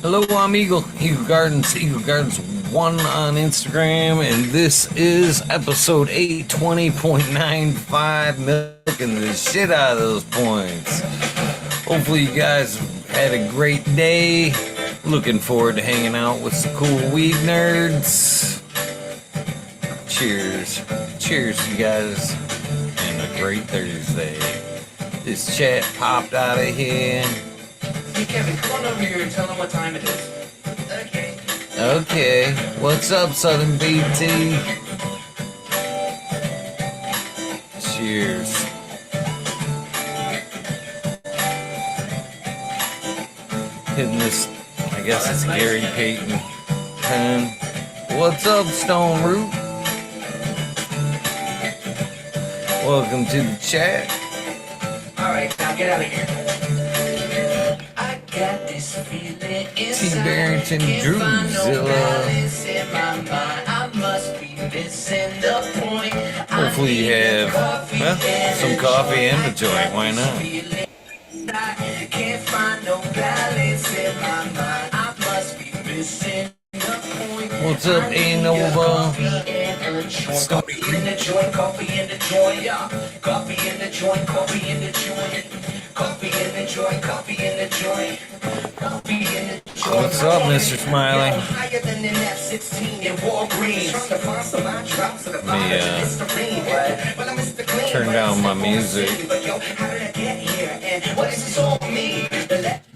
Hello, I'm Eagle Gardens, Eagle Gardens 1 on Instagram, and this is episode 820.95, milking the shit out of those points. Hopefully you guys had a great day. Looking forward to hanging out with some cool weed nerds. Cheers. Cheers, you guys, and a great Thursday. This chat popped out of here. Hey Kevin, come on over here and tell them what time it is. Okay. Okay. What's up, Southern BT? Cheers. Hitting this, I guess it's Gary Payton pen. What's up, Stone Root? Welcome to the chat. Alright, now get out of here. I got this feeling T. Barrington Drewzilla. Hopefully you have some coffee and a joint. Why not? Can't find no balance in my mind. I must be missing the point. What's up, A-Nova? Coffee in the joint, coffee in the joint, yeah. Coffee in the joint, coffee in the joint. Coffee in the joint, coffee in the joint. Coffee in the joint. What's up, Mr. Smiley? Higher than an F-16 in Walgreens. Turn down my music.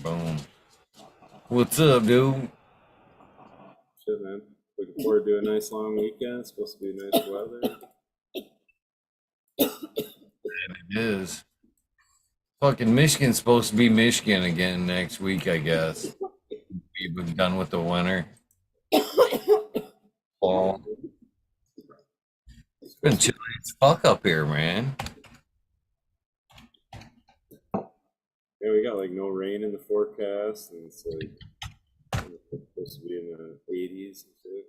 Boom. What's up, dude? Shit, man. Looking forward to a nice long weekend. It's supposed to be nice weather. It is. Fucking Michigan's supposed to be Michigan again next week, I guess. We've been done with the winter. Fall. It's been chilly as fuck up here, man. Yeah, we got like no rain in the forecast, and it's like supposed to be in the 80s and shit.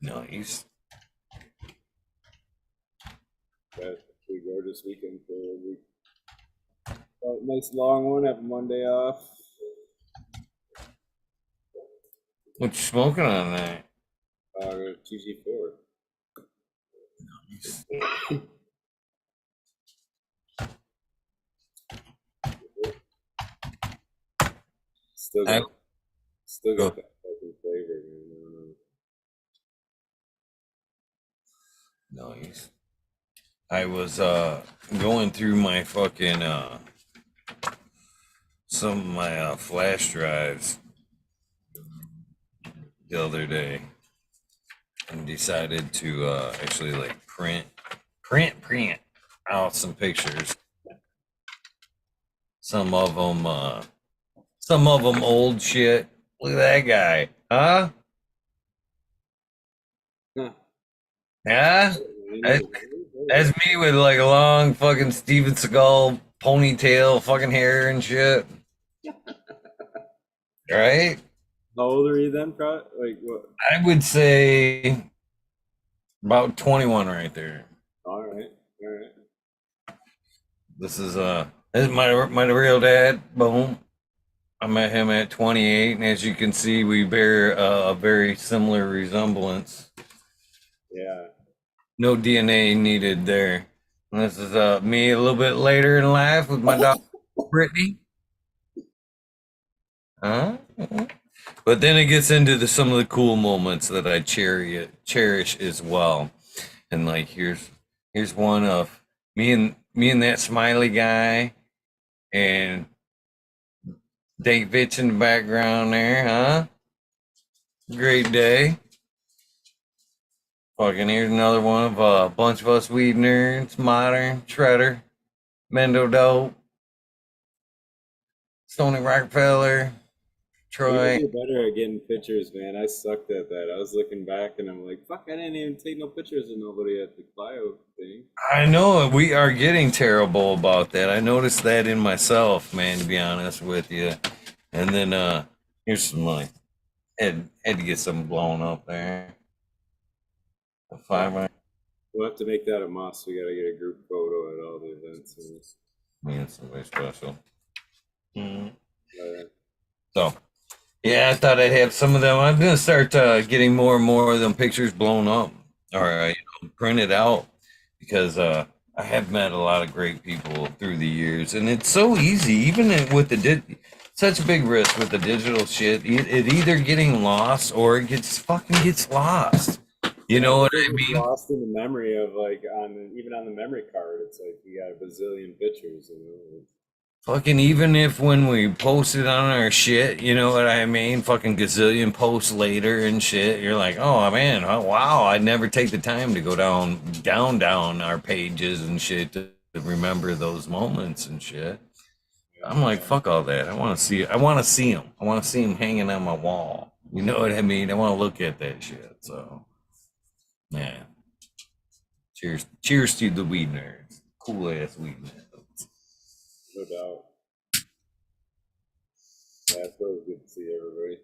Nice. Got a pretty gorgeous weekend for a week. Nice long one. Have Monday off. What you smoking on that? TG4. Still got that fucking flavor, man. Nice. I was going through my fucking some of my flash drives the other day and decided to actually like print out some pictures. Some of them old shit. Look at that guy, huh? Yeah, that's me with like a long fucking Steven Seagal ponytail, fucking hair and shit. Right? How old are you then, like what? I would say about 21 right there. All right. This is my real dad. Boom. I met him at 28, and as you can see, we bear a very similar resemblance. Yeah. No DNA needed there. And this is me a little bit later in life with my daughter Brittany. But then it gets into some of the cool moments that I cherish as well. And like here's one of me and that smiley guy and Dave Vitch in the background there, huh? Great day. Fucking here's another one of a bunch of us weed nerds, Modern, Shredder, Mendo Dope, Stony Rockefeller, Troy. You get better at getting pictures, man. I sucked at that. I was looking back and I'm like, fuck, I didn't even take no pictures of nobody at the bio thing. I know we are getting terrible about that. I noticed that in myself, man, to be honest with you. And then here's some like had to get some blown up there. A 5. We'll have to make that a must. We gotta get a group photo at all the events. Me and somebody special. So yeah, I thought I'd have some of them. I'm gonna start getting more and more of them pictures blown up or printed out because I have met a lot of great people through the years, and it's so easy, even with such a big risk with the digital shit. It either getting lost or it gets lost. You know what I mean? Lost in the memory of like even on the memory card, it's like you got a bazillion pictures. Fucking even if when we post it on our shit, you know what I mean? Fucking gazillion posts later and shit. You're like, oh man, oh, wow, I'd never take the time to go down our pages and shit to remember those moments and shit. I'm like, fuck all that. I want to see them. I want to see them hanging on my wall. You know what I mean? I want to look at that shit. So, yeah. Cheers to the weed nerds. Cool ass weed nerds. No doubt. Yeah, it's always good to see everybody.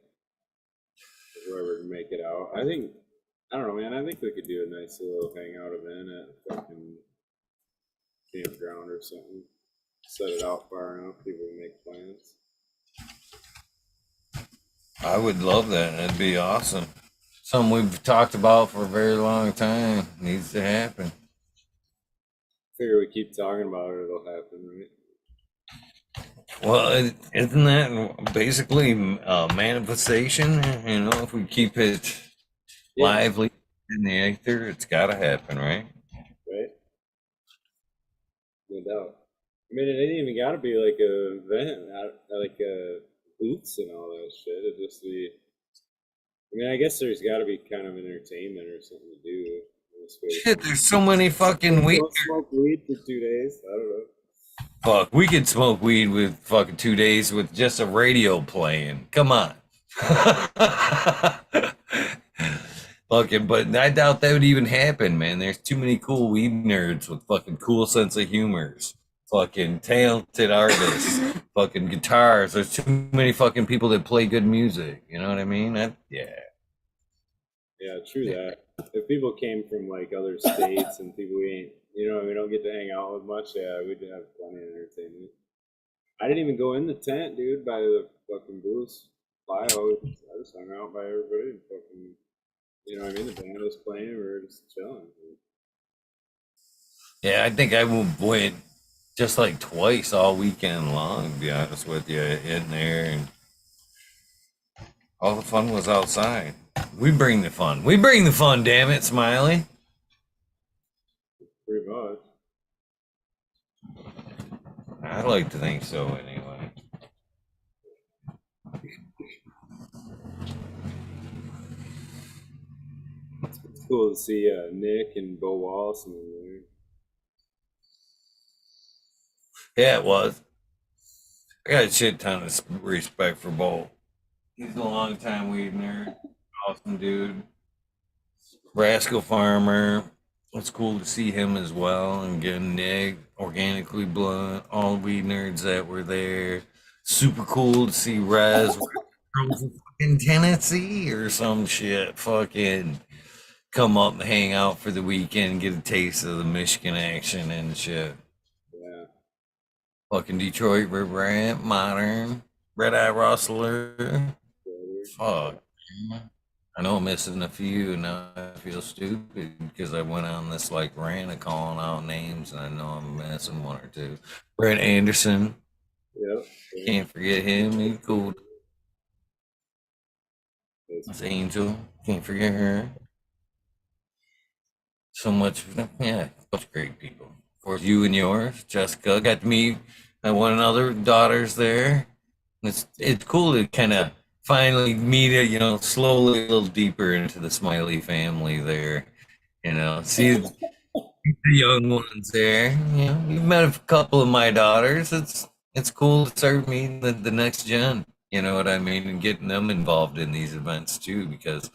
Whoever can make it out. I don't know, man. I think we could do a nice little hangout event at a fucking campground or something. Set it out far enough, people can make plans. I would love that. That'd be awesome. Something we've talked about for a very long time. Needs to happen. Figure we keep talking about it, it'll happen, right? Well, isn't that basically a manifestation? You know, if we keep it lively in the ether, it's got to happen, right? Right? No doubt. I mean, it ain't even got to be like a event, like booths and all that shit. It just be. I mean, I guess there's got to be kind of entertainment or something to do. Shit, there's so many fucking weed. Smoke weed for 2 days. I don't know. Fuck, we could smoke weed with fucking 2 days with just a radio playing. Come on. Fucking, but I doubt that would even happen, man. There's too many cool weed nerds with fucking cool sense of humors, fucking talented artists, fucking guitars. There's too many fucking people that play good music. You know what I mean? Yeah. Yeah, true that. If people came from like other states and people we don't get to hang out with much, yeah, we'd have plenty of entertainment. I didn't even go in the tent, dude, by the fucking booths. I just hung out by everybody and fucking, you know what I mean? The band was playing, we were just chilling. Yeah, I think I went just like twice all weekend long, to be honest with you, in there. And all the fun was outside. We bring the fun. We bring the fun, damn it, Smiley. Pretty much. I like to think so, anyway. It's cool to see Nick and Bo Wallace in there. Yeah, it was. I got a shit ton of respect for Bolt. He's a long time weed nerd. Awesome dude. Rascal farmer. It's cool to see him as well, and get Nick, organically blunt, all weed nerds that were there. Super cool to see Raz from fucking Tennessee or some shit. Fucking come up and hang out for the weekend, get a taste of the Michigan action and shit. Yeah. Fucking Detroit Riverant, Modern, Red Eye Rustler. Fuck. I know I'm missing a few, and now I feel stupid because I went on this like rant of calling out names, and I know I'm missing one or two. Brett Anderson, Yep. can't forget him. He's cool. That's Angel, can't forget her. So much, yeah, such great people. Of course, you and yours, Jessica, got to meet one another daughters there. It's cool to kind of finally meet it, you know, slowly a little deeper into the Smiley family there. You know, see the young ones there. You know, you've met a couple of my daughters. It's cool to start meeting the next gen. You know what I mean, and getting them involved in these events too, because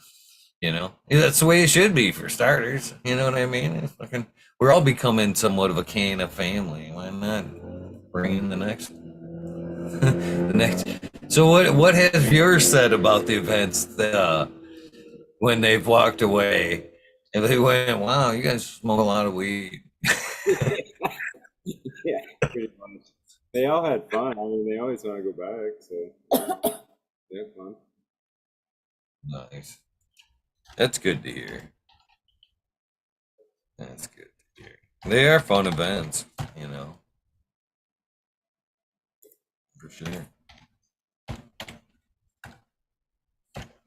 you know that's the way it should be for starters. You know what I mean? It's fucking, we're all becoming somewhat of a can of family. Why not bring in the next? The next. So what has yours said about the events that, when they've walked away and they went, wow, you guys smoke a lot of weed? Yeah, pretty much. They all had fun. I mean, they always want to go back. So Yeah, fun. Nice. That's good to hear. That's good to hear. They are fun events, you know, for sure.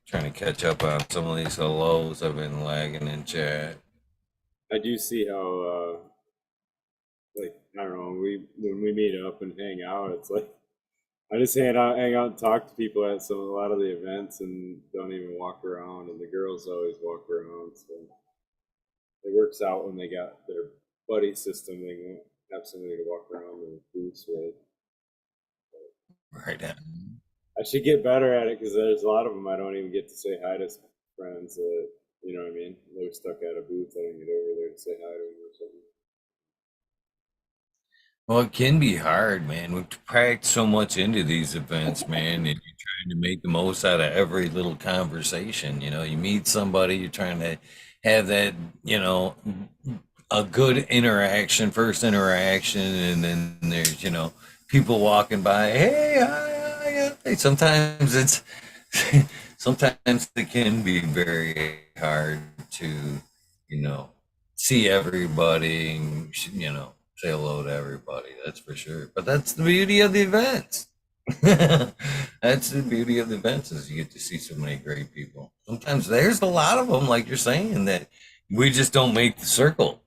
Trying to catch up on some of these hellos. I've been lagging in chat. I do see how, like, I don't know, when we meet up and hang out, it's like I just hang out and talk to people at a lot of the events and don't even walk around. And the girls always walk around, so it works out when they got their buddy system. They won't have somebody to walk around in booths with. Right. I should get better at it because there's a lot of them I don't even get to say hi to friends. That you know what I mean? They're stuck at a booth. I don't get over there to say hi to them or something. Well, it can be hard, man. We've packed so much into these events, man, and you're trying to make the most out of every little conversation. You know, you meet somebody, you're trying to have that, you know, a good interaction, first interaction, and then there's, you know, people walking by, hey, hi, hi. Sometimes it's, sometimes it can be very hard to, you know, see everybody and, you know, say hello to everybody. That's for sure. But that's the beauty of the events. That's the beauty of the events is you get to see so many great people. Sometimes there's a lot of them, like you're saying, that we just don't make the circle.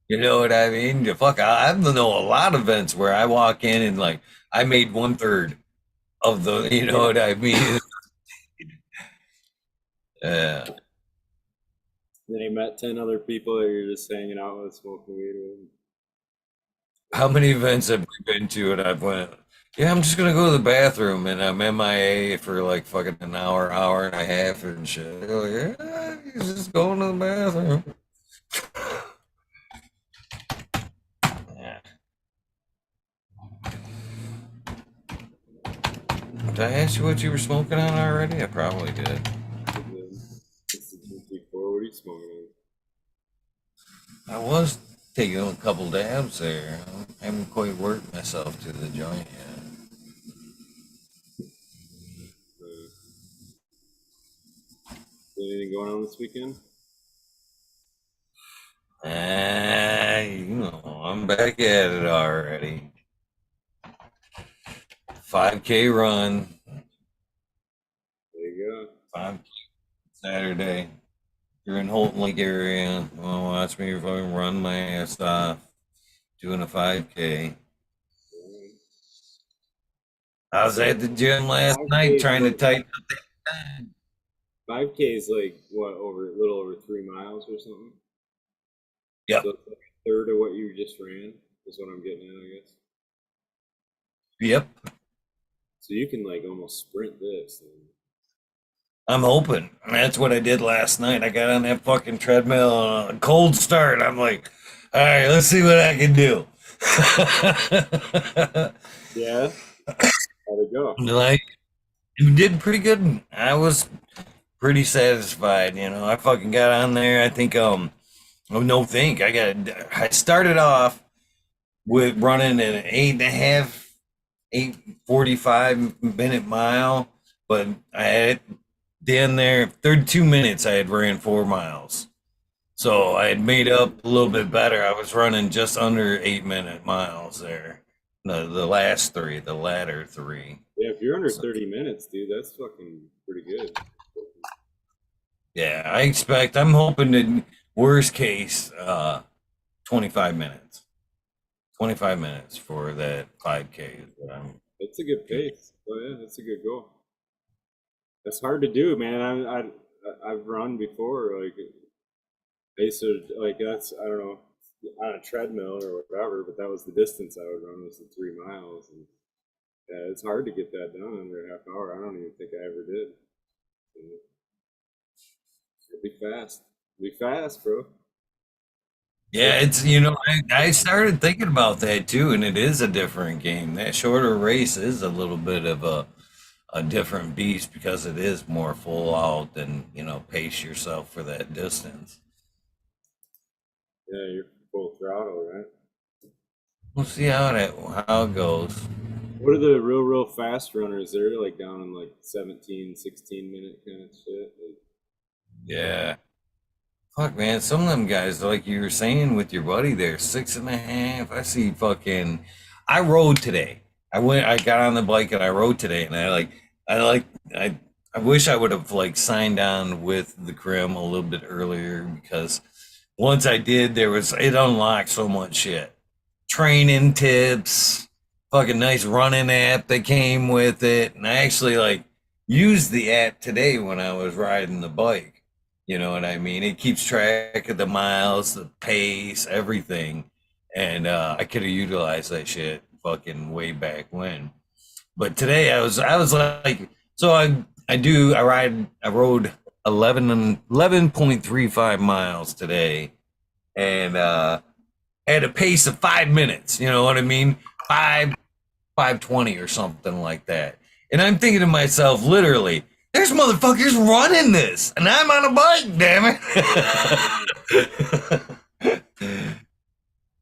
You know what I mean? Fuck, I know a lot of events where I walk in and like I made 1/3 of the, you know what I mean? Yeah. Then you met 10 other people that you're just hanging out with, smoking weed with. How many events have we been to and I've went, yeah, I'm just gonna go to the bathroom and I'm MIA for like fucking an hour, hour and a half and shit. I go, yeah, he's just going to the bathroom. Yeah. Did I ask you what you were smoking on already? I probably did. And then, it's the 234. What are you smoking on? I was taking a couple dabs there. I haven't quite worked myself to the joint yet. Anything going on this weekend? You know, I'm back at it already. 5K run, There you 5K Saturday. You're in Holton Lake area. Well, watch me fucking run my ass off doing a 5K. go. I was at the gym last 5K night is trying to what? tighten up that time. 5K is like what, over a little over 3 miles or something. Yep. So it's like a third of what you just ran is what I'm getting at, I guess. Yep. So you can like almost sprint this. I'm hoping. That's what I did last night. I got on that fucking treadmill, cold start. I'm like, all right, let's see what I can do. Yeah, how'd it go? Like, you did pretty good. I was pretty satisfied. You know, I fucking got on there. I think, oh no, I started off with running an 8.45 minute mile, but I had down there 32 minutes. I had ran 4 miles, so I had made up a little bit better. I was running just under 8 minute miles there. The last three, the latter three. Yeah, if you're under So, 30 minutes, dude, that's fucking pretty good. yeah, I'm hoping that worst case, 25 minutes. 25 minutes for that 5K is what I'm That's a good shooting. pace. Oh yeah, that's a good goal. That's hard to do, man. I've run before. Like I used to like that's I don't know on a treadmill or whatever, but that was the distance I would run was the 3 miles, and yeah, it's hard to get that done under a half hour. I don't even think I ever did. It'll be fast. Be fast, bro. Yeah, it's, you know, I started thinking about that too, and it is a different game. That shorter race is a little bit of a different beast because it is more full out and, you know, pace yourself for that distance. Yeah, you're full throttle, right? We'll see how it goes. What are the real fast runners? They're like down in like 17, 16 minute kind of shit. Like, Yeah. Fuck, man. Some of them guys, like you were saying with your buddy there, 6.5. I see fucking. I rode today. I got on the bike and I rode today, and I I wish I would have like signed on with the Crim a little bit earlier because once I did, it unlocked so much shit. Training tips, fucking nice running app that came with it, and I actually like used the app today when I was riding the bike. You know what I mean? It keeps track of the miles, the pace, everything. And I could have utilized that shit fucking way back when. But today I was like, so I rode 11.35 miles today, and at a pace of 5 minutes. You know what I mean? 5:20 or something like that. And I'm thinking to myself, literally, there's motherfuckers running this, and I'm on a bike, damn it.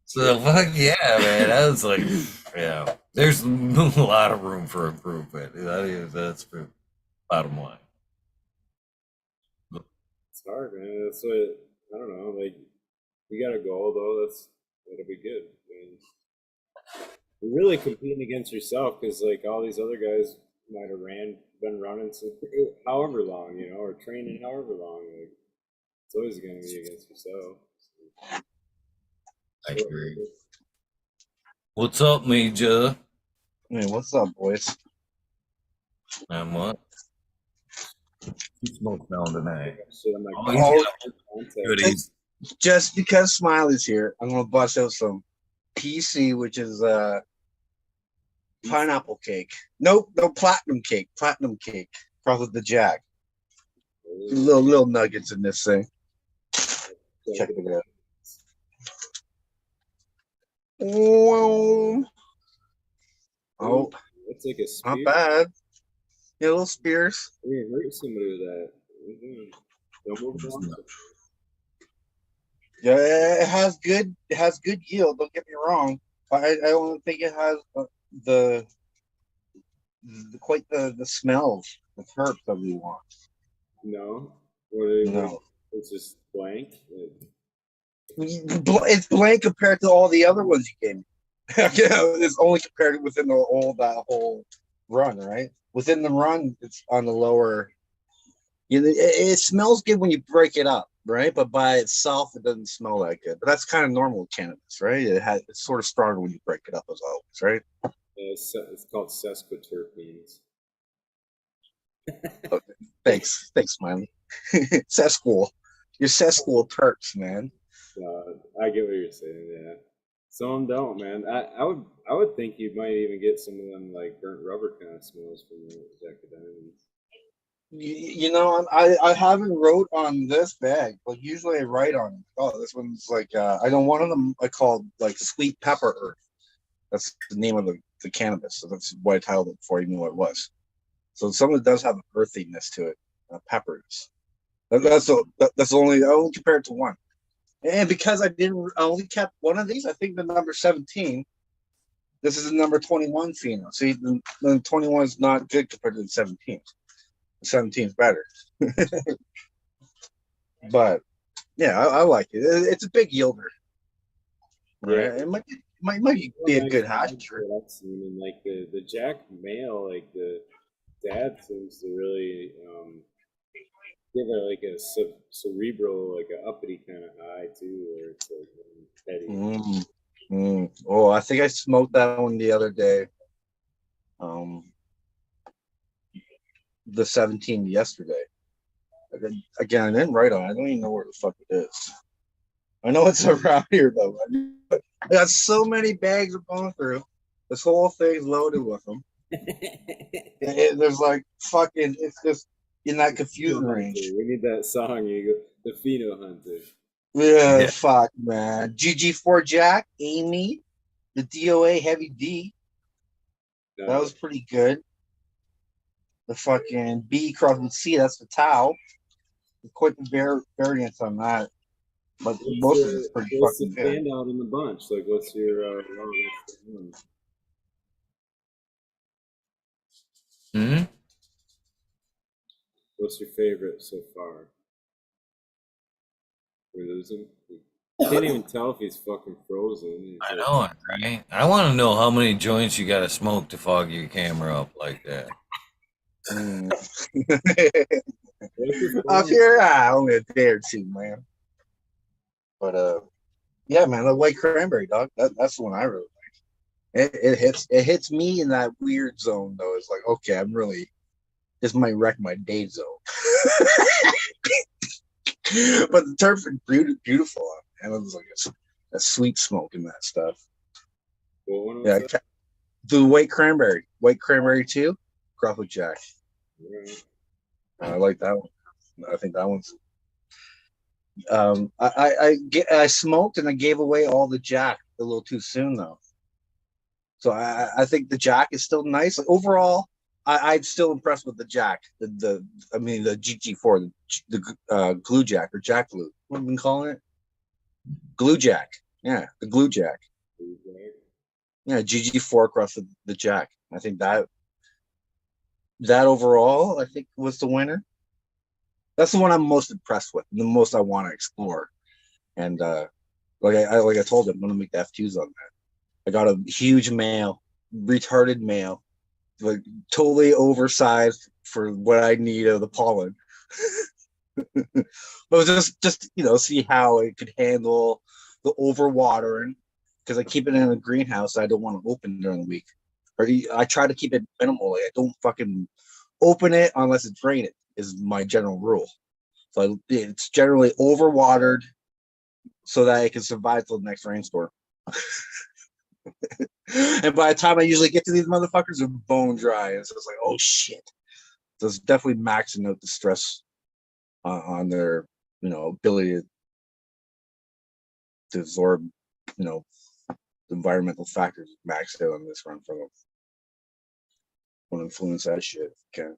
So fuck yeah, man. I was like, yeah, there's a lot of room for improvement. That's the bottom line. it's hard, man. That's what I don't know. Like, you got a goal though. That'll be good. I mean, you're really competing against yourself because like all these other guys might have been running since however long, or training however long. Like, it's always going to be against yourself. I agree. What's up, Major? Hey, what's up, boys? I'm what? You smoke down tonight. Shit, I'm like, Oh, contact. goodies. Just because Smiley's here, I'm gonna bust out some PC, which is pineapple cake. Nope, no platinum cake. Platinum cake. Probably the Jack. Little nuggets in this thing. Check it out. Oh, It's like a spear. not bad. Yeah, little spears. You hurt somebody with that. Don't move along. Yeah, it has good yield. Don't get me wrong. I don't think it has the quite the smells, the terps that we want. No. No. It's just blank. It's blank compared to all the other ones you gave me. It's only compared within that whole run, right? Within the run, it's on the lower. It smells good when you break it up, right? But by itself, it doesn't smell that good. But that's kind of normal with cannabis, right? It's sort of stronger when you break it up, as always, right? It's called sesquiterpenes. Thanks, Smiley. Sesquil, your sesquil terps, man. I get what you're saying. Yeah, some of them don't, man. I would think you might even get some of them like burnt rubber kind of smells from the Jack of Diamonds. I haven't wrote on this bag, but usually I write on. Oh, this one's like I don't one of them I called like sweet pepper earth. That's the name of the cannabis. So that's why I titled it before I knew what it was. So some of it does have an earthiness to it, peppers. That's I only compared to one. And because I only kept one of these, I think the number 17. This is the number 21 pheno. See, the 21 is not good compared to the 17. The 17 is better. But yeah, I like it. It's a big yielder. Right? Yeah. It might be a good hash. What I've seen, and like the Jack male, like the dad seems to really give it like a cerebral, like a uppity kind of high too, where it's like petty. Oh, I think I smoked that one the other day. The 17 yesterday. Again, I didn't write on it. I don't even know where the fuck it is. I know it's around here though. I got so many bags of going through. This whole thing's loaded with them. There's like fucking. It's just in that confusion range. We need that song. You go, the Pheno Hunter. Yeah, fuck, man. GG4 Jack, Amy, the DOA Heavy D. That was pretty good. The fucking B cross with C, that's the Tau. Quite the variance on that. But most of it's pretty fucking good. What's the standout in the bunch? Like, what's your Hmm? What's your favorite so far? We lose him? Can't even tell if he's fucking frozen. He's I like, know it, right? I want to know how many joints you got to smoke to fog your camera up like that. Mm. what's his Up phone? here, only a day or two, man. But yeah, man, the white cranberry, dog. That's the one I really like. It hits me in that weird zone though. It's like, okay, this might wreck my day zone. But the terps are beautiful, and it was like a sweet smoke in that stuff. What one was Yeah, that? the white cranberry too, Crawford Jack. Right. I like that one. I think that one's. I smoked and I gave away all the Jack a little too soon though. So I think the Jack is still nice. Like, overall, I'm still impressed with the Jack. The GG4, the glue Jack or Jack glue. What have we been calling it? Glue Jack. Yeah, the glue Jack. Yeah, GG4 across the Jack. I think that overall, I think was the winner. That's the one I'm most impressed with, the most I want to explore. And like I told him, I'm gonna make the F2s on that. I got a huge male, retarded male, like totally oversized for what I need of the pollen. But it was just see how it could handle the overwatering, because I keep it in a greenhouse. I don't want to open during the week, or I try to keep it minimal. Like, I don't fucking open it unless it's raining. Is my general rule. So it's generally overwatered so that it can survive till the next rainstorm. And by the time I usually get to these motherfuckers, they're bone dry. And so it's like, oh shit. So it's definitely maxing out the stress on their, ability to absorb, the environmental factors maxed out on this run for them. Won't influence that shit. Can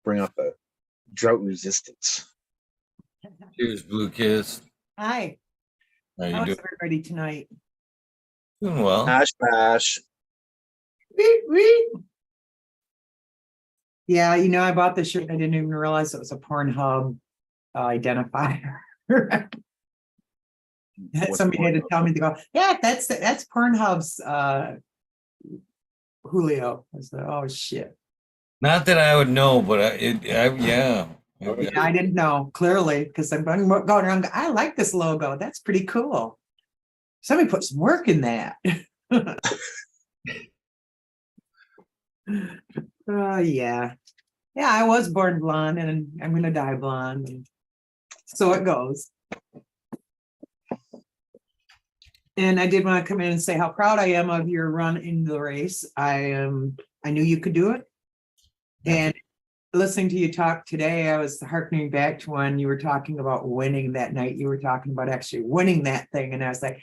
bring up a drought resistance. Cheers, Blue Kiss. Hi, How you how's doing? everybody tonight? Doing well. Hash bash. Wee, wee. Yeah, I bought this shirt. I didn't even realize it was a Pornhub identifier. What's Somebody had to Pornhub? tell me to go, yeah, that's Pornhub's Julio. I said, oh shit. Not that I would know, but yeah. Yeah, I didn't know clearly because I'm going around. I like this logo. That's pretty cool. Somebody put some work in that. Oh yeah. Yeah, I was born blonde and I'm gonna die blonde. And so it goes. And I did want to come in and say how proud I am of your run in the race. I knew you could do it. And listening to you talk today, I was hearkening back to when you were talking about winning that night. You were talking about actually winning that thing. And I was like,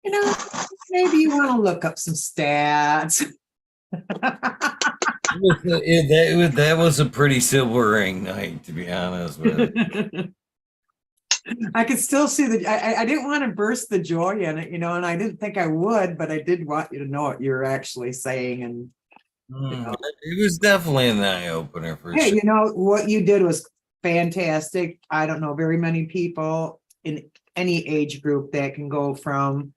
maybe you want to look up some stats. That was a pretty silvering night, to be honest with you. I could still see I didn't want to burst the joy in it, and I didn't think I would, but I did want you to know what you're actually saying. And It was definitely an eye opener for hey, sure. what you did was fantastic. I don't know very many people in any age group that can go from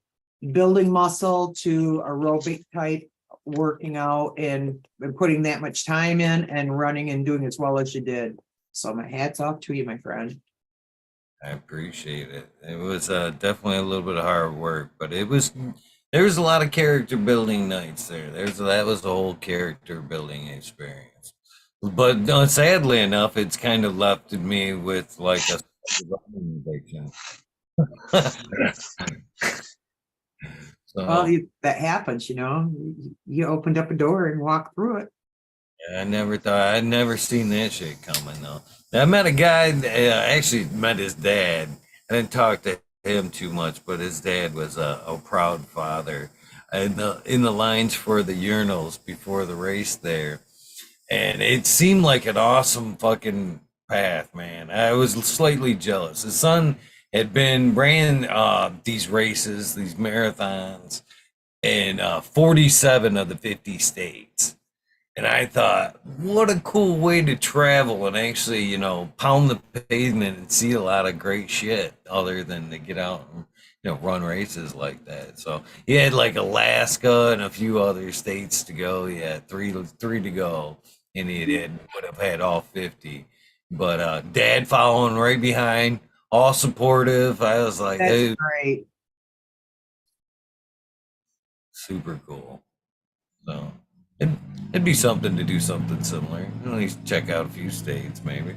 building muscle to aerobic type working out and putting that much time in and running and doing as well as you did. So my hat's off to you, my friend. I appreciate it. It was definitely a little bit of hard work, but there was a lot of character building nights there. That was the whole character building experience. But no, sadly enough, it's kind of left me with like a addiction. Well, So that happens, you opened up a door and walked through it. I never thought I'd never seen that shit coming though. I met a guy. I actually met his dad. I didn't talk to him too much, but his dad was a proud father. In the lines for the urinals before the race there, and it seemed like an awesome fucking path, man. I was slightly jealous. His son had ran these races, these marathons, in 47 of the 50 states. And I thought, what a cool way to travel and actually, pound the pavement and see a lot of great shit other than to get out and, run races like that. So he had like Alaska and a few other states to go. He had three to go, and would have had all 50. But dad following right behind, all supportive. I was like, That's hey, great. super cool. So it'd, it'd be something to do something similar. At least check out a few states, maybe.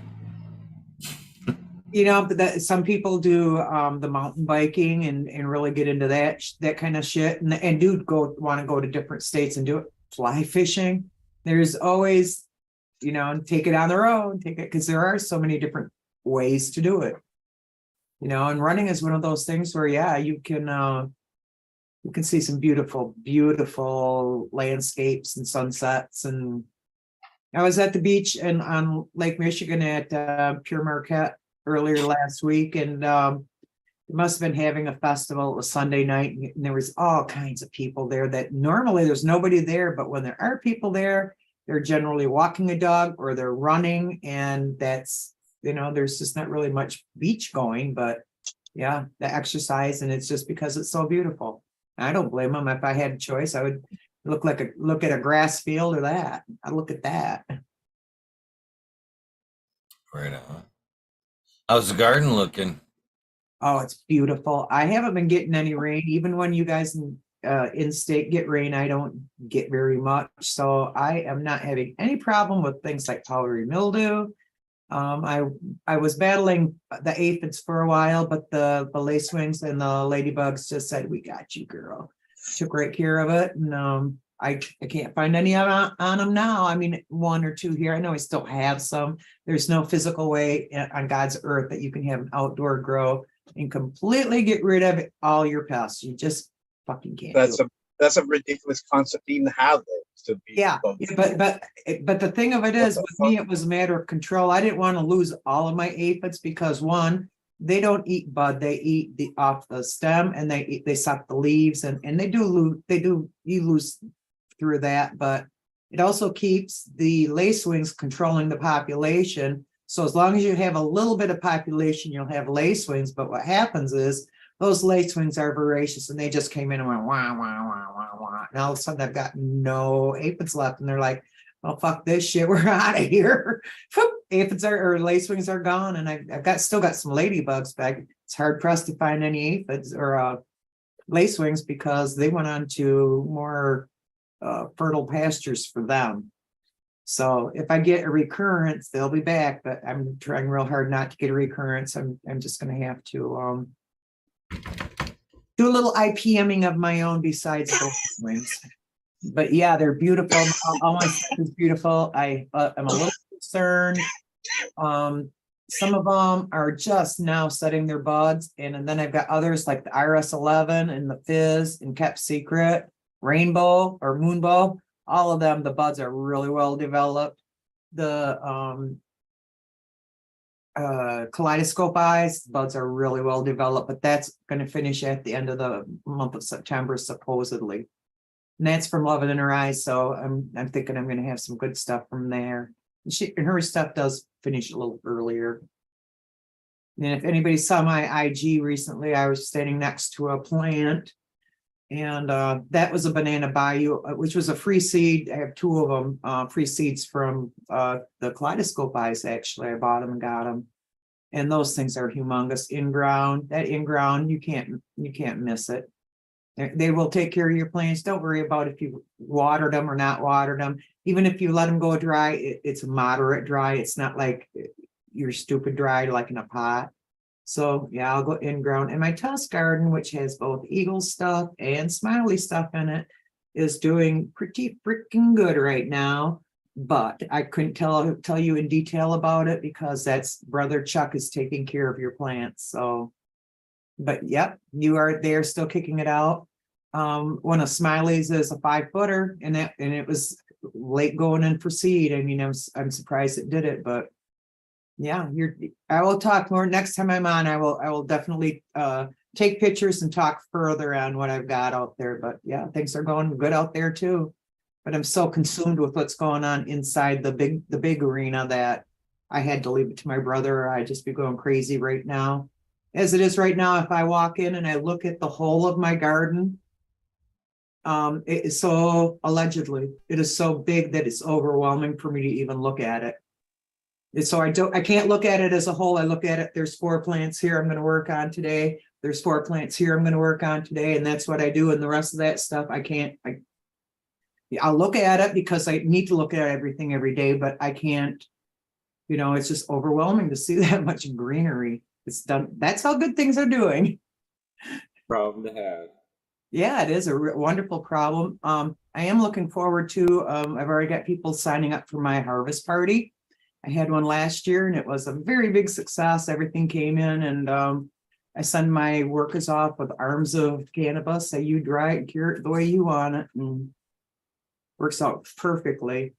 But that some people do the mountain biking and really get into that kind of shit and do go want to go to different states and do it. Fly fishing. There's always, take it on the road, take it because there are so many different ways to do it. And running is one of those things where you can see some beautiful, beautiful landscapes and sunsets. And I was at the beach and on Lake Michigan at Pure Marquette earlier last week, and they must have been having a festival. It was Sunday night, and there was all kinds of people there that normally there's nobody there, but when there are people there, they're generally walking a dog or they're running, and that's there's just not really much beach going, but the exercise, and it's just because it's so beautiful. I don't blame them. If I had a choice, I would look at a grass field or that. I look at that. Right on. How's the garden looking? Oh, it's beautiful. I haven't been getting any rain. Even when you guys in state get rain, I don't get very much. So I am not having any problem with things like powdery mildew. I was battling the aphids for a while, but the lacewings and the ladybugs just said, "We got you, girl." Took great care of it, and I can't find any on them now. I mean, one or two here. I know I still have some. There's no physical way on God's earth that you can have an outdoor grow and completely get rid of all your pests. You just fucking can't. That's a ridiculous concept to even have those to be. But the thing of it is, with me, it was a matter of control. I didn't want to lose all of my aphids because one, they don't eat bud, they eat off the stem, and they suck the leaves, and you lose through that. But it also keeps the lacewings controlling the population. So as long as you have a little bit of population, you'll have lacewings. But what happens is those lacewings are voracious, and they just came in and went wah wah wah wah wah. And all of a sudden, I've got no aphids left, and they're like, "Oh fuck this shit, we're out of here." Aphids or lacewings are gone, and I've still got some ladybugs back. It's hard pressed to find any aphids or lacewings because they went on to more fertile pastures for them. So if I get a recurrence, they'll be back, but I'm trying real hard not to get a recurrence. I'm just going to have to do a little IPMing of my own besides the wings. But yeah, they're beautiful. All my stuff is beautiful. I'm a little concerned. Some of them are just now setting their buds, and then I've got others like the IRS-11 and the Fizz and Kept Secret, Rainbow or Moonbow. All of them, the buds are really well developed. The kaleidoscope eyes, buds are really well developed, but that's going to finish at the end of the month of September, supposedly. And that's from Love It in Her Eyes. So I'm thinking I'm going to have some good stuff from there. And her stuff does finish a little earlier. And if anybody saw my IG recently, I was standing next to a plant, and that was a Banana Bayou, which was a free seed. I have two of them, free seeds from the kaleidoscope eyes. Actually, I bought them and got them, and those things are humongous. In ground, you can't miss it. They will take care of your plants. Don't worry about if you watered them or not watered them. Even if you let them go dry, it's a moderate dry. It's not like you're stupid dry like in a pot. So yeah, I'll go in ground. And my Tusk garden, which has both Eagle stuff and Smiley stuff in it, is doing pretty freaking good right now. But I couldn't tell you in detail about it because that's Brother Chuck is taking care of your plants. So, but yep, they're still kicking it out. One of Smiley's is a 5-footer, and it was late going in for seed. I mean, I'm surprised it did it, but yeah, I will talk more next time I'm on. I will definitely take pictures and talk further on what I've got out there. But yeah, things are going good out there too. But I'm so consumed with what's going on inside the big arena that I had to leave it to my brother, or I'd just be going crazy right now. As it is right now, if I walk in and I look at the whole of my garden, it is so allegedly, it is so big that it's overwhelming for me to even look at it. And so I can't look at it as a whole. I look at it, there's 4 plants here I'm going to work on today. There's 4 plants here I'm going to work on today. And that's what I do. And the rest of that stuff, I'll look at it because I need to look at everything every day, but I can't, it's just overwhelming to see that much greenery. It's done. That's how good things are doing. Problem to have. Yeah, it is a wonderful problem. I am looking forward to, I've already got people signing up for my harvest party. I had one last year and it was a very big success. Everything came in and I send my workers off with arms of cannabis. Say you dry it, cure it the way you want it, and works out perfectly.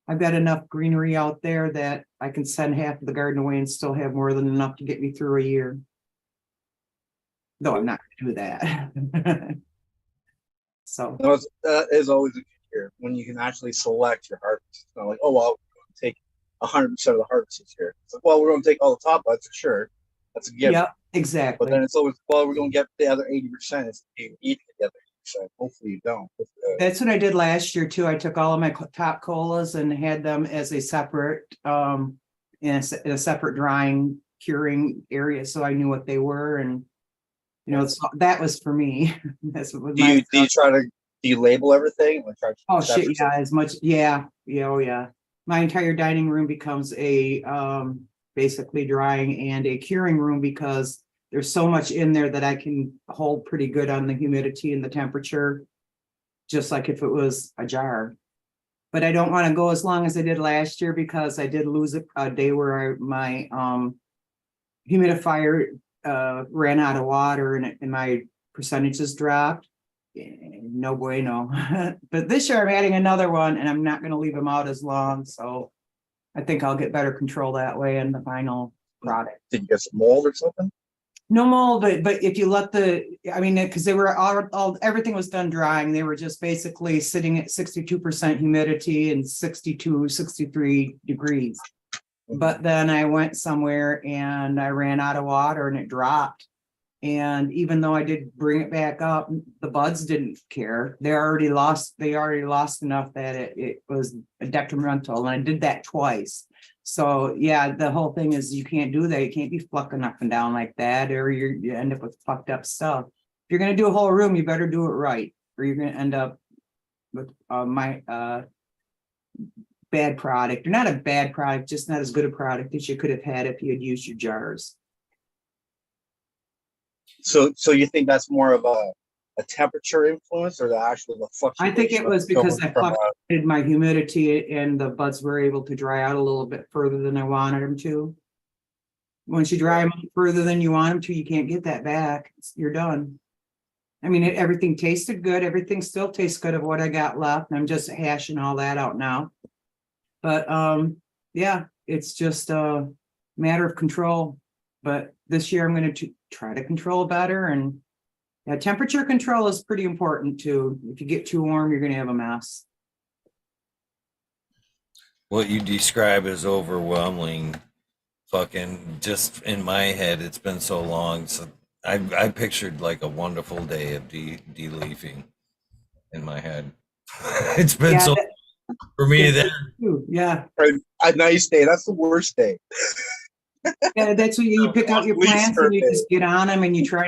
I've got enough greenery out there that I can send half of the garden away and still have more than enough to get me through a year. No, I'm not gonna do that. So No, that is always a good year when you can actually select your harvest. It's not like, oh, well, we're going to take 100% of the harvest this year. It's like, well, we're going to take all the top buds, sure. That's a given. yeah, But exactly. then it's always, well, we're going to get the other 80%. It's you eat the other 80%. Hopefully you don't. That's what I did last year too. I took all of my top colas and had them as a separate, in a separate drying, curing area, so I knew what they were, and so that was for me. That's what do you label everything? Or try to Oh keep that shit, yeah, as much, oh yeah. My entire dining room becomes a basically drying and a curing room because there's so much in there that I can hold pretty good on the humidity and the temperature, just like if it was a jar. But I don't want to go as long as I did last year because I did lose a day where my humidifier ran out of water and my percentages dropped. No bueno. But this year I'm adding another one and I'm not going to leave them out as long. So I think I'll get better control that way in the final product. Did you get some mold or something? No mold, but if you let because they were all everything was done drying. They were just basically sitting at 62% humidity and 62, 63 degrees. But then I went somewhere and I ran out of water and it dropped. And even though I did bring it back up, the buds didn't care. They already lost enough that it was detrimental. And I did that twice. So yeah, the whole thing is you can't do that. You can't be flucking up and down like that, or you end up with fucked up stuff. If you're gonna do a whole room, you better do it right, or you're gonna end up with bad product, or not a bad product, just not as good a product as you could have had if you had used your jars. So you think that's more of a temperature influence or the fluctuation? I think it was because I fluctuated my humidity and the buds were able to dry out a little bit further than I wanted them to. Once you dry them further than you want them to, you can't get that back. You're done. I mean, everything tasted good. Everything still tastes good of what I got left. I'm just hashing all that out now. But yeah, it's just a matter of control. But this year I'm going to try to control better. And yeah, temperature control is pretty important too. If you get too warm, you're going to have a mess. What you describe as overwhelming, fucking just in my head, it's been so long. So I pictured like a wonderful day of de-leafing in my head. It's been so for me that. Yeah. A nice day. That's the worst day. Yeah, that's what you pick out your plants and you just get on them and you try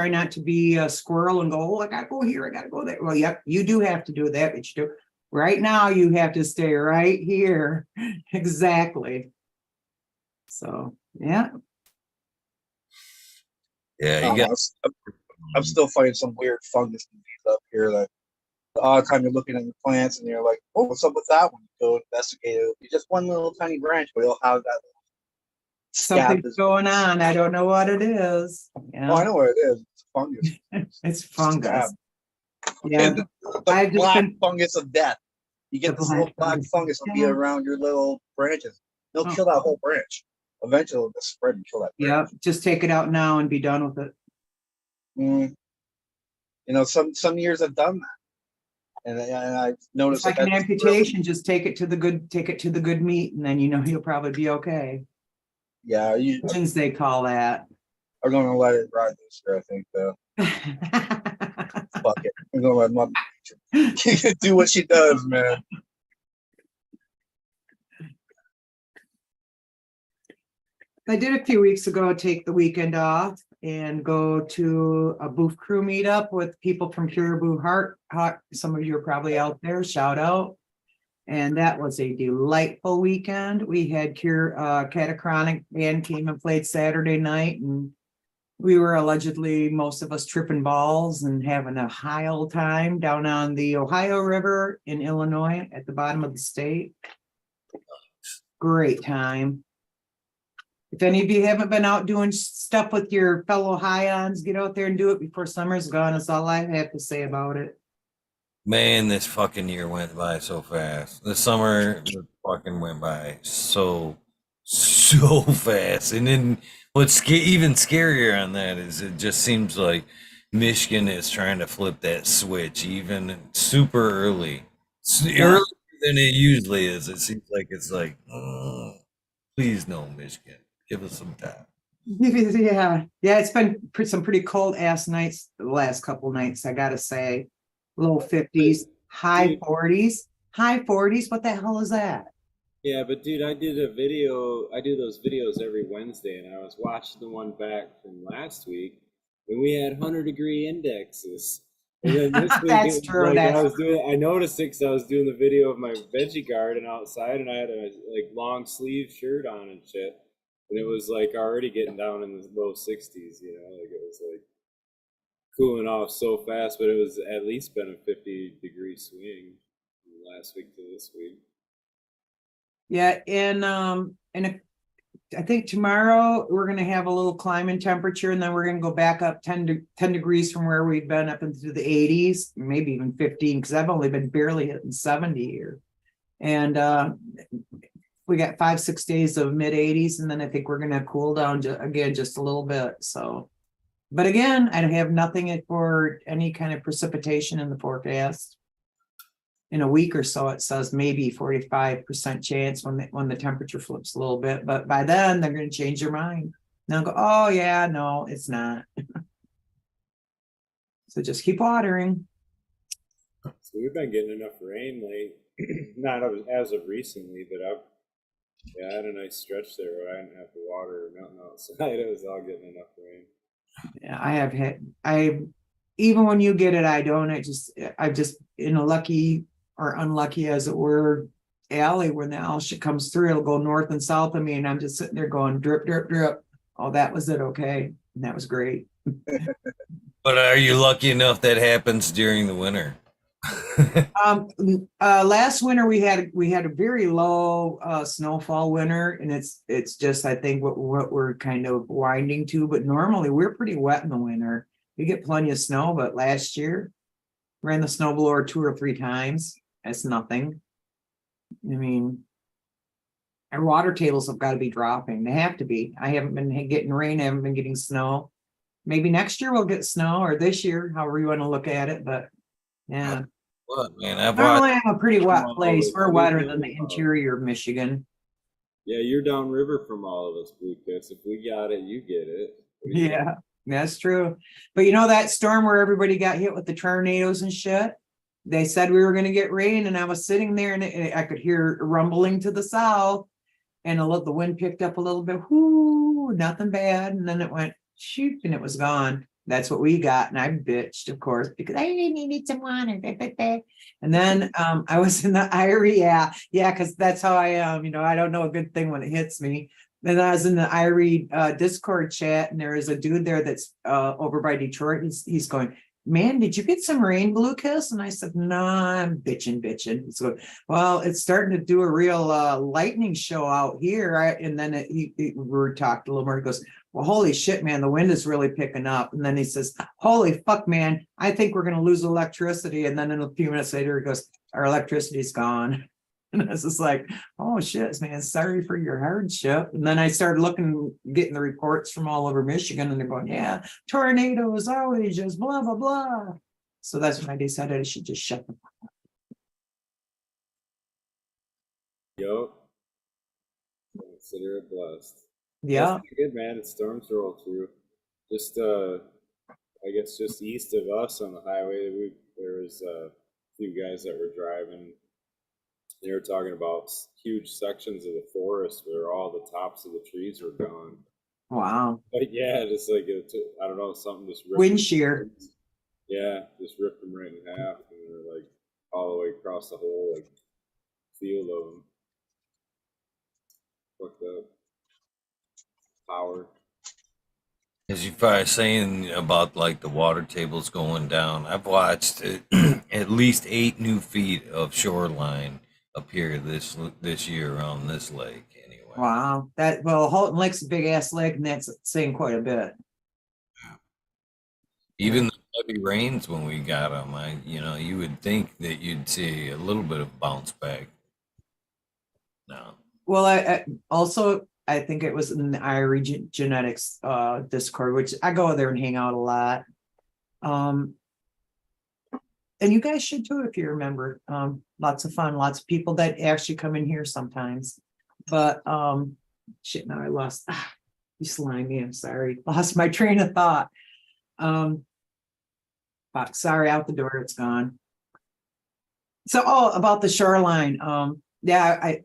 not to be a squirrel and go, oh, I gotta go here, I gotta go there. Well, yep, you do have to do that, but you do right now you have to stay right here. Exactly. So yeah. Yeah, I'm still finding some weird fungus up here that the odd time you're looking at your plants and you're like, oh, what's up with that one? Go investigate it. It's just one little tiny branch, but it'll have that. Something's going on. I don't know what it is. Yeah. Oh, I know what it is. It's fungus. It's fungus. Scab. Yeah. The black fungus of death. You get this little black fungus will be around your little branches. They'll kill that whole branch. Eventually it'll just spread and kill that branch. Yeah, just take it out now and be done with it. Some years I've done that. And I It's noticed like that an amputation, just take it to the good meat, and then you'll probably be okay. Yeah, Since they call that. I'm gonna let it ride this year. I think though. Fuck it. I'm gonna let Mother Nature do what she does, man. I did a few weeks ago take the weekend off and go to a Booth Crew meetup with people from Caribou Heart. Some of you are probably out there, shout out. And that was a delightful weekend. We had Catachronic band came and played Saturday night, and we were allegedly, most of us tripping balls and having a high old time down on the Ohio River in Illinois at the bottom of the state. Great time. If any of you haven't been out doing stuff with your fellow high-ons, get out there and do it before summer's gone. That's all I have to say about it. Man, this fucking year went by so fast. The summer fucking went by so fast. And then what's even scarier on that is it just seems like Michigan is trying to flip that switch even super early. Earlier than it usually is. It seems like it's like, please no, Michigan. Give us some time. Yeah, it's been some pretty cold ass nights the last couple nights, I gotta say. Low 50s, high 40s, high 40s. What the hell is that? Yeah, but dude, I did a video. I do those videos every Wednesday, and I was watching the one back from last week, and we had 100-degree indexes. And then this week, That's true. I noticed it because I was doing the video of my veggie garden outside, and I had a long sleeve shirt on and shit, and it was already getting down in the low 60s. It was cooling off so fast, but it was at least been a 50-degree swing from last week to this week. Yeah, and I think tomorrow we're gonna have a little climb in temperature, and then we're gonna go back up 10 degrees from where we've been up into the 80s, maybe even 15, because I've only been barely hitting 70 here. And we got 5-6 days of mid 80s, and then I think we're gonna cool down again just a little bit. So, but again, I have nothing for any kind of precipitation in the forecast. In a week or so, it says maybe 45% chance when the temperature flips a little bit, but by then they're going to change their mind. They'll go, oh yeah, no, it's not. So just keep watering. So we've been getting enough rain not as of recently, but I had a nice stretch there where I didn't have to water or nothing outside. It was all getting enough rain. Yeah, even when you get it, I don't. I'm just in a lucky or unlucky, as it were, alley when the Alsha comes through. It'll go north and south of me, and I'm just sitting there going drip, drip, drip. Oh, that was it. Okay, and that was great. But are you lucky enough that happens during the winter? Last winter we had a very low snowfall winter, and it's just, I think, what we're kind of winding to. But normally we're pretty wet in the winter. We get plenty of snow, but last year ran the snowblower 2 or 3 times. That's nothing. I mean, our water tables have got to be dropping. They have to be. I haven't been getting rain. I haven't been getting snow. Maybe next year we'll get snow, or this year, however you want to look at it. But yeah. What, man? I've Normally watched. I'm a pretty wet Come on, place. We're wetter than the come on. interior of Michigan. Yeah, you're downriver from all of us, Blue Kiss. If we got it, you get it. Yeah, that's true. But you know that storm where everybody got hit with the tornadoes and shit? They said we were going to get rain, and I was sitting there, and I could hear rumbling to the south, and the wind picked up a little bit. Whoo, nothing bad. And then it went shoot, and it was gone. That's what we got. And I bitched, of course, because I needed some water. And then I was in the Irie. Yeah, because that's how I am. I don't know a good thing when it hits me. Then I was in the Irie Discord chat, and there is a dude there that's over by Detroit. He's going, man, did you get some rain, Blue Kiss? And I said, no, I'm bitching. So, well, it's starting to do a real lightning show out here. And then we talked a little more. He goes, well, holy shit, man, the wind is really picking up. And then he says, holy fuck, man, I think we're going to lose electricity. And then in a few minutes later, he goes, our electricity's gone. And I was just like, oh shit, man, sorry for your hardship. And then I started getting the reports from all over Michigan, and they're going, yeah, tornadoes, outages, blah, blah, blah. So that's when I decided I should just shut them. Yo, consider it blessed. Yeah. That's good, man. It's storms roll through. Just I guess just east of us on the highway, there was a few guys that were driving. They were talking about huge sections of the forest where all the tops of the trees were gone. Wow. But yeah, just like I don't know, something just ripped Wind them. shear. Yeah, just ripped them right in half, and they're like all the way across the whole like field of them. Fucked up. Power. As you probably saying about like the water tables going down, I've watched at least 8 new feet of shoreline appear this year around this lake. Anyway, Wow. That, well, Holton Lake's a big ass lake, and that's saying quite a bit. even the heavy rains when we got them, you would think that you'd see a little bit of bounce back. No, Well, I also, I think it was in the IRE genetics Discord, which I go there and hang out a lot. And you guys should too, if you remember. Lots of fun, lots of people that actually come in here sometimes. But shit, now I lost. You slimy, I'm sorry. Lost my train of thought. Fuck, sorry, out the door, it's gone. So, about the shoreline. Yeah,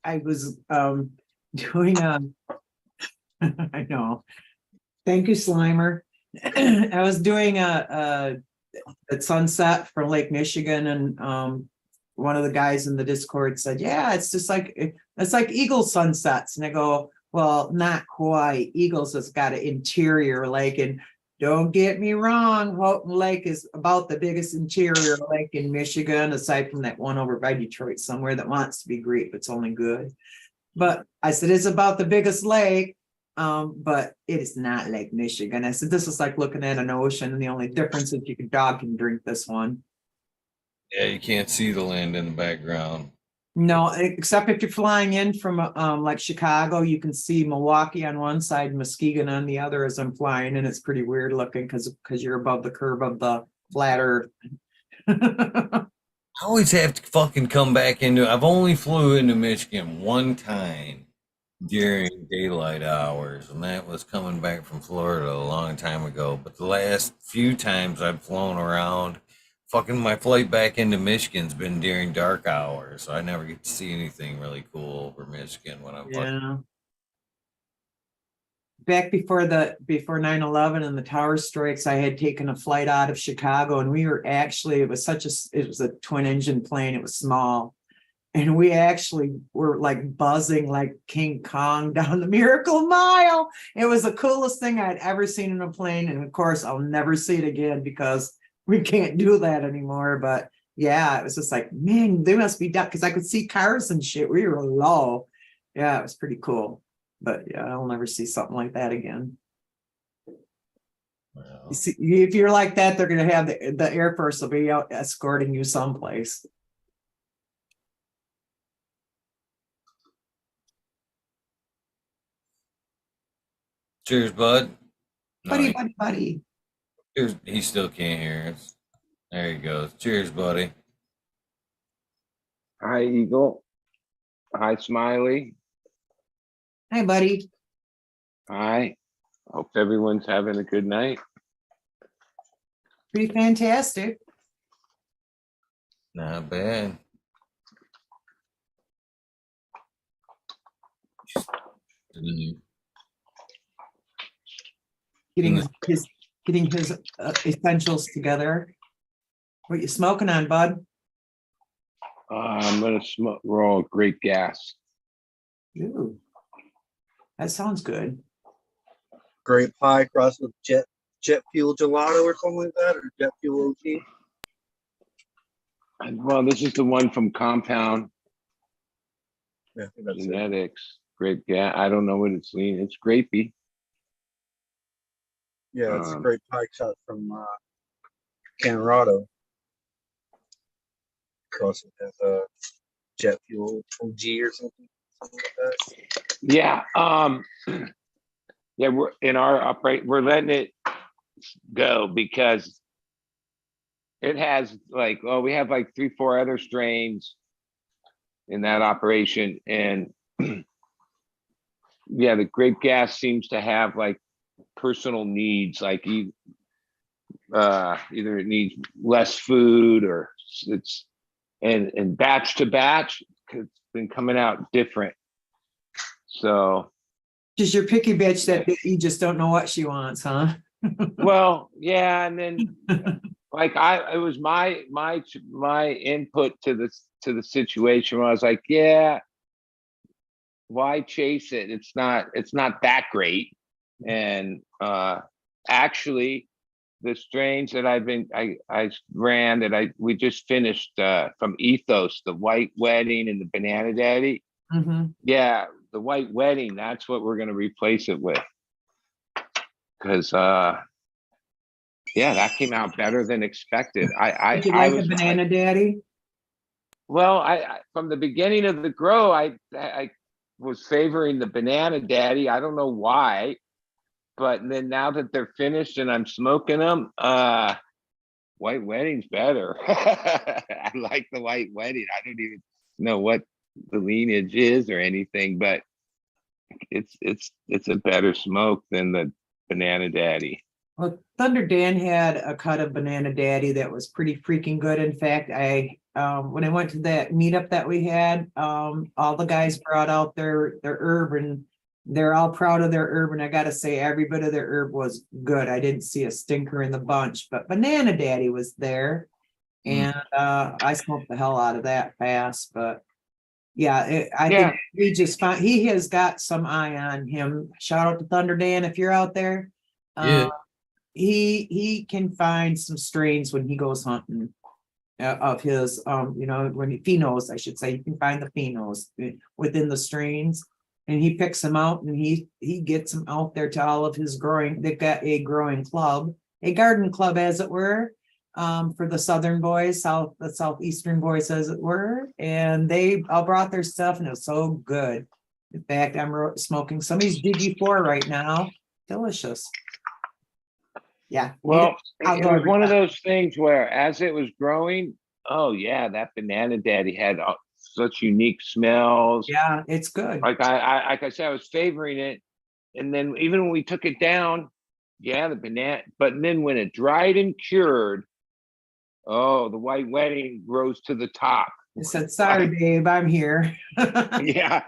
I was doing I know. Thank you, Slimer. I was doing a sunset for Lake Michigan, and one of the guys in the Discord said, "Yeah, it's just like it's like Eagle sunsets." And I go, "Well, not quite. Eagles has got an interior lake, and don't get me wrong, Houghton Lake is about the biggest interior lake in Michigan, aside from that one over by Detroit somewhere that wants to be great, but it's only good." But I said, "It's about the biggest lake, but it is not Lake Michigan." I said, "This is like looking at an ocean, and the only difference is dog can drink this one." yeah, you can't see the land in the background. No, except if you're flying in from like Chicago, you can see Milwaukee on one side, Muskegon on the other as I'm flying, and it's pretty weird looking because you're above the curve of the flat earth. I always have to fucking come back into. I've only flew into Michigan one time during daylight hours, and that was coming back from Florida a long time ago. But the last few times I've flown around, fucking my flight back into Michigan's been during dark hours, so I never get to see anything really cool over Michigan when I'm fucking. Yeah. Back before 9/11 and the tower strikes, I had taken a flight out of Chicago, and we were actually, it was a twin engine plane. It was small. And we actually were like buzzing like King Kong down the Miracle Mile. It was the coolest thing I'd ever seen in a plane. And of course, I'll never see it again because we can't do that anymore. But yeah, it was just like, man, they must be done, because I could see cars and shit. We were low. Yeah, it was pretty cool. But yeah, I'll never see something like that again. Well, You see, if you're like that, they're going to have the Air Force will be out escorting you someplace. cheers, bud. No, Buddy. cheers. He still can't hear us. There he goes. Cheers, buddy. Hi, Eagle. Hi, Smiley. Hi, buddy. Hi. Hope everyone's having a good night. Pretty fantastic. Not bad. Getting his essentials together. What you smoking on, bud? I'm gonna roll great gas. Ooh, that sounds good. Great pie crossed with jet fuel gelato or something like that, or jet fuel OT. Well, this is the one from Compound Yeah, I think that's it. Genetics. Great gas. I don't know what it's lean. It's grapey. Yeah, it's a great pie cut from Colorado. Crossed with jet fuel OG or something like that. Yeah. Yeah, we're in our upright. We're letting it go because it has like, we have like 3-4 other strains in that operation. And yeah, the grape gas seems to have like personal needs, like either it needs less food or it's and batch to batch, it's been coming out different. So Just your picky bitch that you just don't know what she wants, huh? well, yeah, and then like it was my input to the situation where I was like, yeah, why chase it? It's not that great. And actually the strains that I ran that we just finished from Ethos, the White Wedding and the Banana Daddy. Mhm. Yeah, the White Wedding, that's what we're gonna replace it with. Because yeah, that came out better than expected. Would you I like a was banana daddy? well, I from the beginning of the grow, I was favoring the Banana Daddy. I don't know why, but then now that they're finished and I'm smoking them, White Wedding's better. I like the White Wedding. I don't even know what the lineage is or anything, but it's a better smoke than the Banana Daddy. Well, Thunder Dan had a cut of Banana Daddy that was pretty freaking good. In fact, when I went to that meetup that we had, all the guys brought out their herb, and they're all proud of their herb. And I gotta say, every bit of their herb was good. I didn't see a stinker in the bunch, but Banana Daddy was there, and I smoked the hell out of that fast. But yeah, I Yeah. think we just found he has got some eye on him. Shout out to Thunder Dan if you're out there. Yeah. He can find some strains when he goes hunting of his when phenos, I should say. You can find the phenos within the strains, and he picks them out, and he gets them out there to all of his growing. They've got a growing club, a garden club as it were, for the southern boys, the southeastern boys as it were, and they all brought their stuff, and it was so good. In fact, I'm smoking somebody's DG4 right now. Delicious. Yeah. Well, I'll it go was one of every those things where as it was growing, oh yeah, that Banana Daddy had such unique smells. Yeah, it's good. Like I said, I was favoring it, and then even when we took it down, yeah, the banana. But then when it dried and cured, oh, the White Wedding rose to the top. I said, sorry, babe, I'm here. Yeah,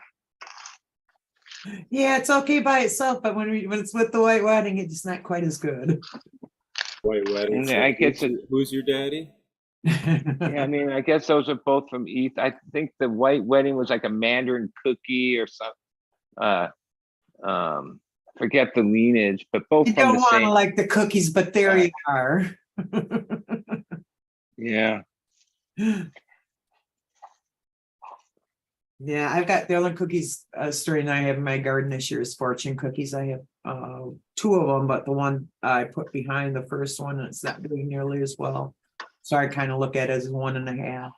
Yeah, it's okay by itself, but when it's with the White Wedding, it's just not quite as good. White Wedding. and So I guess who's your daddy? yeah, I mean, I guess those are both from ETH. I think the White Wedding was like a Mandarin cookie or something. Forget the lineage, but both You from don't the want to same. like the cookies, but there you are. Yeah. Yeah, I've got the other cookies strain I have in my garden this year is fortune cookies. I have two of them, but the one I put behind the first one, it's not doing nearly as well. So I kind of look at it as 1.5.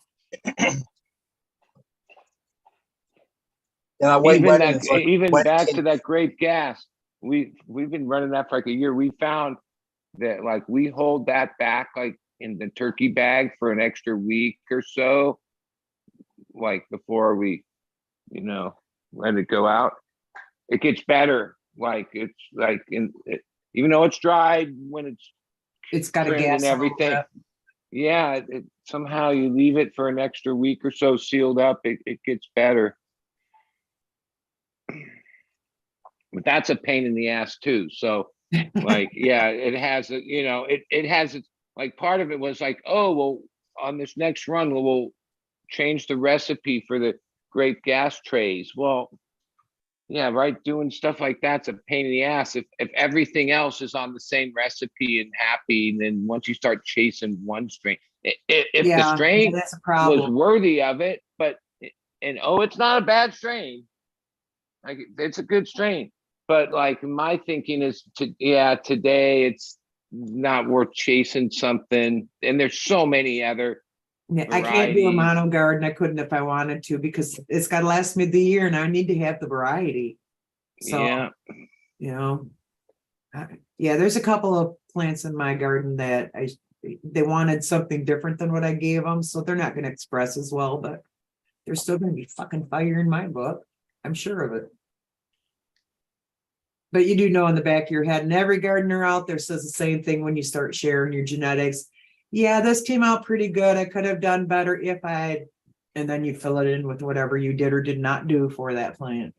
And White Even Wedding that, is like even wet back cake. to that grape gas, we've been running that for like a year. We found that like we hold that back like in the turkey bag for an extra week or so, like before we, let it go out. It gets better. Like it's like even though it's dried when It's got a trimmed gas and everything. Yeah, somehow you leave it for an extra week or so sealed up, it gets better. But that's a pain in the ass too. So like, yeah, it has it has like part of it was like, oh, well, on this next run, we'll change the recipe for the grape gas trays. Well, yeah, right. Doing stuff like that's a pain in the ass. If everything else is on the same recipe and happy, then once you start chasing one strain, if the strain that's a was problem. worthy of it, it's not a bad strain. Like it's a good strain, but like my thinking is today it's not worth chasing something. And there's so many other I can't do a varieties. mono garden. I couldn't if I wanted to, because it's got to last me the year, and I need to have the variety. So, Yeah. Yeah, there's a couple of plants in my garden that they wanted something different than what I gave them, so they're not going to express as well. But There's still gonna be fucking fire in my book. I'm sure of it. But you do know in the back of your head, and every gardener out there says the same thing when you start sharing your genetics. Yeah, this came out pretty good. I could have done better if I, and then you fill it in with whatever you did or did not do for that plant.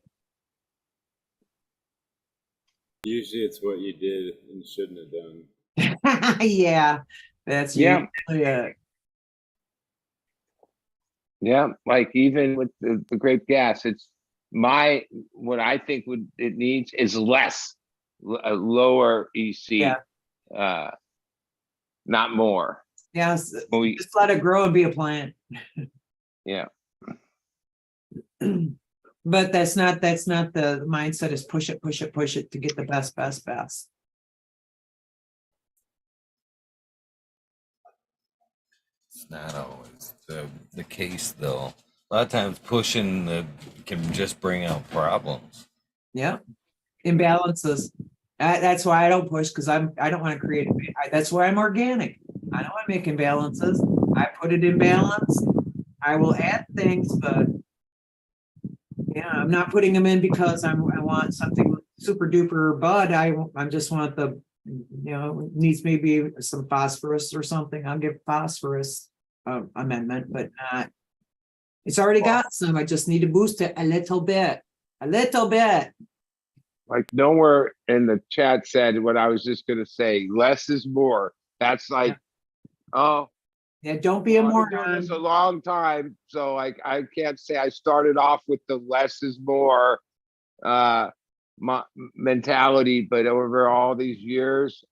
Usually it's what you did and shouldn't have done. Yeah, that's Yeah. usually it. Yeah, like even with the grape gas, it's what I think it needs is less, a lower EC, Yeah. not more. Yes, We, just let it grow and be a plant. yeah, But that's not the mindset is push it to get the best. It's not always the case, though. A lot of times pushing can just bring out problems. Yeah. Imbalances. That's why I don't push, because I don't want to create, that's why I'm organic. I don't want to make imbalances. I put it in balance. I will add things, but yeah, I'm not putting them in because I want something super duper bud. I just want the, needs maybe some phosphorus or something. I'll give phosphorus amendment, but not. It's already got some. I just need to boost it a little bit. like nowhere in the chat said what I was just gonna say. Less is more. That's like, oh, Yeah, don't be a I've been doing this a moron. long time, so I can't say I started off with the less is more mentality, but over all these years,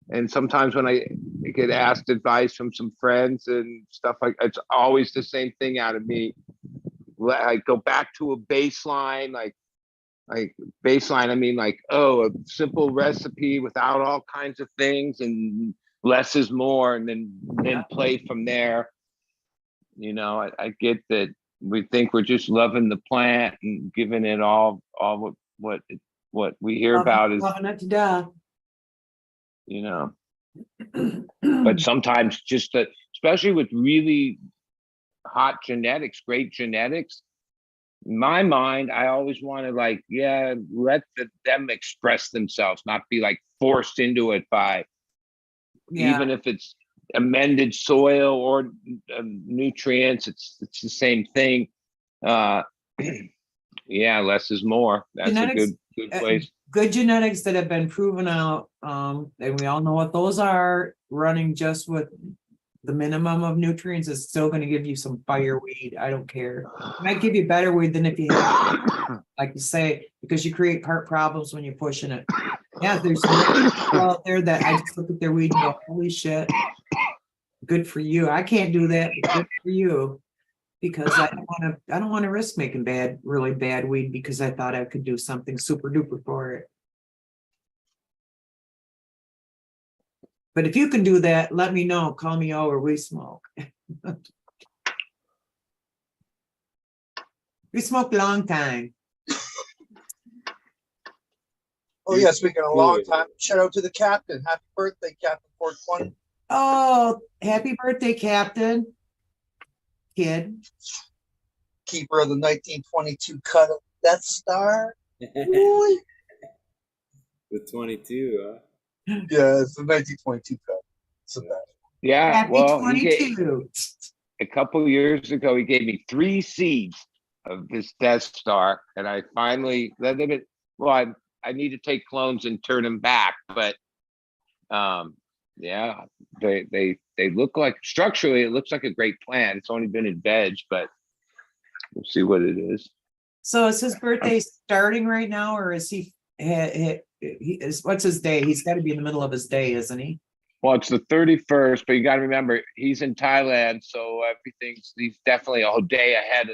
and sometimes when I get asked advice from some friends and stuff, like it's always the same thing out of me. I go back to a baseline, like baseline. I mean, like, oh, a simple recipe without all kinds of things, and less is more, and then play from there. I get that we think we're just loving the plant and giving it all what we hear about is, Loving it to death. but sometimes just that, especially with really hot genetics, great genetics, in my mind, I always want to let them express themselves, not be like forced into it by, even if it's amended soil or nutrients, it's the same thing. Yeah, less is more. That's Genetics, a good place. Good genetics that have been proven out, and we all know what those are. Running just with the minimum of nutrients is still going to give you some fire weed. I don't care. It might give you better weed than if you have, like you say, because you create part problems when you're pushing it. Yeah, there's some people out there that I just look at their weed and go, holy shit, good for you. I can't do that, but good for you. Because I don't want to risk making really bad weed because I thought I could do something super duper for it. But if you can do that, let me know. Call me over. We smoke. We smoked a long time. Oh yeah, speaking of a long time, shout out to the captain. Happy birthday, Captain 420. Oh, happy birthday, Captain. Kid. Keeper of the 1922 cut of Death Star. The 22, huh? Yeah, it's the 1922 cut. So Yeah, Happy well, 22. A couple of years ago, he gave me 3 seeds of this Death Star, and I finally let him. Well, I need to take clones and turn them back, but yeah, they look like, structurally it looks like a great plant. It's only been in veg, but we'll see what it is. So is his birthday starting right now, or is he what's his day? He's got to be in the middle of his day, isn't he? Well, it's the 31st, but you got to remember he's in Thailand, so he's definitely a whole day ahead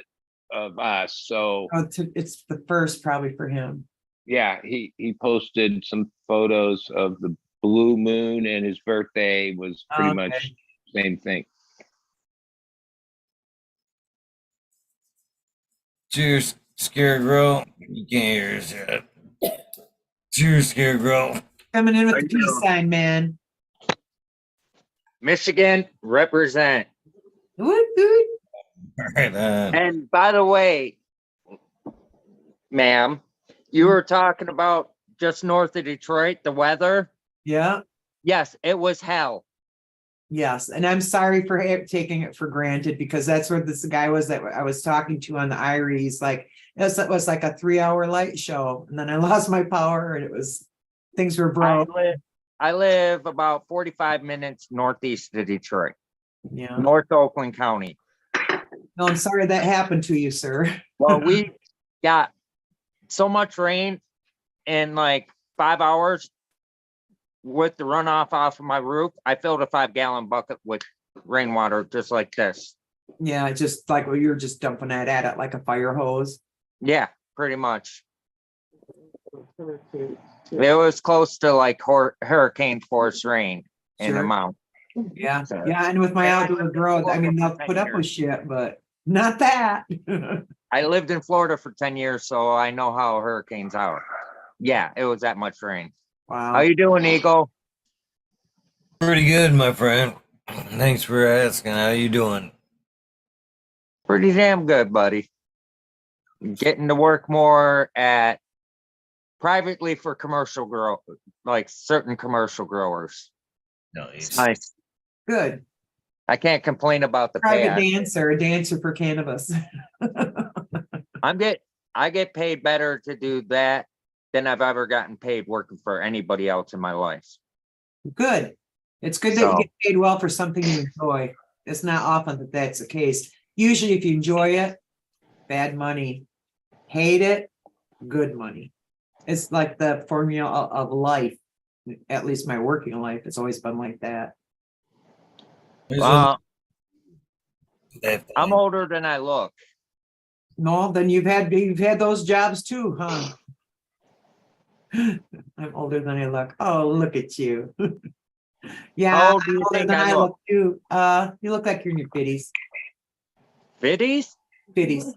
of us. So It's the first probably for him. yeah, he posted some photos of the blue moon, and his birthday was pretty much same thing. Cheers, Scarecrow. You can't hear us yet. Cheers, Scarecrow. Coming in with the peace sign, man. Michigan represent. Woot, woot. Right on. And by the way, ma'am, you were talking about just north of Detroit, the weather. Yeah, Yes, it was hell. yes. And I'm sorry for taking it for granted because that's where this guy was that I was talking to on the Irie. He's like, it was like a 3-hour light show. And then I lost my power and things were broke. I live about 45 minutes northeast of Detroit, Yeah. North Oakland County. No, I'm sorry that happened to you, sir. Well, we got so much rain in like 5 hours with the runoff off of my roof. I filled a 5-gallon bucket with rainwater just like this. Yeah, just like you were just dumping that at it like a fire hose. Yeah, pretty much. It was close to like hurricane force rain in Sure. amount. Yeah, So- yeah. And with my And I outdoor lived in growth, I Florida mean, for they'll 10 put up with years. shit, but not that. I lived in Florida for 10 years, so I know how hurricanes are. Yeah, it was that much rain. How Wow. you doing, Eagle? Pretty good, my friend. Thanks for asking. How you doing? Pretty damn good, buddy. Getting to work more at privately for commercial grow, like certain commercial growers. Nice. Nice. Good. I can't complain about the pay. Private dancer, a dancer for cannabis. I get paid better to do that than I've ever gotten paid working for anybody else in my life. Good. It's good that So- you get paid well for something you enjoy. It's not often that that's the case. Usually if you enjoy it, bad money. Hate it, good money. It's like the formula of life. At least my working life, it's always been like that. I'm older than I look. No, then you've had those jobs too, huh? I'm older than I look. Oh, look at you. Yeah, How old do I'm you older think than I I look? look too. You look like you're in your fifties. 50s? Fifties.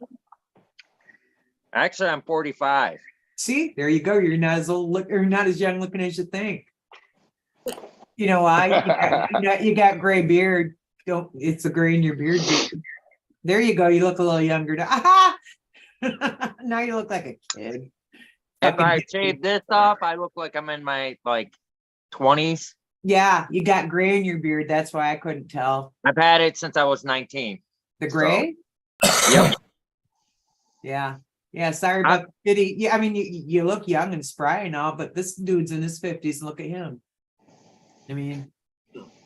Actually, I'm 45. See, there you go. You're not as you're not as young looking as you think. You know why? You got gray beard. It's the gray in your beard. There you go. You look a little younger now. Aha! Now you look like a kid. If Fucking I hippie. shave this off, I look like I'm in my like 20s. Yeah, you got gray in your beard. That's why I couldn't tell. I've had it since I was 19. The gray? Yep. Yeah. Yeah. Sorry about the pity. Yeah, I mean, you look young and spry and all, but this dude's in his 50s. Look at him. I mean,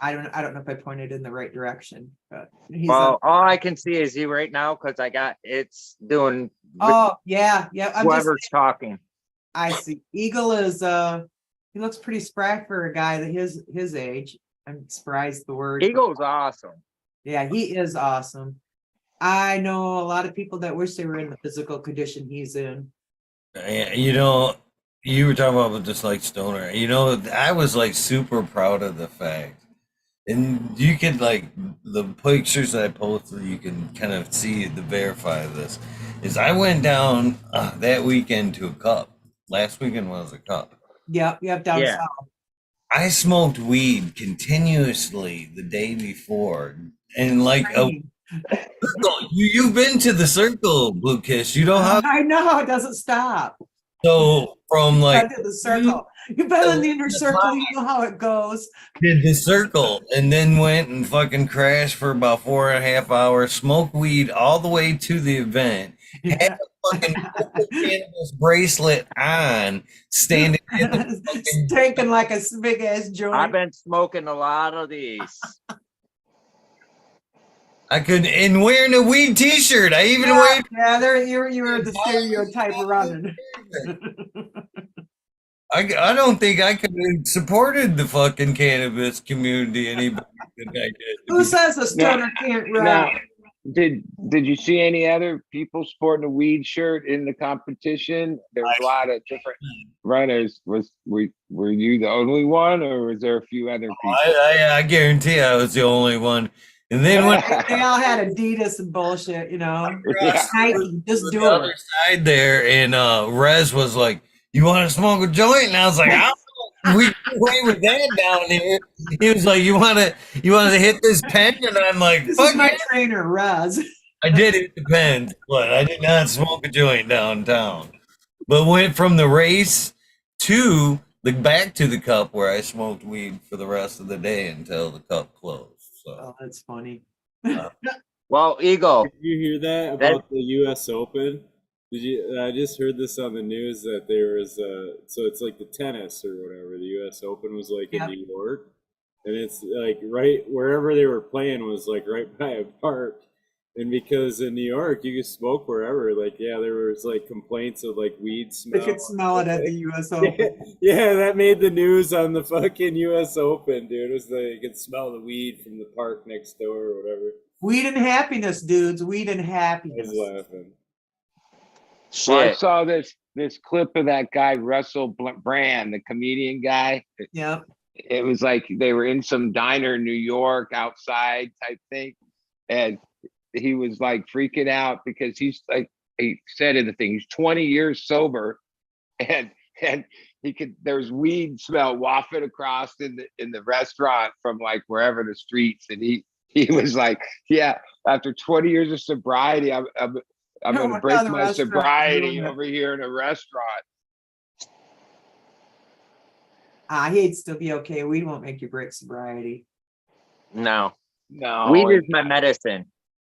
I don't know if I pointed in the right direction, but he's Well, all I can see is you right now because it's doing oh yeah, yeah. whoever's talking. I see. Eagle is he looks pretty spry for a guy that his age. I'm spry's the word. Eagle's awesome. Yeah, he is awesome. I know a lot of people that wish they were in the physical condition he's in. Yeah, you know, you were talking about just like stoner. You know, I was like super proud of the fact, and you could like the pictures that I posted. You can kind of see the verify this. Is I went down that weekend to a cup. Last weekend was a cup. Yep, down Yeah. south. I smoked weed continuously the day before, and like you've been to the circle, Blue Kiss. You know how I know it doesn't stop. so from like Did the circle. You've been in the inner circle, you know how it goes. did the circle and then went and fucking crashed for about 4.5 hours, smoked weed all the way to the event, had a fucking cannabis bracelet on, standing in the fucking Stinking like a big ass I've joint. been smoking a lot of these. I could and wearing a weed t-shirt. I even wear Yeah, there you were the stereotype running. I don't think I could have supported the fucking cannabis community any better than I did. Who says a stoner can't run? Now, did you see any other people sporting a weed shirt in the competition? There was a lot of different runners. Were you the only one, or was there a few other people? I guarantee I was the only one. And then when They all had Adidas and bullshit, you know. Yeah. Nike, just the do other it. side there, and Rez was like, "You want to smoke a joint?" And I was like, "I don't know. We away with that down here." He was like, "You want to hit this pen?" And I'm like, This "Fuck is my yeah." trainer, Raz. I did. It depends, but I did not smoke a joint downtown. But went from the race to the back to the cup where I smoked weed for the rest of the day until the cup closed. Oh, So that's funny. Well, Eagle, Did you hear that that about the U.S. Open? Did you? I just heard this on the news that there was so it's like the tennis or whatever. The U.S. Open was like in Yep. New York, and it's like right wherever they were playing was like right by a park. And because in New York you can smoke wherever, like yeah, there was like complaints of like weed They smell. could smell it at the US Open. Yeah, that made the news on the fucking U.S. Open, dude. It was like you could smell the weed from the park next door or whatever. Weed and happiness, dudes. Weed and I was happiness. laughing. Well, I shit. saw this clip of that guy Russell Brand, the comedian guy. Yep. It was like they were in some diner in New York outside type thing, and he was like freaking out because he's like he said in the thing he's 20 years sober, and he could there's weed smell wafted across in the restaurant from like wherever the streets, and he was like, yeah, after 20 years of sobriety, I'm No, gonna we're break not in the my restaurant sobriety doing it. over here in a restaurant. He'd still be okay. Weed won't make you break sobriety. No, No, weed is and my medicine.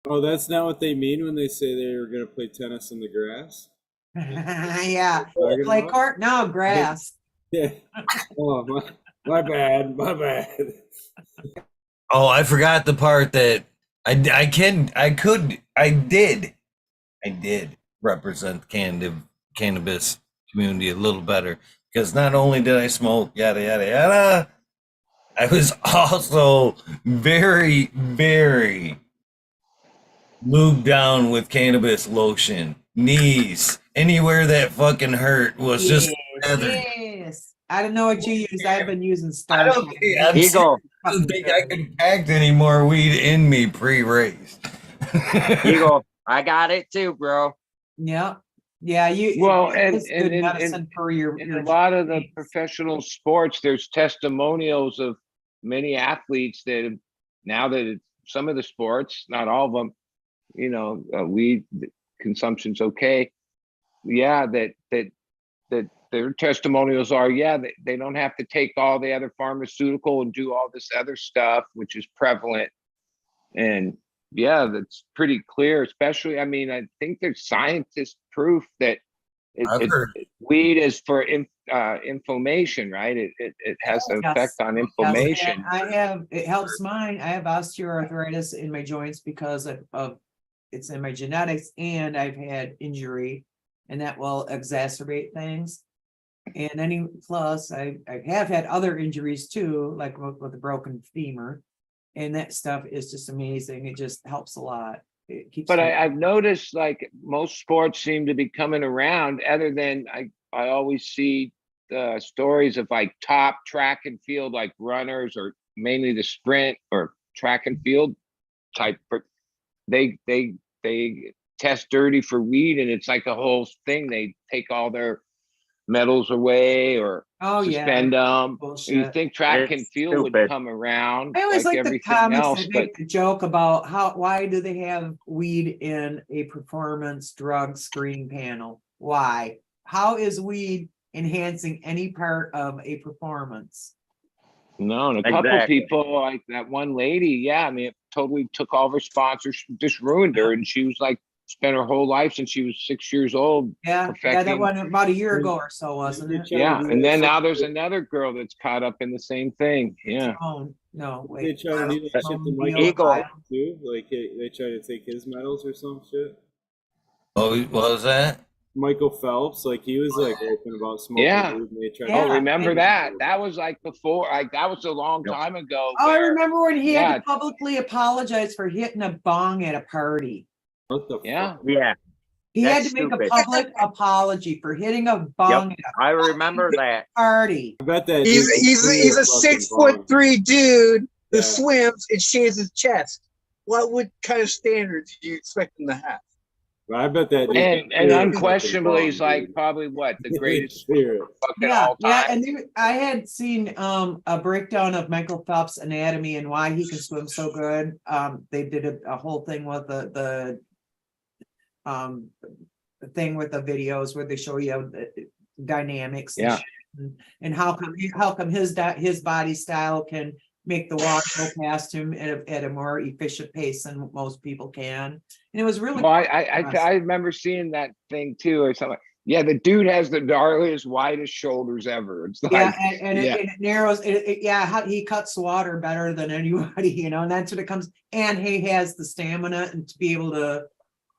Oh, that's not what they mean when they say they were going to play tennis in the grass? Yeah. Talking Play about? court? No, grass. Yeah. Oh, my bad. My bad. oh, I forgot the part that I did represent the cannabis community a little better because not only did I smoke yada yada yada, I was also very very lubed down with cannabis lotion, knees, anywhere that fucking hurt was just Yes, feathered. yes. I don't know what you use. I've been using I Star. don't think I'm Eagle, I don't think I could pack any more weed in me pre-race. Eagle, I got it too, bro. Yeah. Yeah, well, and it's good medicine for your in a lot of the joints. professional sports, there's testimonials of many athletes that have, now that some of the sports, not all of them, weed consumption's okay. Yeah, that their testimonials are, yeah, they don't have to take all the other pharmaceutical and do all this other stuff, which is prevalent. And yeah, that's pretty clear, especially, I mean, I think there's scientist proof that I've heard weed is for inflammation, right? It has an effect on Yes, inflammation. and it helps mine. I have osteoarthritis in my joints because of it's in my genetics, and I've had injury, and that will exacerbate things. And plus I have had other injuries too, like with a broken femur, and that stuff is just amazing. It just helps a lot. It keeps But me- I've noticed like most sports seem to be coming around, other than I always see stories of like top track and field, like runners, or mainly the sprint or track and field type. They test dirty for weed, and it's like a whole thing. They take all their medals away or Oh yeah, suspend them. You bullshit. think track and It's field would stupid. come around I always like like the everything comments else, that but make the joke about why do they have weed in a performance drug screen panel? Why? How is weed enhancing any part of a performance? no, and a couple Exactly. people, like that one lady, yeah, I mean, it totally took all of her sponsors, just ruined her. And she was like, spent her whole life since she was 6 years old. Yeah, that Perfecting. one about a year ago or so, wasn't They it? try Yeah. to do And that then now shit- there's another girl that's caught up in the same thing. Yeah. Oh, no, They wait. try to do that shit to Michael Eagle. Phelps too. Like they try to take his medals or some shit. oh, what was that? Michael Phelps, like he was like open about smoking Yeah. weed, and they tried Yeah. Oh, remember and- that? That was like before, like that was a long Yep. time ago. Oh, I where- remember when he had Yeah. to publicly apologize for hitting a bong at a party. What the Yeah. fuck? Yeah, He had That's to make stupid. a public apology for hitting a bong at I remember that. a party. I bet that He's dude- a fucking 6'3" dude who Yeah. swims and shaves his chest. What kind of standards do you expect him to have? But I bet that dude- And dude unquestionably, he's fucking like bomb, probably what the dude. greatest Spirit. fucking Yeah, all yeah, time. and I had seen a breakdown of Michael Phelps' anatomy and why he can swim so good. They did a whole thing with the thing with the videos where they show you the dynamics. And Yeah. shit, and how come his body style can make the water go past him at a more efficient pace than most people can. And it was really. Well, I remember seeing that thing too, or something. Yeah, the dude has the gnarliest, widest shoulders ever. It's like, Yeah, and it narrows. Yeah, he cuts water better than anybody, you know, and that's what it comes. And he has the stamina and to be able to,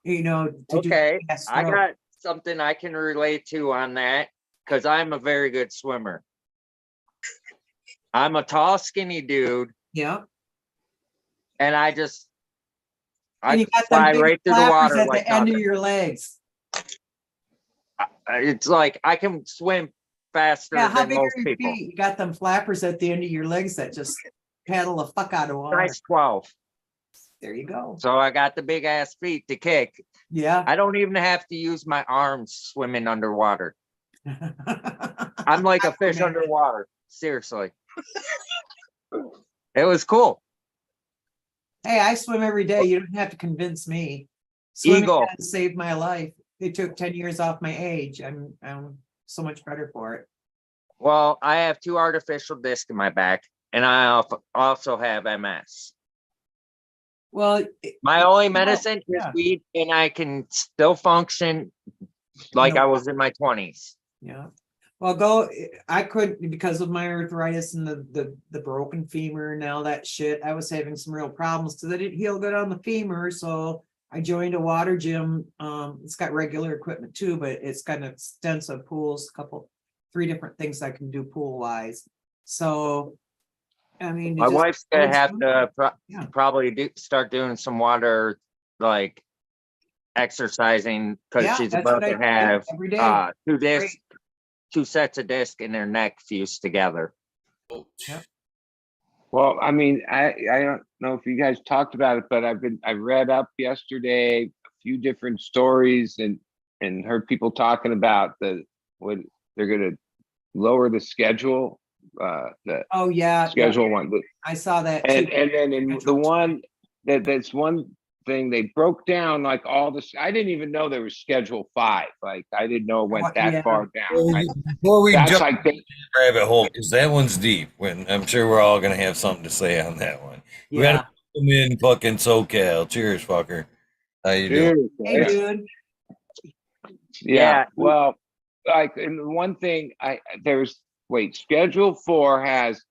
you know, to Okay, do fast I stroke. got something I can relate to on that because I'm a very good swimmer. I'm a tall, skinny dude, Yeah, and I and you got them fly big right through the flappers water at like the end of nothing. your legs. It's like I can swim faster Yeah, how than big are most your people. feet? You got them flappers at the end of your legs that just paddle the fuck out of water. Size 12. There you go. So I got the big ass feet to kick. Yeah. I don't even have to use my arms swimming underwater. I'm like a fish underwater. Seriously. It was cool. Hey, I swim every day. You don't have to convince me. Swimming Eagle. has saved my life. It took 10 years off my age. I'm so much better for it. Well, I have 2 artificial discs in my back, and I also have MS. Well, My only medicine is yeah. weed, and I can still function like No. I was in my 20s. Yeah. Well, I couldn't because of my arthritis and the broken femur and all that shit. I was having some real problems because I didn't heal good on the femur. So I joined a water gym. It's got regular equipment too, but it's got an extensive pools, 3 different things I can do pool wise. So, I mean, My wife's gonna have to Yeah. probably start doing some water, like exercising, because Yeah, she's that's about what I to do have every day. 2 sets of discs in her neck fused together. well, I mean, I don't know if you guys talked about it, but I read up yesterday a few different stories and heard people talking about what they're gonna lower the schedule, Oh yeah, schedule one. I saw that too. And then in the one that's one thing they broke down like all this. I didn't even know there was schedule 5. Like I didn't know it went that Yeah. far down. Like, Before we that's jump like the, rabbit hole, because that one's deep. When I'm sure we're all gonna have something to say on that one. We Yeah. gotta come in fucking SoCal. Cheers, fucker. How you doing? Hey, dude. Yeah. Well, like, and the one thing schedule 4 has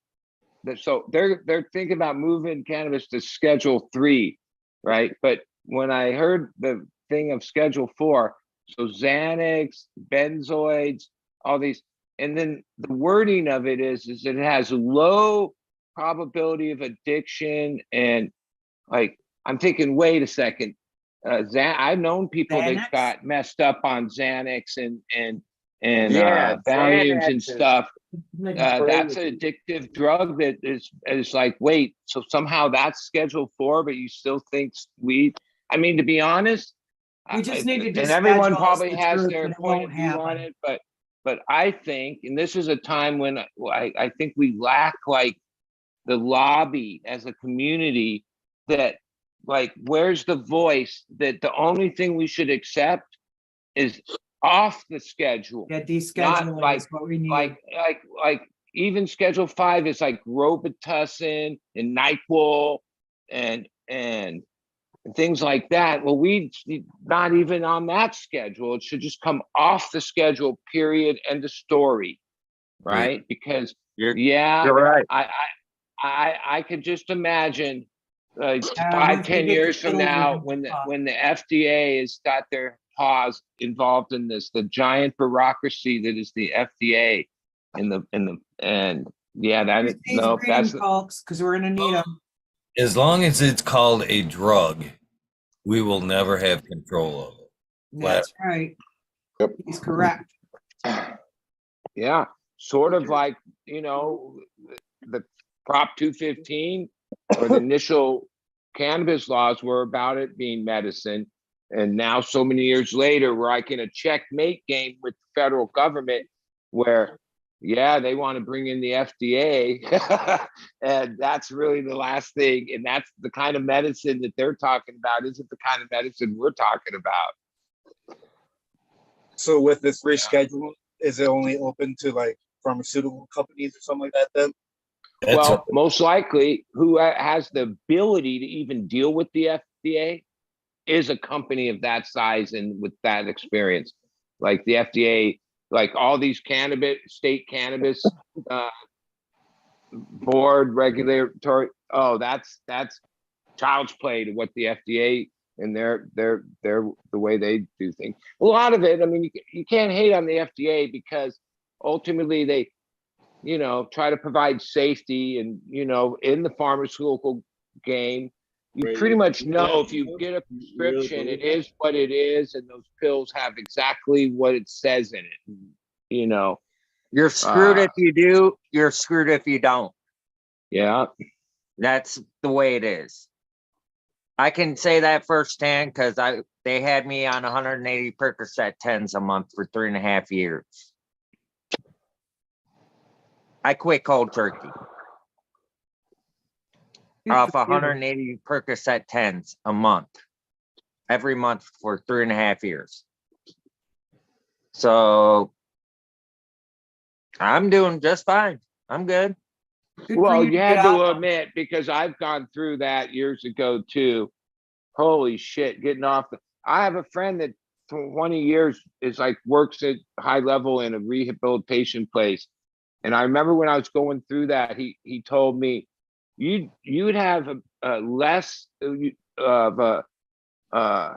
so they're thinking about moving cannabis to schedule 3, right? But when I heard the thing of schedule 4, so Xanax, benzoids, all these, and then the wording of it is it has low probability of addiction, and like I'm thinking, wait a second, I've known people Xanax? that got messed up on Xanax and Yeah, Valiums Xanax and is stuff. That's crazy. an addictive drug that is like, wait, so somehow that's schedule 4, but you still think weed? I mean, to be honest, We just need to and everyone deschedule probably the has truth, their and it point won't of view on happen. it, but I think, and this is a time when I think we lack like the lobby as a community, that like, where's the voice that the only thing we should accept is off the schedule? Yeah, Not descheduling like is what we need. like even schedule 5 is like Robitussin and NyQuil and things like that. Well, we not even on that schedule. It should just come off the schedule, period, end of story, right? Because You're right. I could just imagine once 5, we 10 get years the from children now, and stuff. when the FDA has got their paws involved in this, the giant bureaucracy that is the FDA and yeah, that is, These no, green that's folks, because we're gonna need them. As long as it's called a drug, we will never have control of it. That's right. Yep. He's correct. yeah, sort of like, the Prop 215 or the initial cannabis laws were about it being medicine. And now so many years later, we're like in a checkmate game with the federal government where, yeah, they want to bring in the FDA. And that's really the last thing. And that's the kind of medicine that they're talking about isn't the kind of medicine we're talking about. So with this rescheduling, is it only open to like pharmaceutical companies or something like that then? Well, most likely, who has the ability to even deal with the FDA is a company of that size and with that experience. Like the FDA, like all these state cannabis uh, board regulatory. Oh, that's child's play to what the FDA and they're the way they do things. A lot of it, I mean, you can't hate on the FDA because ultimately they, try to provide safety and, in the pharmaceutical game, you Right, pretty much you know really if you believe get a that? You really prescription, believe it that? is what it is, and those pills have exactly what it says in it. You're screwed Uh, if you do, you're screwed if you don't. yeah. That's the way it is. I can say that firsthand because they had me on 180 Percocet 10s a month for 3.5 years. I quit cold turkey off 180 Percocet 10s a month, every month for 3.5 years. So I'm doing just fine. I'm good. Good for Well, you you to get had to off. admit, because I've gone through that years ago too. Holy shit, getting off. I have a friend that for 20 years is like works at high level in a rehabilitation place. And I remember when I was going through that, he told me you'd have a less of a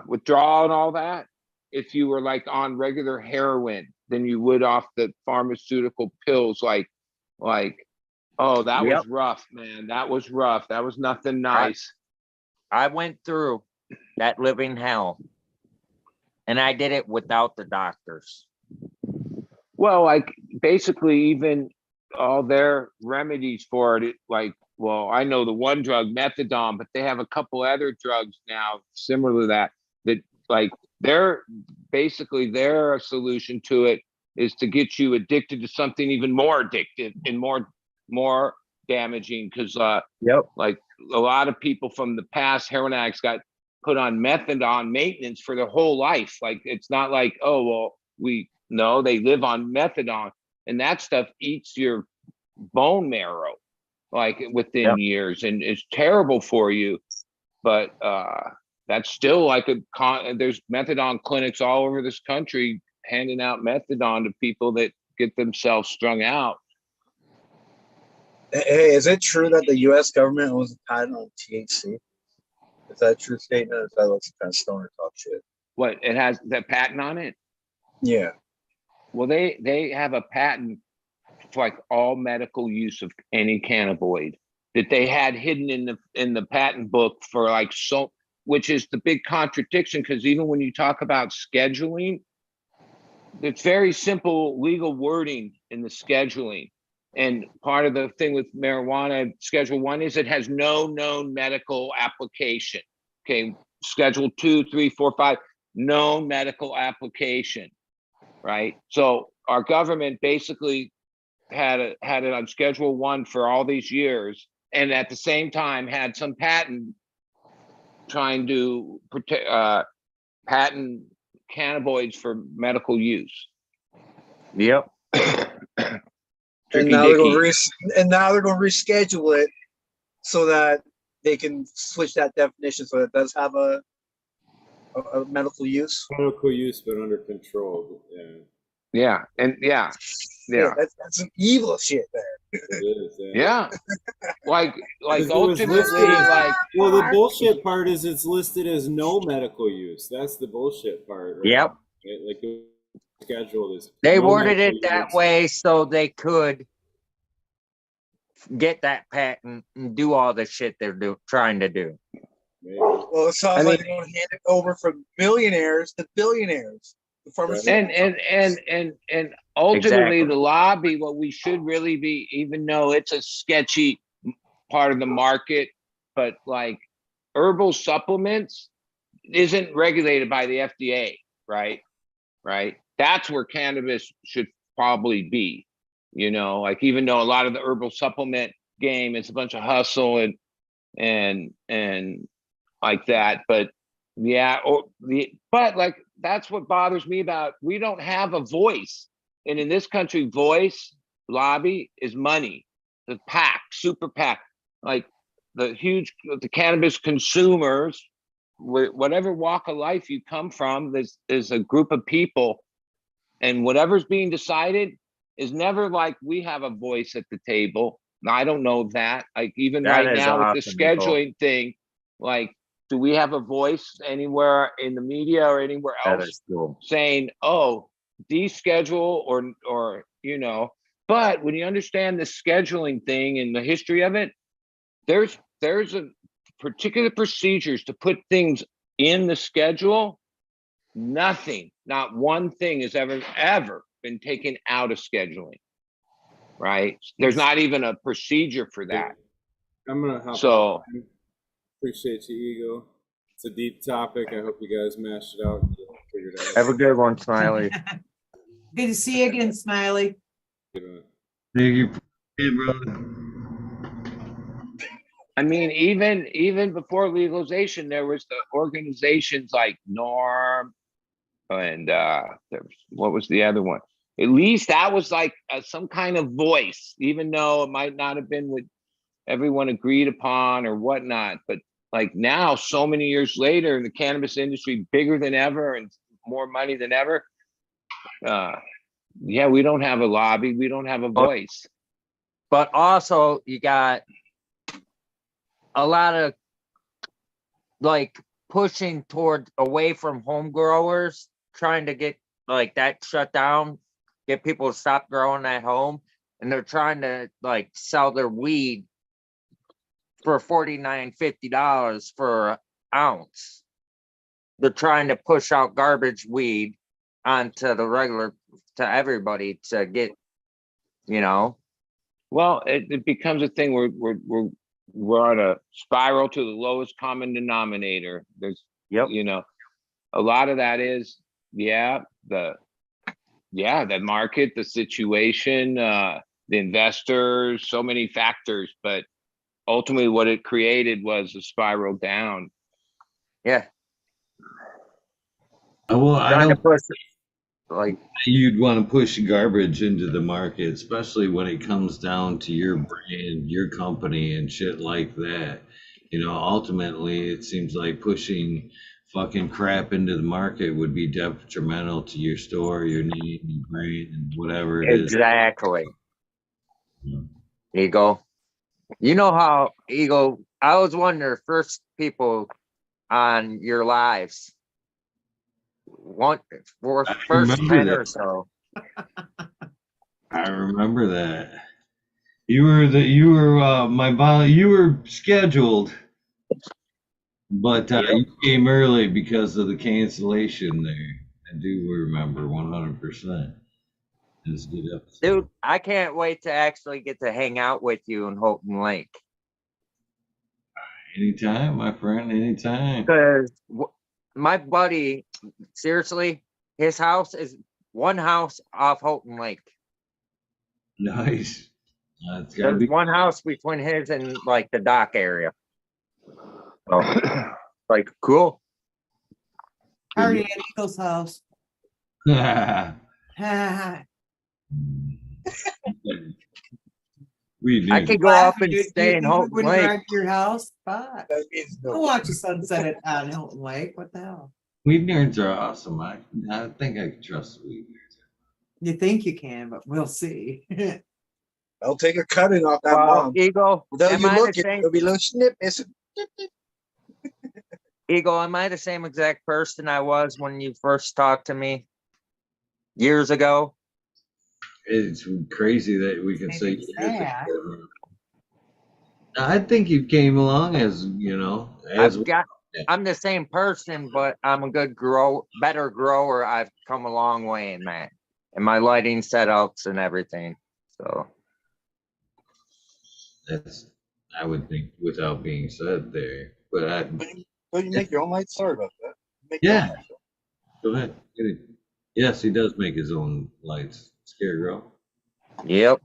withdrawal and all that if you were like on regular heroin than you would off the pharmaceutical pills. Like, oh, that Yep. was rough, man. That was rough. That was nothing I, nice. I went through that living hell and I did it without the doctors. Well, like basically even all their remedies for it, like, well, I know the one drug, methadone, but they have a couple other drugs now similar to that like they're basically their solution to it is to get you addicted to something even more addictive and more damaging. Cause Yep. like a lot of people from the past heroin addicts got put on methadone maintenance for their whole life. Like it's not like, oh, well, they live on methadone and that stuff eats your bone marrow like within Yep. years and it's terrible for you. But that's still like there's methadone clinics all over this country handing out methadone to people that get themselves strung out. Hey, is it true that the U.S. government owns a patent on THC? Is that a true statement? Or is that looks kind of stoner talk shit? What, it has that patent on it? Yeah. Well, they have a patent for like all medical use of any cannabinoid that they had hidden in the patent book for like so, which is the big contradiction because even when you talk about scheduling, it's very simple legal wording in the scheduling. And part of the thing with marijuana, Schedule 1 is it has no known medical application. Okay, Schedule 2, 3, 4, 5, known medical application, right? So our government basically had it on Schedule 1 for all these years, and at the same time had some patent trying to protect patent cannabinoids for medical use. Yep. And now they're going to reschedule it so that they can switch that definition so it does have a medical use. Medical use, but under control. Yeah, and yeah. That's some evil shit there. It is. Yeah. Like It was ultimately, listed as, like, well, the bullshit part is it's listed as no medical use. That's the bullshit part, right? Yep. Like it was scheduled as They no worded medical it that use. way so they could get that patent and do all the shit they're trying to do. Maybe. Well, it sounds like they're going to hand it over from millionaires to billionaires. The pharmaceutical and ultimately Exactly. the lobby, what we should really be, even though it's a sketchy part of the market, but like herbal supplements isn't regulated by the FDA, right? That's where cannabis should probably be, like even though a lot of the herbal supplement game is a bunch of hustle and like that, but yeah, but like that's what bothers me about, we don't have a voice. And in this country, voice, lobby is money. The PAC, super PAC, like the cannabis consumers, whatever walk of life you come from, there's a group of people, and whatever's being decided is never like we have a voice at the table. Now, I don't know that. Like even That right is now with the awesome, Nicole. scheduling thing, like, do we have a voice anywhere in the media or anywhere That else is cool. saying, oh, deschedule or but when you understand the scheduling thing and the history of it, there's a particular procedures to put things in the schedule. Nothing, not one thing has ever been taken out of scheduling, right? There's not even a procedure for that. I'm gonna hop So off. Appreciate you, Ego. It's a deep topic. I hope you guys mashed it out and figured it out. Have a good one, Smiley. Good to see you again, Smiley. Thank you, brother. I mean, even before legalization, there was the organizations like Norm and what was the other one? At least that was like some kind of voice, even though it might not have been what everyone agreed upon or whatnot. But like now, so many years later, in the cannabis industry, bigger than ever and more money than ever. Yeah, we don't have a lobby. We don't have a voice. But also you got a lot of like pushing toward away from home growers, trying to get like that shut down, get people to stop growing at home. And they're trying to like sell their weed for $49, $50 for an ounce. They're trying to push out garbage weed onto the regular, to everybody to get, Well, it becomes a thing where we're on a spiral to the lowest common denominator. There's, Yep. A lot of that is, the market, the situation, the investors, so many factors, but ultimately what it created was a spiral down. yeah, Well, I trying to don't push like, you'd want to push garbage into the market, especially when it comes down to your brand, your company, and shit like that. Ultimately, it seems like pushing fucking crap into the market would be detrimental to your store, your name, your brand, and whatever it is. exactly. Eagle. You know how, Eagle, I was one of the first people on your lives. For I first remember 10 that. or so. I remember that. You were scheduled, but Yep. you came early because of the cancellation there. I do remember 100%. It's a good episode. Dude, I can't wait to actually get to hang out with you in Houghton Lake. Anytime, my friend, anytime. Because my buddy, seriously, his house is one house off Houghton Lake. Nice. It's gotta There's be. one house between his and like the dock area. So, like, cool. Already at Eagle's house. We I knew. could go up and stay in You Houghton wouldn't Lake. drive to your house? Fuck. That means Go no. watch the sunset on Hilton Lake. What the hell? Weed nerds are awesome. I think I can trust the weed nerds. You think you can, but we'll see. I'll take a cutting off that Well, mom. Eagle, Without am you I the looking, same? it'll be a little snip. Eagle, am I the same exact person I was when you first talked to me years ago? It's crazy that we can say Maybe years sad. ago. I think you came along as I'm the same person, but I'm a better grower. I've come a long way in that, and my lighting setups and everything. So that's, I would think, without being said there. But But you make your own lights. Sorry about that. Make your yeah, own lights. go ahead. Get it. Yes, he does make his own lights. Scarecrow. yep,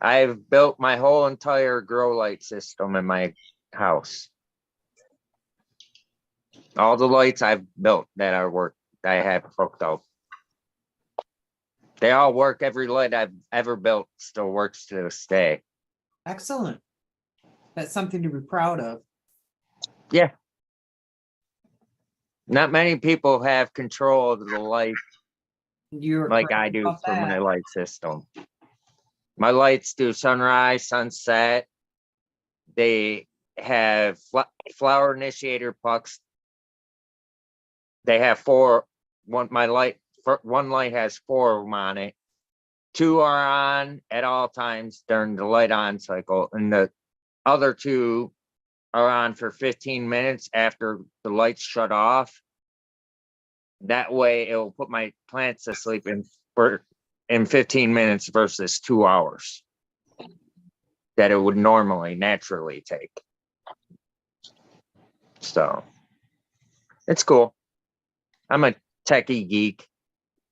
I've built my whole entire grow light system in my house. All the lights I've built that are work that I have hooked up. They all work. Every light I've ever built still works to this day. Excellent. That's something to be proud of. Yeah. Not many people have control of the light You're like correct I do about for my that. light system. My lights do sunrise, sunset. They have flower initiator pucks. They have four. One light has 4 of them on it. 2 are on at all times during the light on cycle, and the other 2 are on for 15 minutes after the lights shut off. That way it will put my plants to sleep in 15 minutes versus 2 hours that it would normally naturally take. So it's cool. I'm a techie geek.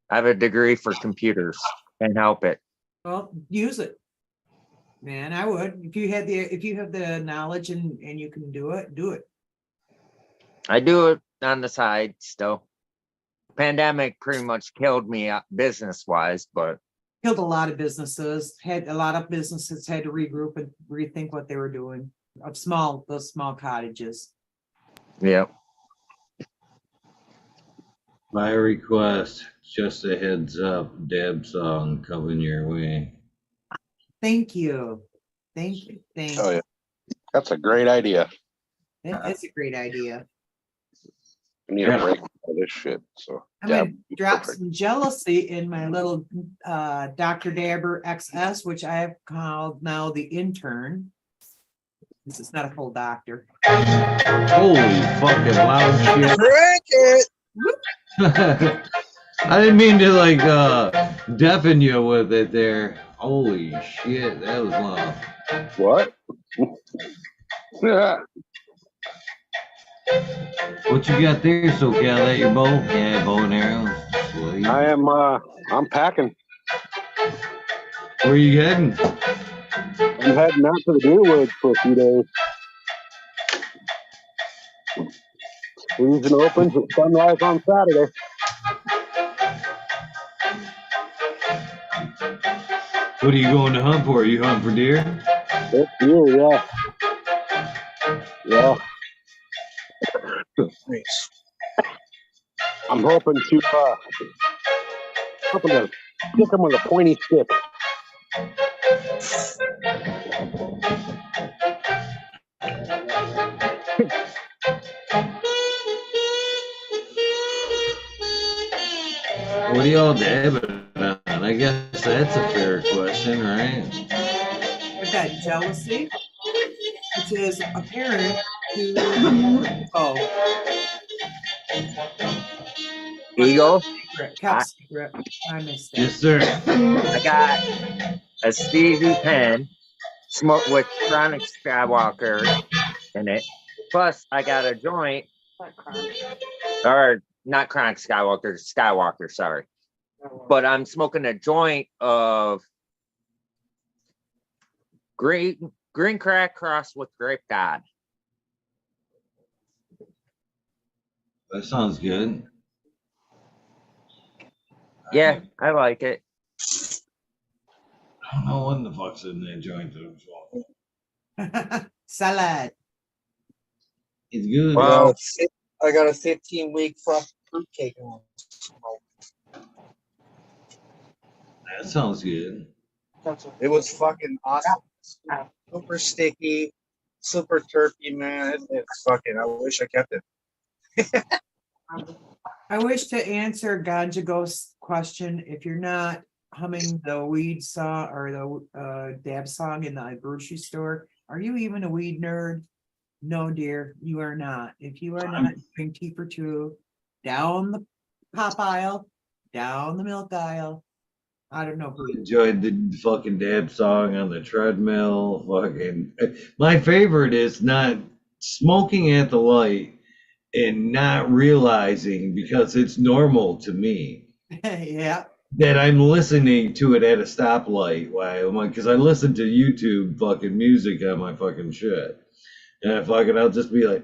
I have a degree for computers. Can't help it. Well, use it. Man, I would. If you have the knowledge and you can do it, do it. I do it on the side still. Pandemic pretty much killed me business wise, but Killed a lot of businesses, had a lot of businesses had to regroup and rethink what they were doing of those small cottages. yeah. By request, just a heads up, Deb song coming your way. Thank you. Thank you. Thank Oh you. yeah, that's a great idea. It's a great idea. I need a break for this shit. So I'm yeah, gonna drop some jealousy in my little Dr. Dabber XS, which I have called now the intern. This is not a full doctor. Holy fucking loud shit. Drink it. I didn't mean to like deafen you with it there. Holy shit, that was loud. What? What you got there, SoCal? That your bow? Yeah, bow and arrow. Sweet. I'm packing. Where you heading? I'm heading out to the deer woods for a few days. Season opens at sunrise on Saturday. What are you going to hunt for? Are you hunting for deer? It's deer, yeah. Yeah. Nice. I'm hoping to stick them with a pointy stick. What are y'all dabbing on? I guess that's a fair question, right? I've got jealousy, which is apparent to Eagle. kept secret. I missed it. Yes, sir. I got a Stevie pen, smoke with Chronic Skywalker in it. Plus, I got a joint, or not Chronic Skywalker, sorry. But I'm smoking a joint of green crack crossed with grape god. That sounds good. Yeah, I like it. I don't know what the fuck's in that joint though. Salad. It's good. Well, I got a 15-week fruitcake on. That sounds good. It was fucking awesome. Super sticky, super terpy, man. It's fucking. I wish I kept it. I wish to answer Ganja Ghost's question. If you're not humming the weed song or the dab song in the grocery store, are you even a weed nerd? No, dear, you are not. If you are not doing tea for two, down the pop aisle, down the milk aisle. I don't know who. Enjoyed the fucking dab song on the treadmill. Fucking, my favorite is not smoking at the light and not realizing, because it's normal to me, Yeah. that I'm listening to it at a stoplight. Why? I'm like, because I listen to YouTube fucking music on my fucking shit, and I'll just be like,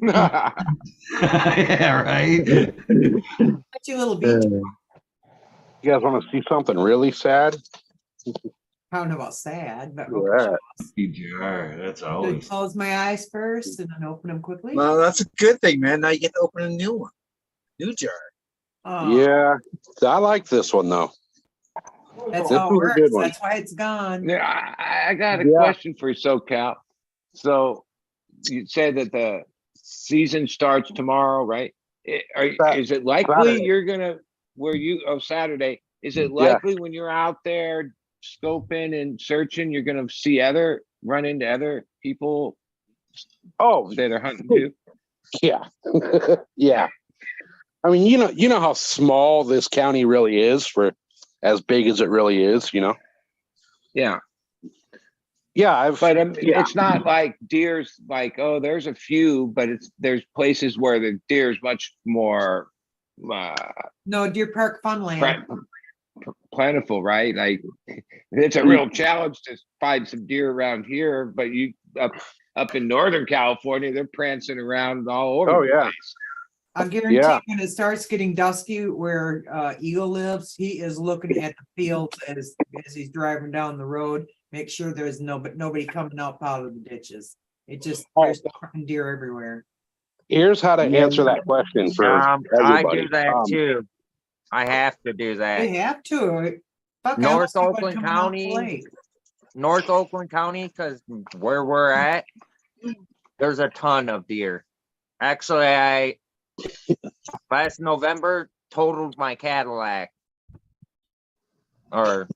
Yeah, right. But you little beach. You guys want to see something really sad? I don't know about sad, but Yeah. okay. show us. Jar. That's Should I always. close my eyes first and then open them quickly. Well, that's a good thing, man. Now you get to open a new one, new jar. Oh, Yeah, I like this one though. that's This how it was a works. good one. That's why it's gone. Yeah, I got a Yeah. question for you, SoCal. So you said that the season starts tomorrow, right? Is it likely Saturday. you're gonna Saturday? Is it Yeah. likely when you're out there scoping and searching, you're gonna run into other people Oh, that are hunting too? yeah. Yeah. I mean, you know how small this county really is for as big as it really is, you know? Yeah, Yeah, but yeah. it's not like deer's like, oh, there's a few, but there's places where the deer's much more No, Deer Park Funland. plentiful, right? Like it's a real challenge to find some deer around here, but you up in Northern California, they're prancing around all over. Oh, the yeah. place. I guarantee Yeah. when it starts getting dusky where Eagle lives, he is looking at the fields as he's driving down the road. Make sure there's nobody coming up out of the ditches. It just there's fucking deer everywhere. Here's how to answer that question for I everybody. do that too. I have to do that. They have to. Fuck, I North don't see one Oakland coming off the County. lake. North Oakland County, because where we're at, there's a ton of deer. Actually, I last November totaled my Cadillac, or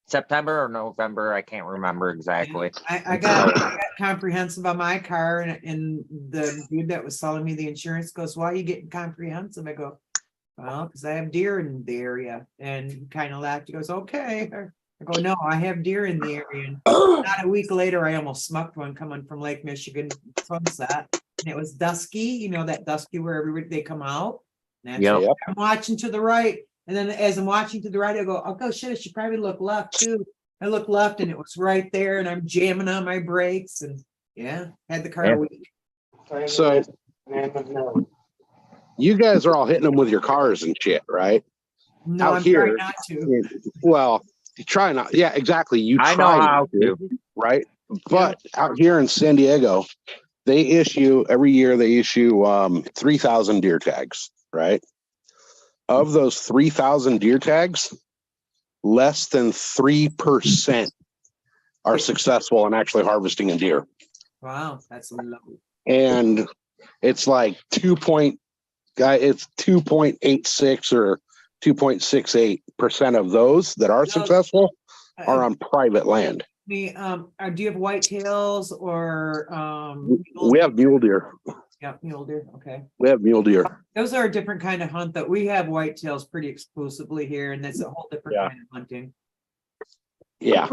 September or November, I can't remember exactly. I got comprehensive on my car, and the dude that was selling me the insurance goes, "Why are you getting comprehensive?" I go, "Well, because I have deer in the area." And he kind of laughed. He goes, "Okay." I go, "No, I have deer in the area." And not a week later, I almost smucked one coming from Lake Michigan Sunset, and it was dusky. You know that dusky where everybody they come out. And that's Yep. I'm watching to the right. And then as I'm watching to the right, I go, "Oh, go shit, I should probably look left too." I look left and it was right there, and I'm jamming on my brakes, and yeah, had the car a week. So you guys are all hitting them with your cars and shit, right? No, Out I'm here, trying not to. Well, you try not. Yeah, exactly. You I know try how not to. right? But out here in San Diego, every year they issue 3,000 deer tags, right? Of those 3,000 deer tags, less than 3% are successful in actually harvesting a deer. Wow, that's low. And it's like 2.86 or 2.68% of those that are successful are on private land. Do you have whitetails or We have mule deer. Yeah, mule deer. Okay. We have mule deer. Those are a different kind of hunt that we have whitetails pretty exclusively here, and that's a whole different kind of hunting. Yeah.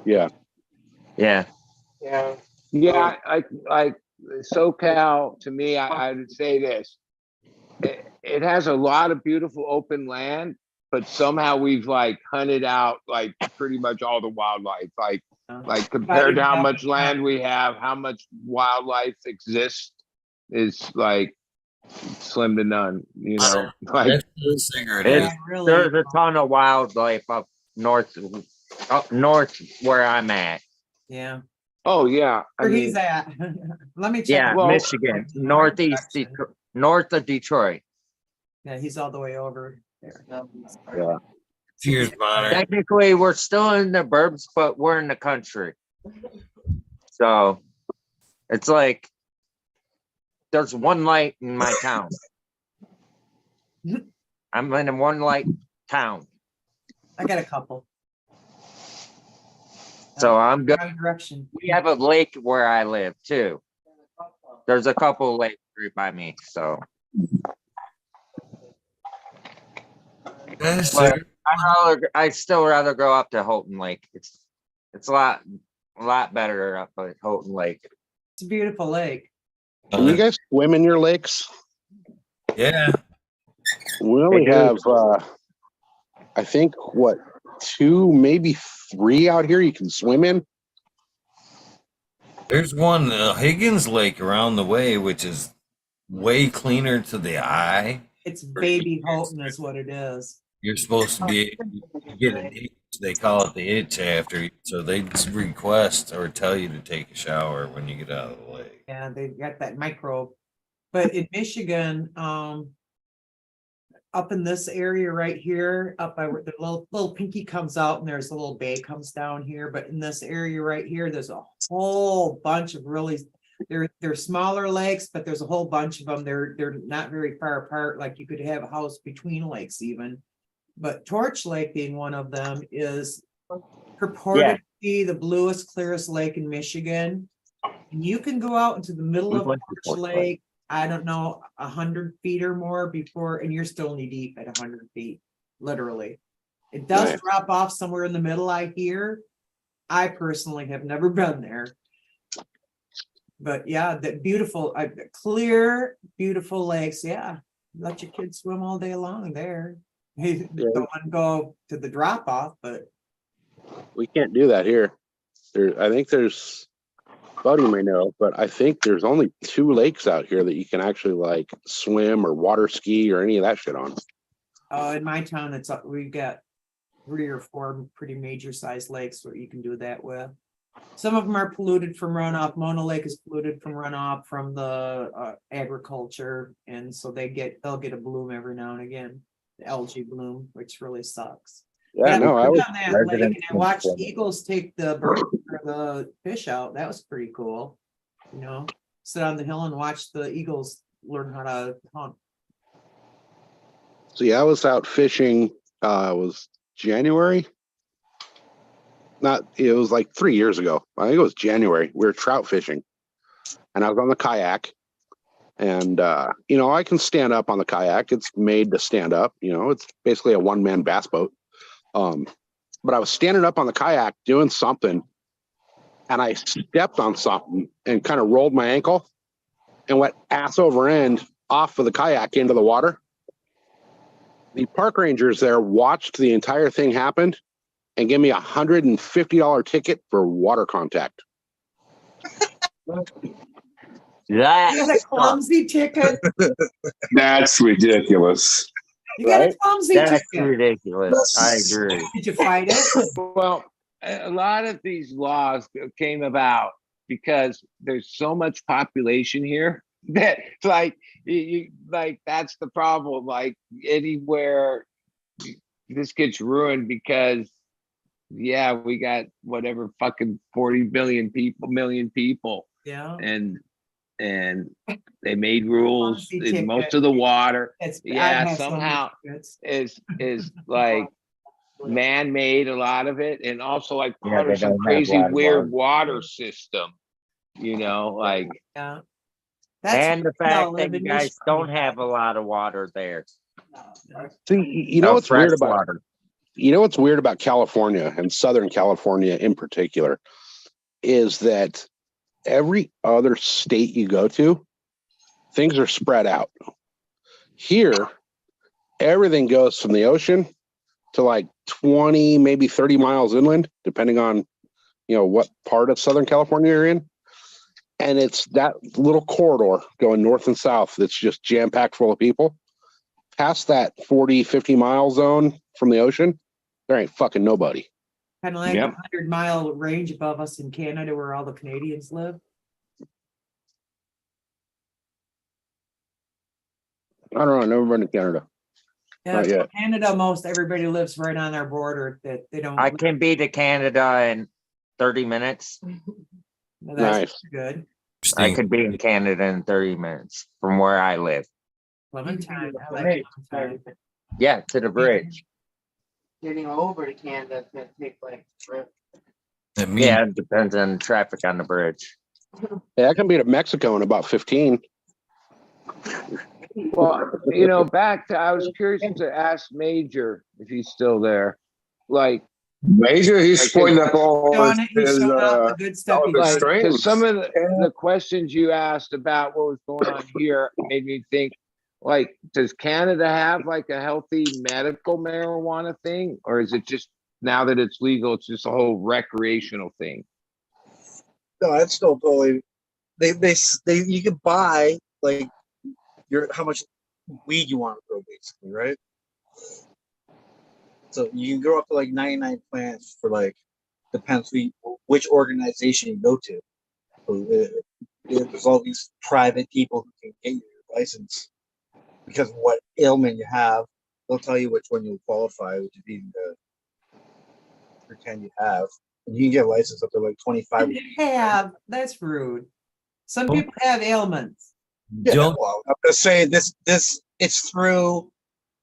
Yeah. Yeah. Yeah, like SoCal, to me, I would say this. It has a lot of beautiful open land, but somehow we've like hunted out like pretty much all the wildlife. Like compared to how much land we have, how much wildlife exists is like slim to none, you know. Like There's a ton of wildlife up north where I'm at. Yeah. Oh yeah. Where he's at. Let me check. Yeah, Michigan, northeast, north of Detroit. Yeah, he's all the way over there. Yeah. Cheers, Bonner. Technically, we're still in the burbs, but we're in the country. So it's like there's one light in my town. I'm in a one light town. I got a couple. So I'm good. Direction. We have a lake where I live too. There's a couple lakes right by me. So but I'd still rather go up to Houghton Lake. It's a lot better up at Houghton Lake. It's a beautiful lake. Can you guys swim in your lakes? Yeah. We only have, I think, 2, maybe 3 out here you can swim in. There's one Higgins Lake around the way, which is way cleaner to the eye. It's baby Houghton is what it is. You're supposed to be you get an itch. They call it the itch after, so they just request or tell you to take a shower when you get out of the lake. Yeah, they got that microbe. But in Michigan, up in this area right here, up by where the little pinky comes out and there's a little bay comes down here. But in this area right here, there's a whole bunch of really, they're smaller lakes, but there's a whole bunch of them. They're not very far apart. Like you could have a house between lakes even. But Torch Lake being one of them is purported to be the bluest, clearest lake in Michigan. And you can go out into the middle of Torch Lake, I don't know, 100 feet or more before, and you're still knee deep at 100 feet, literally. It does Right. drop off somewhere in the middle, I hear. I personally have never been there. But yeah, that beautiful, clear, beautiful lakes. Yeah, let your kids swim all day long there. Hey, don't want to go to the drop off, but We can't do that here. I think there's, Buddy may know, but I think there's only 2 lakes out here that you can actually like swim or water ski or any of that shit on. in my town, we've got 3 or 4 pretty major sized lakes where you can do that with. Some of them are polluted from runoff. Mona Lake is polluted from runoff from the agriculture, and so they'll get a bloom every now and again, the algae bloom, which really sucks. Yeah, no, I was was on that lake and I watched eagles take the bird or the fish out. That was pretty cool. You know, sit on the hill and watch the eagles learn how to hunt. So yeah, I was out fishing. It was January. It was like 3 years ago. I think it was January. We were trout fishing, and I was on the kayak. And I can stand up on the kayak. It's made to stand up. It's basically a one-man bass boat. But I was standing up on the kayak doing something, and I stepped on something and kind of rolled my ankle and went ass over end off of the kayak into the water. The park rangers there watched the entire thing happen and gave me $150 ticket for water contact. That's a clumsy ticket. That's ridiculous. You got a Right? clumsy That's ticket. ridiculous. I agree. Did you fight it? Well, a lot of these laws came about because there's so much population here that like that's the problem. Like anywhere this gets ruined because we got whatever fucking 40 million people Yeah. and they made rules Clumsy in most ticket. of the water I have so many somehow tickets. is like man-made, a lot of it, and also like Yeah, part they of some don't have crazy a lot of weird water system, like Yeah. And the why we all fact live that in you guys Michigan. don't have a lot of water there. See, you know what's weird about water. what's weird about California and Southern California in particular is that every other state you go to, things are spread out. Here, everything goes from the ocean to like 20, maybe 30 miles inland, depending on, what part of Southern California you're in. And it's that little corridor going north and south that's just jam-packed full of people. Past that 40, 50 mile zone from the ocean, there ain't fucking nobody. Kind of like Yep. 100-mile range above us in Canada where all the Canadians live. I don't know. I've never been to Canada. Yeah, Not yet. Canada, most everybody lives right on our border that they don't. I can be to Canada in 30 minutes. Well, that's Nice. good. I could be in Canada in 30 minutes from where I live. Clementine. I like Clementine. Yeah, to the bridge. Getting over to Canada is gonna take like. That means Yeah, it depends on traffic on the bridge. Yeah, I can be to Mexico in about 15. Well, back to I was curious to ask Major if he's still there, like Major, he's pointing up all Showing it- he's his, showing off the good stuff. all he the does. strength. because some of the questions you asked about what was going on here made me think, like, does Canada have like a healthy medical marijuana thing, or is it just now that it's legal, it's just a whole recreational thing? No, that's still totally. They you can buy like how much weed you want to grow, basically, right? So you can grow up to like 99 plants for like depends which organization you go to. So, there's all these private people who can get you your license because of what ailment you have. They'll tell you which one you qualify, which is even to pretend you have. And you can get a license up to like 25. That's rude. Some people have ailments. Yeah, Don't well, I'm just saying this it's through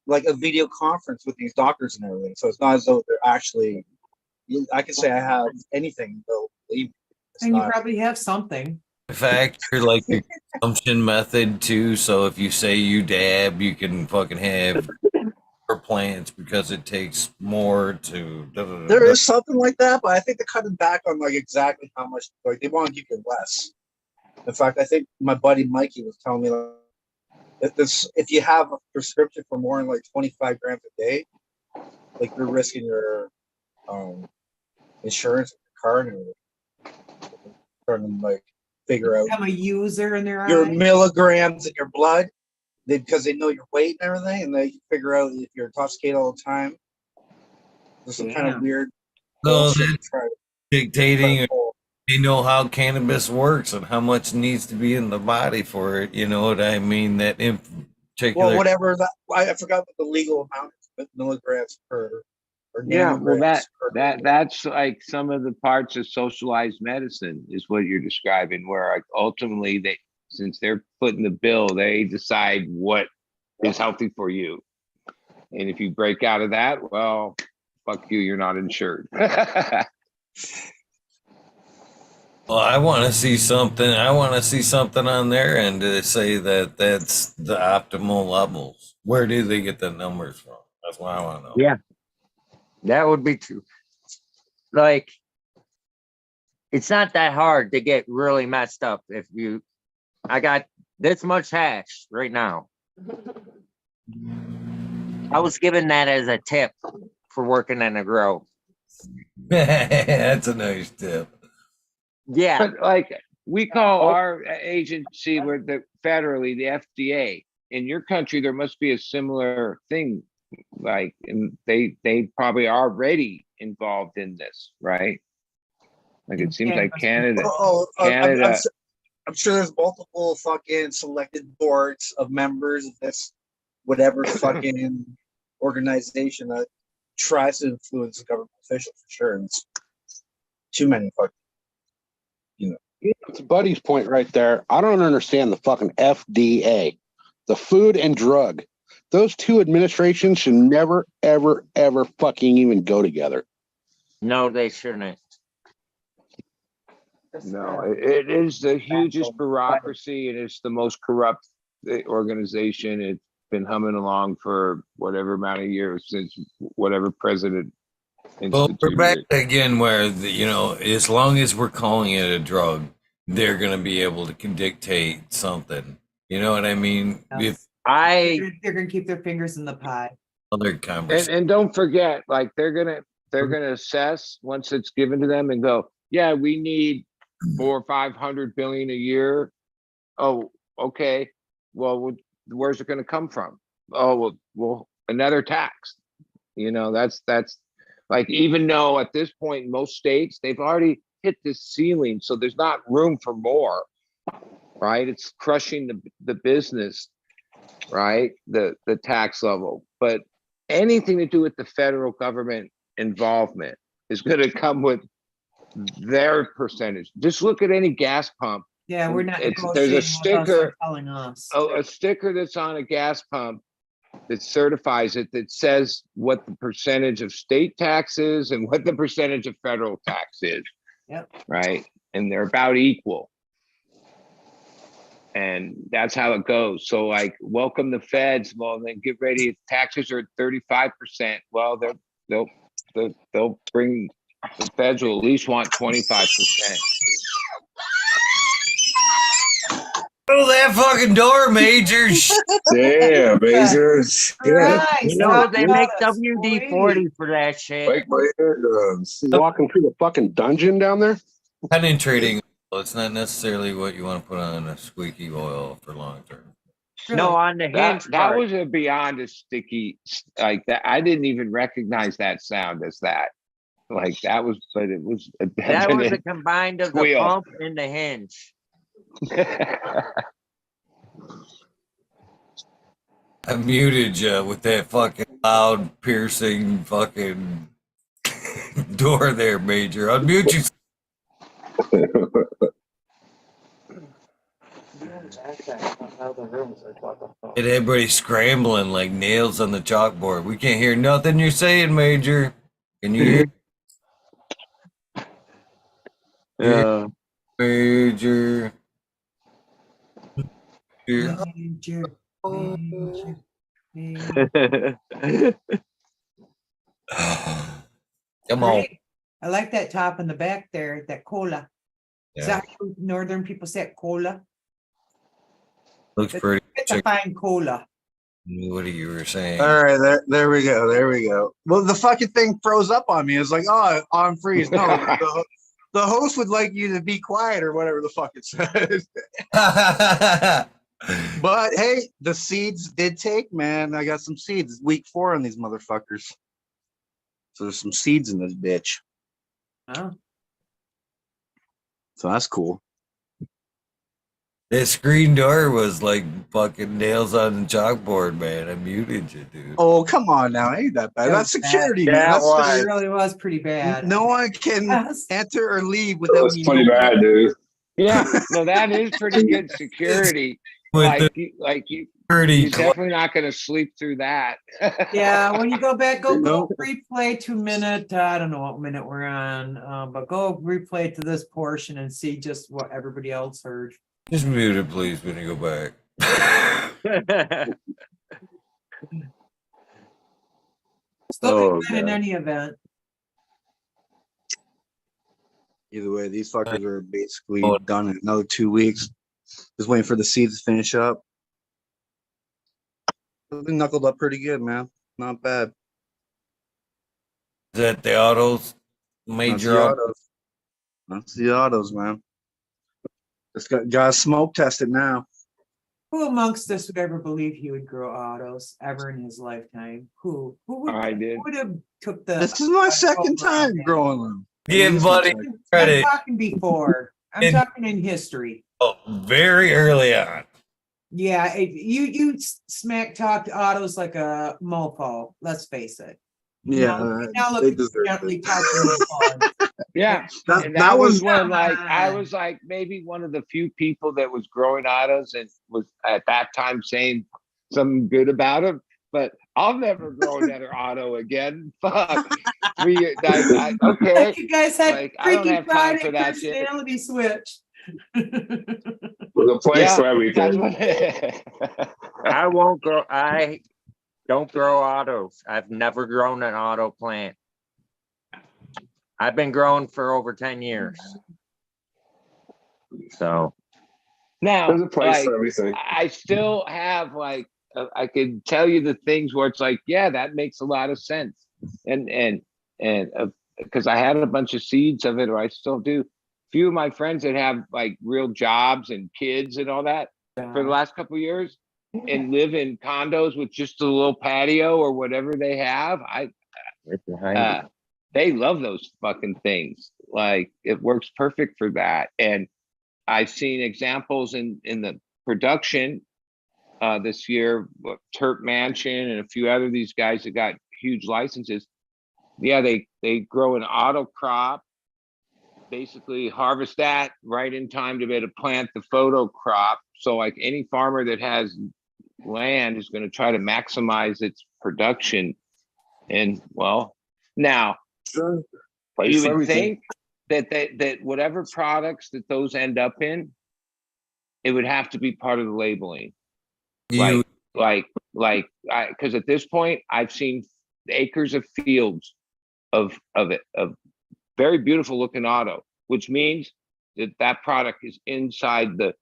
like a video conference with these doctors and everything. So it's not as though they're actually. I can say I have anything, though. Believe me, it's And you not. probably have something. factor like your consumption method too. So if you say you dab, you can fucking have more plants because it takes more to. There is something like that, but I think they're cutting back on like exactly how much. Like they want to give you less. In fact, I think my buddy Mikey was telling me like, if you have a prescription for more than like 25 grams a day, like you're risking your insurance, your car, and everything. Trying to like figure out Become a user in their your eyes. milligrams in your blood, because they know your weight and everything, and they figure out if you're intoxicated all the time. There's some kind of weird No, bullshit that's to try to dictating. pull. They know how cannabis works and how much needs to be in the body for it. You know what I mean? That in particular. Well, whatever that I forgot what the legal amount is, but milligrams per or Yeah, well, nanograms per. that's like some of the parts of socialized medicine is what you're describing, where like ultimately since they're putting the bill, they decide what is healthy for you. And if you break out of that, well, fuck you, you're not insured. Well, I want to see something. I want to see something on their end to say that that's the optimal levels. Where do they get the numbers from? That's what I want to know. Yeah, that would be true. Like, it's not that hard to get really messed up. I got this much hash right now. I was given that as a tip for working in a grow. That's a nice tip. Yeah, But like we call our agency, we're federally the FDA. In your country, there must be a similar thing. Like, and they probably are already involved in this, right? Like it seems like Canada. I'm sure there's multiple fucking selected boards of members of this whatever fucking organization that tries to influence the government official for sure. And it's too many fucking, It's Buddy's point right there. I don't understand the fucking FDA, the Food and Drug. Those two administrations should never, ever, ever fucking even go together. no, they shouldn't. No, it is the hugest bureaucracy, and it's the most corrupt organization. It's been humming along for whatever amount of years since whatever president Well, we're back instituted it. again where as long as we're calling it a drug, they're going to be able to dictate something. You know what I mean? If They're gonna keep their fingers in the pie. other conversation. And don't forget, like they're gonna assess once it's given to them and go, yeah, we need 400 or 500 billion a year. Oh, okay. Well, where's it going to come from? Oh, well, another tax. That's like, even though at this point in most states they've already hit this ceiling, so there's not room for more. Right? It's crushing the business, right? The tax level, but anything to do with the federal government involvement is going to come with their percentage. Just look at any gas pump. Yeah, we're not. There's a negotiating with us, sticker. they're telling us. A sticker that's on a gas pump that certifies it, that says what the percentage of state tax is and what the percentage of federal tax is. Yep. Right. And they're about equal. And that's how it goes. So like, welcome the feds. Well, then get ready. If taxes are 35%. Well, they'll bring, the feds will at least want 25%. Oh, that fucking door, Major. Damn, Major. Yeah. They make WD-40 for that shit. Like my eardrums. Walking through the fucking dungeon down there. Penetrating Well, it's not necessarily what you want to put on a squeaky oil for long term. No, on the hinge That part. was a beyond a sticky like that. I didn't even recognize that sound as that. Like that was, but it was a That was a definite combined of the squeal. pump and the hinge. I muted you with that fucking loud, piercing fucking door there, Major. Unmute you. And everybody scrambling like nails on the chalkboard. We can't hear nothing you're saying, Major. Can you hear? Yeah. Major. Here. Major, major, major. Come on. Great. I like that top in the back there, that cola. Is Yeah, that how northern people say it, cola? looks pretty. It's a Check fine cola. what you were saying. All right, there we go. There we go. Well, the fucking thing froze up on me. It's like, oh, on freeze. No, the host would like you to be quiet or whatever the fuck it says. But hey, the seeds did take, man. I got some seeds. Week 4 on these motherfuckers. So there's some seeds in this bitch. Oh, So that's cool. That screen door was like fucking nails on the chalkboard, man. I muted you, dude. Oh, come on now. Ain't that bad? That That's was bad. security, man. Yeah, it That's was. it really was pretty bad. no one can Yes. enter or leave without That's me pretty knowing. bad, dude. Yeah, no, that is pretty good security. With the You're security definitely not going to sleep through that. Yeah, when you go back, go Nope. replay 2 minute. I don't know what minute we're on, but go replay to this portion and see just what everybody else heard. just mute it, please, when you go back. Still Oh, good in God. any event. Either way, these fuckers are basically done in another 2 weeks. Just waiting for the seeds to finish up. They've been knuckled up pretty good, man. Not bad. Is that the autos? That's Major the auto? autos. That's the autos, man. Just got smoke tested now. Who amongst us would ever believe he would grow autos ever in his lifetime? Who would? I did. Who would have took the? This is my second time growing them. Give Buddy I'm credit. talking before. I'm talking in history. Oh, very early on. Yeah, you smack talked autos like a mofo. Let's face it. Yeah, Now look they at you deserve gently it. touching the ball. Yeah. That, And that that was was when Come like I on. was like maybe one of the few people that was growing autos and was at that time saying something good about them. But I'll never grow another auto again. Fuck. Okay. You guys had Like I don't Freaky have time Friday for that shit. personality switch. There's a place Yeah, for that's everything. what I won't grow. I don't grow autos. I've never grown an auto plant. I've been growing for over 10 years. So now There's a place like for everything. I still have like I can tell you the things where it's like, yeah, that makes a lot of sense. And because I had a bunch of seeds of it, or I still do. Few of my friends that have like real jobs and kids and all that for the last couple of years and live in condos with just a little patio or whatever they have. They love those fucking things. Like it works perfect for that. And I've seen examples in the production this year, Turp Mansion and a few other these guys that got huge licenses. Yeah, they grow an auto crop, basically harvest that right in time to be able to plant the photo crop. So like any farmer that has land is going to try to maximize its production. And well, now Sure. Place you for would everything. think that whatever products that those end up in, it would have to be part of the labeling. You Because at this point, I've seen acres of fields of very beautiful looking auto, which means that product is inside the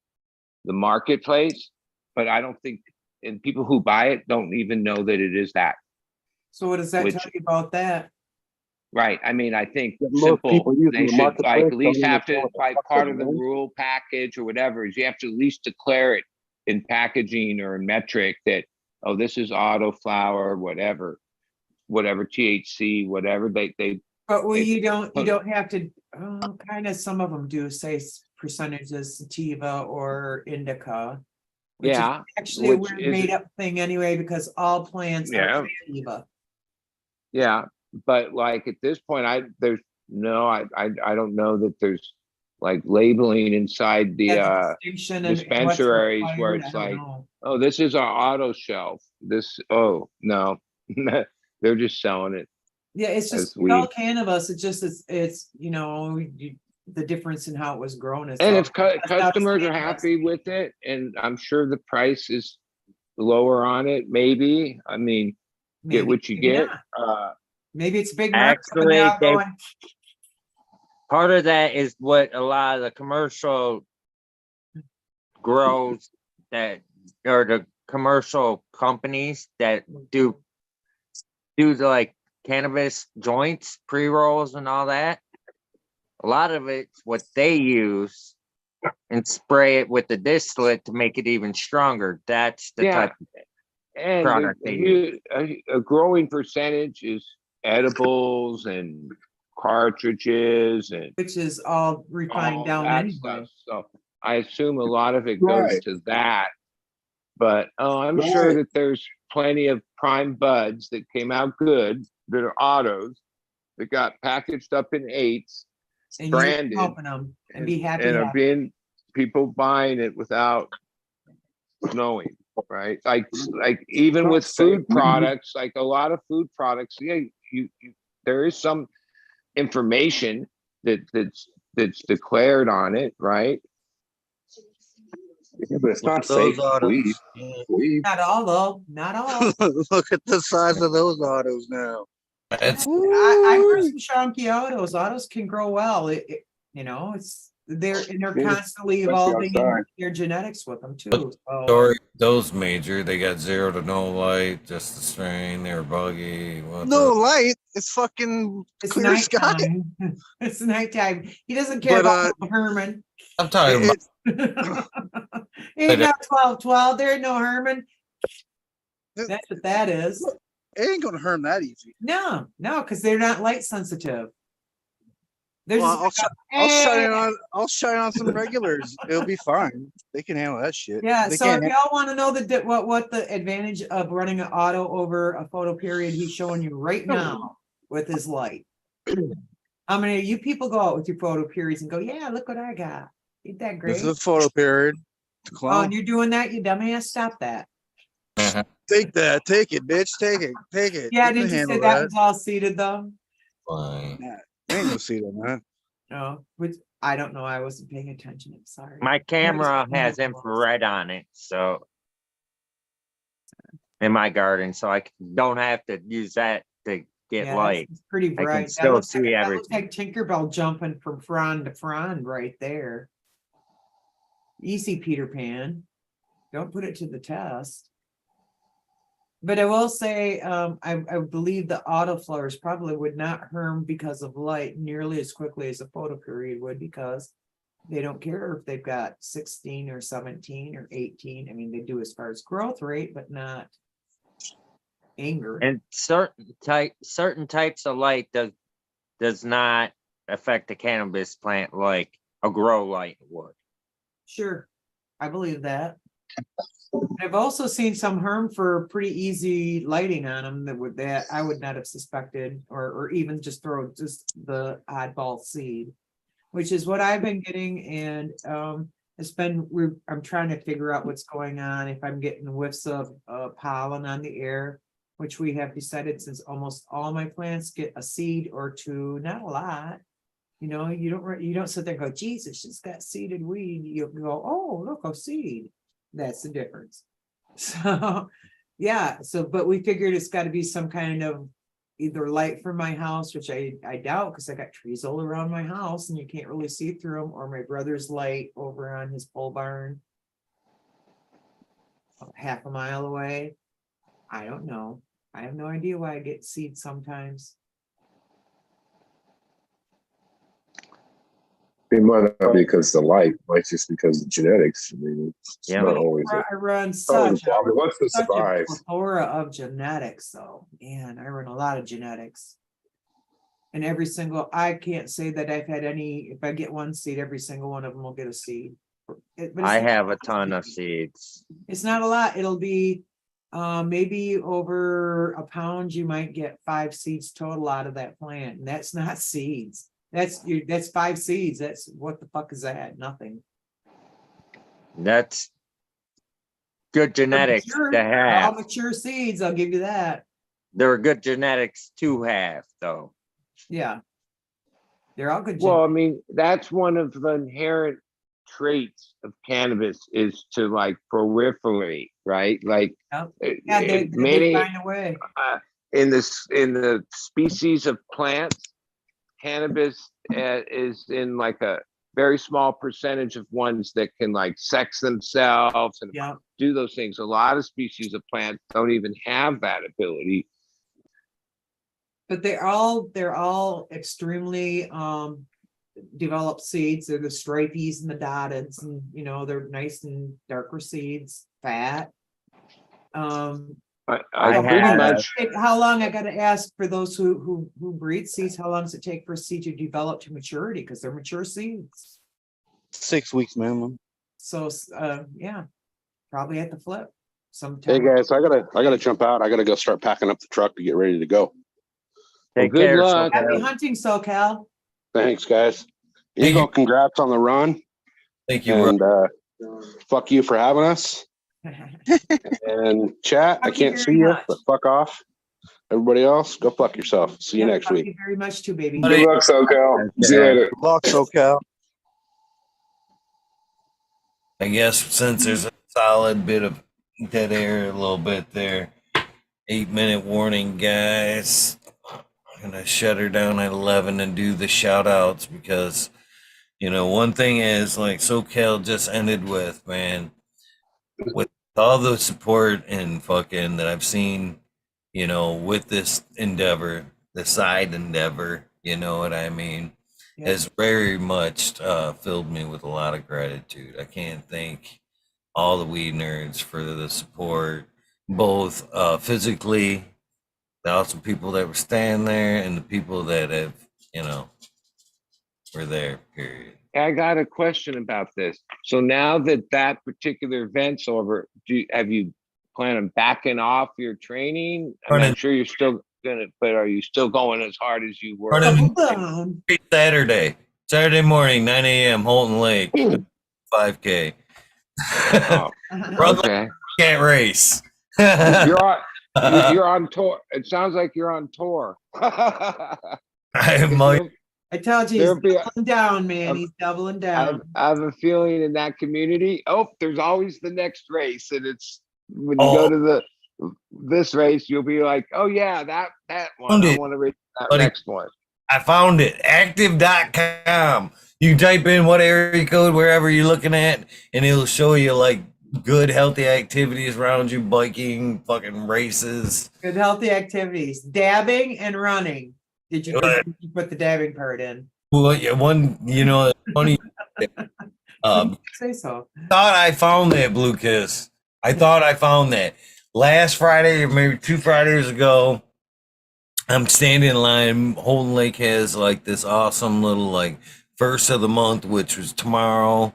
marketplace. But I don't think, and people who buy it don't even know that it is that. So what does that Which- tell you about that? Right. I mean, I think that most simple, people use in they the should like marketplace at least don't have to, understand what the like fuck part they're of the doing. rule package or whatever is you have to at least declare it in packaging or in metric that, oh, this is Autoflower, whatever THC, whatever they But well, they you put- don't have to, kind of, some of them do say percentages sativa or indica. Which is yeah, actually a which weird is made up thing anyway, because all plants yeah, are sativa. yeah. But like at this point, I don't know that there's like labeling inside the That's a distinction and what's dispensaries where required, I it's don't like, know. oh, this is our auto shelf. This, oh no, they're just selling it Yeah, it's as just, all weed. cannabis, it's just, it's, the difference in how it was grown is. And all. if That's not the customers same are recipe. happy with it, and I'm sure the price is lower on it, maybe. I mean, get Maybe, what you maybe get. not. Maybe it's a big market and they're Actually, all going, part of that is what a lot of the commercial grows that, or the commercial companies that do the like cannabis joints, pre-rolls and all that. A lot of it's what they use and spray it with the distillate to make it even stronger. That's the Yeah, type of and product they use. a growing percentage is edibles and cartridges and which is all refined all down that anyway. stuff. So I assume a lot of it goes Right. to that. But I'm sure Right. that there's plenty of prime buds that came out good that are autos that got packaged up in eights, And you branded, open them and be happy. and are happy. being people buying it without knowing, right? Like even with food products, like a lot of food products, yeah, you there is some information that's declared on it, right? Yeah, but it's not Those safe weed. autos. Yeah. Weed. Not all though, not all. Look at the size of those autos now. It's I grew some chunky autos. Autos can grow well. They're Yeah, constantly especially evolving outside. their genetics with them too. So or those major, they got 0 to no light, just the strain, they were buggy. What No the light. It's fucking it's clear sky. nighttime. It's nighttime. He doesn't care But about Herman. I'm talking about Ain't no But, 1212. There ain't no Herman. It- That's what that is. it ain't gonna harm that easy. No, because they're not light sensitive. They're Well, just I'll shine it "Eh." on. I'll shine on some regulars. It'll be fine. They can handle that shit. Yeah, They so can't. if y'all want to know what the advantage of running an auto over a photo period, he's showing you right now with his light. How many of you people go out with your photo periods and go, yeah, look what I got. Ain't that This great? is a photo period. Oh, Clown. and you're doing that, you dumbass, stop that. Take that. Take it, bitch. Take it. Take it. Yeah, You can didn't you say handle that that. was all seated though? fine. There ain't no seat on that. No, which I don't know. I wasn't paying attention. I'm sorry. My camera has infrared on it, so in my garden, so I don't have to use that to get Yeah, light. it's pretty I bright. can still see That looks everything. like Tinkerbell jumping from frond to frond right there. Easy, Peter Pan. Don't put it to the test. But I will say, I believe the autoflowers probably would not harm because of light nearly as quickly as a photo period would, because they don't care if they've got 16 or 17 or 18. I mean, they do as far as growth rate, but not anger. And certain types of light does not affect the cannabis plant like a grow light would. Sure, I believe that. I've also seen some harm for pretty easy lighting on them that I would not have suspected, or even just throw just the oddball seed, which is what I've been getting. And I'm trying to figure out what's going on, if I'm getting whiffs of pollen on the air, which we have decided, since almost all my plants get a seed or two, not a lot. You don't sit there and go, Jesus, she's got seeded weed. You go, oh, look, a seed. That's the difference. So, yeah. But we figured it's got to be some kind of either light from my house, which I doubt, because I got trees all around my house and you can't really see through them, or my brother's light over on his pole barn, half a mile away. I don't know. I have no idea why I get seeds sometimes. It might not be because the light, might just because of genetics. I mean, it's Yeah. not always. I run always such a problem. Once it such a survives, plethora of genetics, though. Man, I run a lot of genetics. And every single, I can't say that I've had any, if I get one seed, every single one of them will get a seed. But it's I not have a lot ton of seeds. seeds. It's not a lot. It'll be maybe over a pound, you might get 5 seeds total out of that plant. And that's not seeds. That's 5 seeds. That's what the fuck is that? Nothing. That's good genetics Mature, to they're all have. mature seeds, I'll give you that. They're good genetics to have, though. Yeah. They're all good. Well, I mean, that's one of the inherent traits of cannabis is to like proliferate, right? Like Yep. Yeah, they many find a way. in the species of plants, cannabis is in like a very small percentage of ones that can like sex themselves and Yeah. do those things. A lot of species of plants don't even have that ability. But they're all extremely developed seeds. They're the stripies and the dotteds, and they're nice and darker seeds, fat. I I pretty have- much How long, I gotta ask for those who breed seeds, how long does it take for a seed to develop to maturity? Because they're mature seeds. 6 weeks minimum. So yeah, probably at the flip Hey sometime. guys, I gotta jump out. I gotta go start packing up the truck to get ready to go. Take good care. luck. Happy hunting, SoCal. Thanks, guys. Thank Eagle, you. congrats on the run, Thank you, and fuck you for having us. And chat, I Thank you can't see very you, much. but fuck off. Everybody else, go fuck yourself. See you Yep, next thank week. you very much too, baby. Buddy. good luck, SoCal. See you Okay. later. Good luck, SoCal. I guess since there's a solid bit of dead air, a little bit there. 8-minute warning, guys. I'm gonna shut her down at 11 and do the shout outs because one thing is like SoCal just ended with, man, with all the support and fucking that I've seen, with this endeavor, the side endeavor, you know what I mean, Yeah. has very much filled me with a lot of gratitude. I can't thank all the weed nerds for the support, both physically, the awesome people that were standing there, and the people that have, were there, period. I got a question about this. So now that particular event's over, have you plan on backing off your training? I mean, I'm Running- sure you're still gonna, but are you still going as hard as you were? Running- Hold on. Saturday morning, 9 a.m., Holton Lake, 5K. Oh, Run like okay. you can't race. You're on tour. It sounds like you're on tour. I'm like, I told you, There'll he's be a- doubling down, man. He's doubling down. I have a feeling in that community. Oh, there's always the next race, and it's when you go to this race, you'll be like, oh yeah, that one. Found I it, want to race that buddy. next one. I found it. Active.com. You type in what area code, wherever you're looking at, and it'll show you like good, healthy activities around you, biking, fucking races. Good healthy activities, dabbing and running. Did you put the dabbing part in? Well, yeah, funny. Say so. Thought I found that Blue Kiss. I thought I found that last Friday or maybe 2 Fridays ago. I'm standing in line. Holton Lake has like this awesome little like first of the month, which was tomorrow.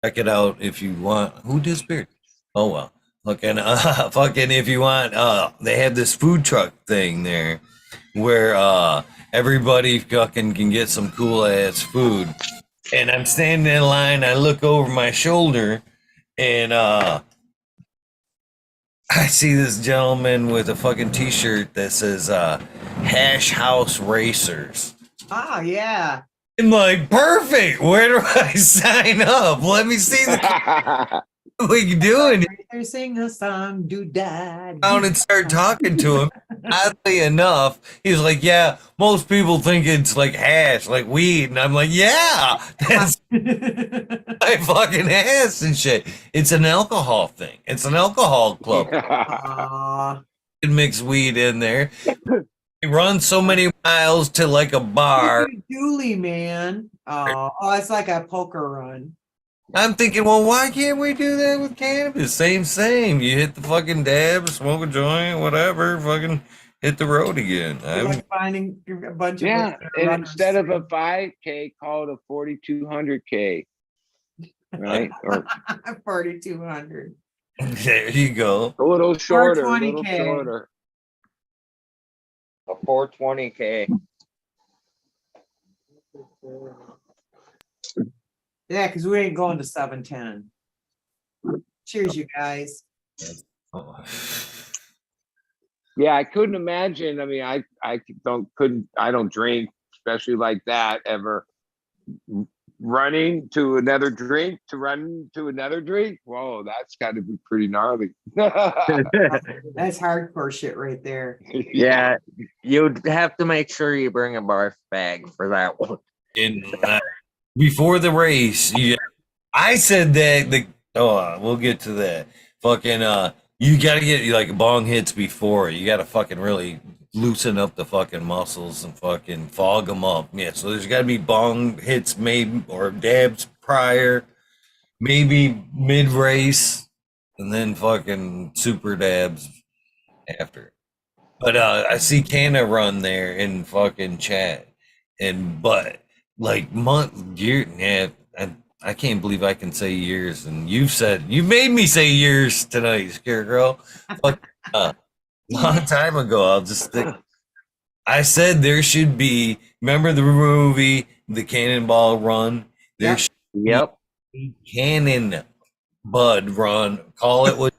Check it out if you want. Who disappeared? Oh well. Fucking if you want. They have this food truck thing there where everybody fucking can get some cool ass food. And I'm standing in line. I look over my shoulder, and I see this gentleman with a fucking t-shirt that says Hash House Racers. Ah, yeah. I'm like, perfect. Where do I sign up? Let me see what we can do. And They're singing a song, do that. down and start talking to him. Oddly enough, he's like, yeah, most people think it's like hash, like weed. And I'm like, yeah, that's my fucking ass and shit. It's an alcohol thing. It's an alcohol club. Aw. You can mix weed in there. You run so many miles to like a bar. Dooley, man. Oh, it's like a poker run. I'm thinking, well, why can't we do that with cannabis? Same. You hit the fucking dab, smoke a joint, whatever, fucking hit the road again. You're like finding a bunch of Yeah, and runners. instead of a 5K, call it a 4,200K, right? Or 4,200. There you go. a little shorter, a 420K. little shorter. A 420K. Yeah, because we ain't going to 710. Cheers, you guys. Oh. Yeah, I couldn't imagine. I mean, I don't drink, especially like that ever. Running to another drink to run to another drink. Whoa, that's got to be pretty gnarly. That's hardcore shit right there. Yeah, you'd have to make sure you bring a barf bag for that one. Before the race, I said that we'll get to that. Fucking you gotta get like bong hits before. You gotta fucking really loosen up the fucking muscles and fucking fog them up. Yeah, so there's gotta be bong hits maybe or dabs prior, maybe mid race, and then fucking super dabs after. But I see Canna run there in fucking chat, but like year, yeah, I can't believe I can say years, and you made me say years tonight, Scarecrow. Fuck, long time ago, I'll just think. I said there should be. Remember the movie, The Cannonball Run? There Yep. should Yep. be Cannon Bud Run. Call it what,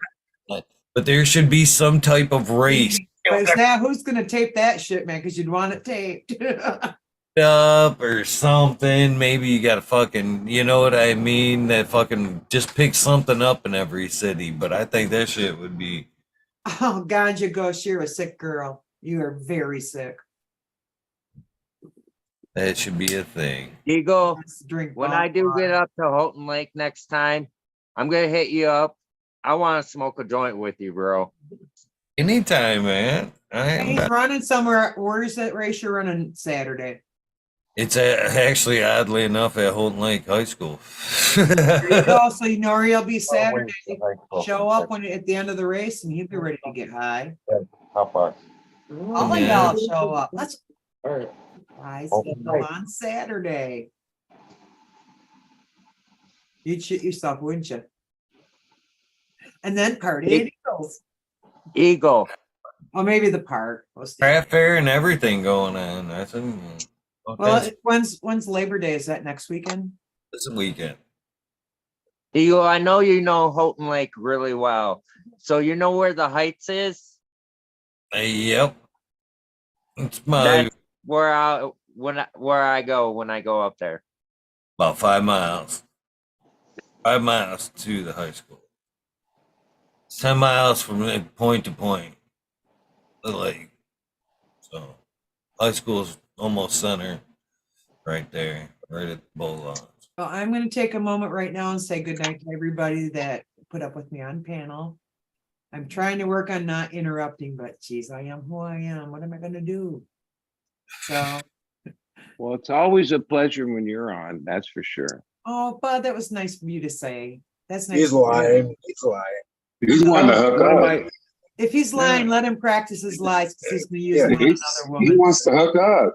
but there should be some type of race. But is that who's gonna tape that shit, man? Because you'd want it taped. Up or something. Maybe you gotta fucking, you know what I mean? That fucking just pick something up in every city. But I think that shit would be. Oh, Ganja Ghost, you're a sick girl. You are very sick. That should be a thing. Eagle, Let's drink when bong I do water. get up to Houghton Lake next time, I'm gonna hit you up. I want to smoke a joint with you, bro. Anytime, man. And he's running somewhere. Where's that race you're running Saturday? It's actually oddly enough at Holton Lake High School. There you go. So you know where you'll be Saturday. Show up at the end of the race, and you'll be ready to get high. How far? All of Yeah. y'all show up. Let's All right. guys Oh, people right. on Saturday. You'd shit yourself, wouldn't you? And then party at Eagles. Eagle. Or maybe the park. We'll see. Craft fair and everything going on. I think. Well, when's Labor Day? Is that next weekend? It's a weekend. Eagle, I know you know Houghton Lake really well. So you know where the Heights is? Yep. It's my That's where I go when I go up there. about 5 miles. 5 miles to the high school. It's 10 miles from point to point. The lake. So high school's almost center right there, right at the bowl lawns. Well, I'm going to take a moment right now and say goodnight to everybody that put up with me on panel. I'm trying to work on not interrupting, but geez, I am who I am. What am I going to do? So, Well, it's always a pleasure when you're on, that's for sure. oh, Bud, that was nice of you to say. That's nice. He's of you. lying. He's lying. He's wanting to hook One of up. my- If he's lying, let him practice his lies because he's going to use Yeah, them on he another woman. wants to hook up.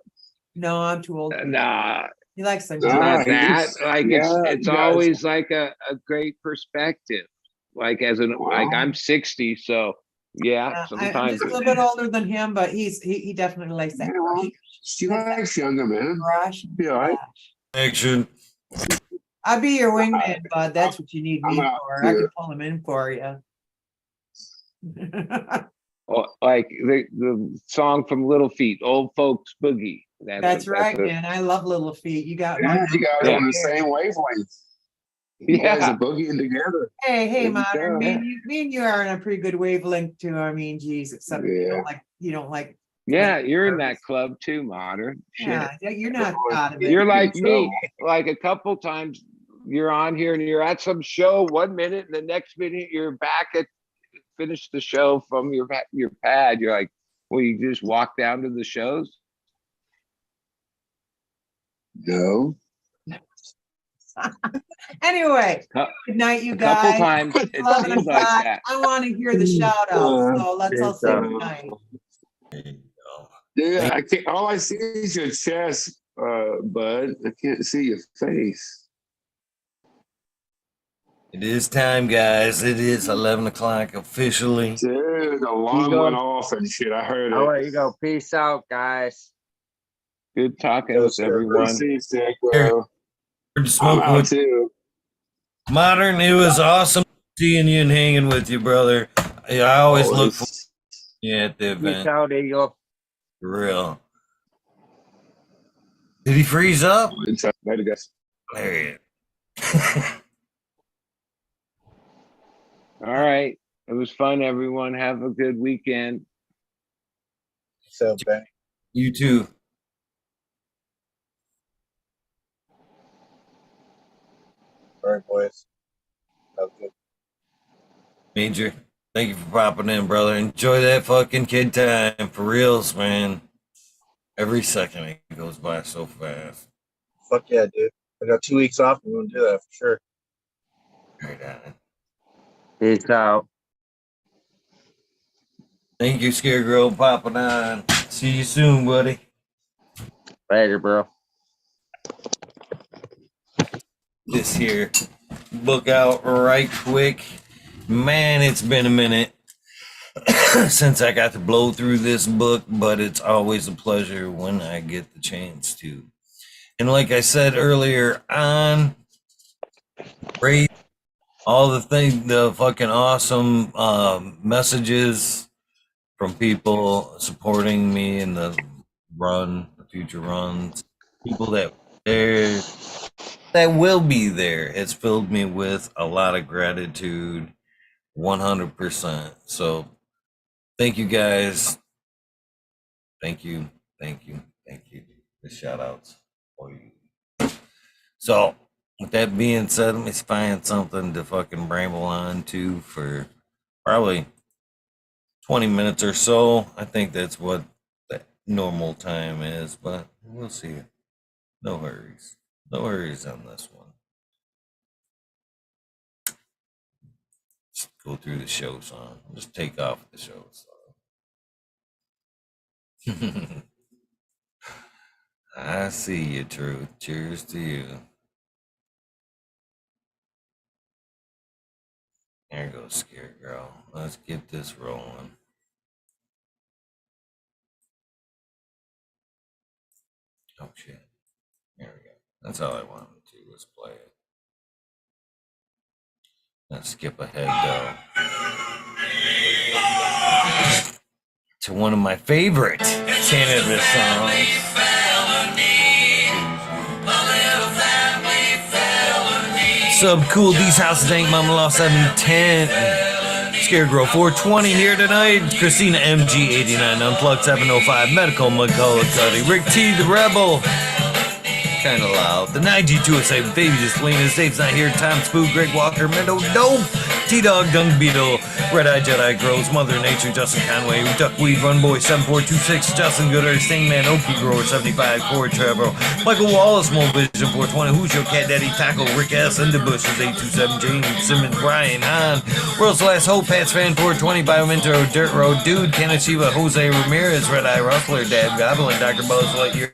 No, I'm too old. Nah, He likes them. Nah. not that. he's- Like yeah, it's you guys- always like a great perspective. Like like I'm 60, so yeah, I'm sometimes. just a little bit older than him, but he definitely likes that. Yeah, well, she likes younger man. Brush. Be all right. Action. I'll be your wingman, Bud. That's what you need me I'm out for. I here. can pull him in for you. Like the song from Little Feet, Old Folks Boogie. That's right, man. I love Little Feet. You got Yeah, one. you guys Yeah. on the same wavelength. You guys Yeah, are boogieing together. Hey, There you Modern. go. Me and you are on a pretty good wavelength too. I mean, geez, except Yeah. you don't like. yeah, you're in that club too, Modern. Shit. Yeah, you're not out of it. You're like in me. Like a couple times you're on here and you're at some show 1 minute and the next minute you're back at finish the show from your pad. You're like, Will you just walk down to the shows? No. Anyway, Cou- good night, you A couple guys. times it 11 seemed like o'clock. that. I want to hear the shout out. So let's all say good night. Yeah, I can't. All I see is your chest, bud. I can't see your face. It is time, guys. It is 11 o'clock officially. Dude, the alarm went off and shit. I heard I'll it. let you go. Peace out, guys. Good talking Yo, with sir. everyone. See you, Stick, Here. bro. We're I'm smoking out with too. Modern. It was awesome seeing you and hanging with you, brother. I always look for you at the Peace event. out, Eagle. For real. Did he freeze up? Later, guys. There he is. All right. It was fun, everyone. Have a good weekend. So, Benny. You too. All right, boys. Have a good. Major, thank you for popping in, brother. Enjoy that fucking kid time. For reals, man. Every second it goes by so fast. Fuck yeah, dude. I got 2 weeks off. I'm gonna do that for sure. Right on. Peace out. Thank you, Scarecrow, popping on. See you soon, buddy. Later, bro. This here book out right quick. Man, it's been a minute since I got to blow through this book, but it's always a pleasure when I get the chance to. And like I said earlier on, great, all the things, the fucking awesome messages from people supporting me in the run, the future runs, people that there that will be there. It's filled me with a lot of gratitude, 100%. So thank you guys. Thank you. The shout outs for you. So with that being said, let me find something to fucking ramble on to for probably 20 minutes or so. I think that's what the normal time is, but we'll see. No hurries. No hurries on this one. Just go through the show song. Just take off the show song. I see you, Truth. Cheers to you. There goes Scare Girl. Let's get this rolling. Oh shit. There we go. That's all I wanted to do was play it. Let's skip ahead though to one of my favorite Cannabis songs. Sub Cool D's House Dank Mama Law 710. Scarecrow 420 here tonight. Christina MG89 Unplugged 705. Medical McCullough Rick T the Rebel. Kind of loud. The 9G207 Baby Selena. Dave's not here. Tom Spook. Greg Walker. Meadow Dope. T-Dog, Dung Beetle, Red Eye Jedi Grows, Mother Nature, Justin Conway, Duckweed, Runboy, 7426, Justin Gooder, Stingman, Okie Grower, 75, Corey Trevor, Michael Wallace, Mo Vision, 420, Who's Your Cat Daddy, Taco, Rick S, Into Bushes, 827, James Simmons, Brian Hahn, World's Last Hope, Pats Fan, 420, Biominto, Dirt Road, Dude, Kanashiva, Jose Ramirez, Red Eye Rustler, Dad Goblin, Dr. Buzz Lightyear,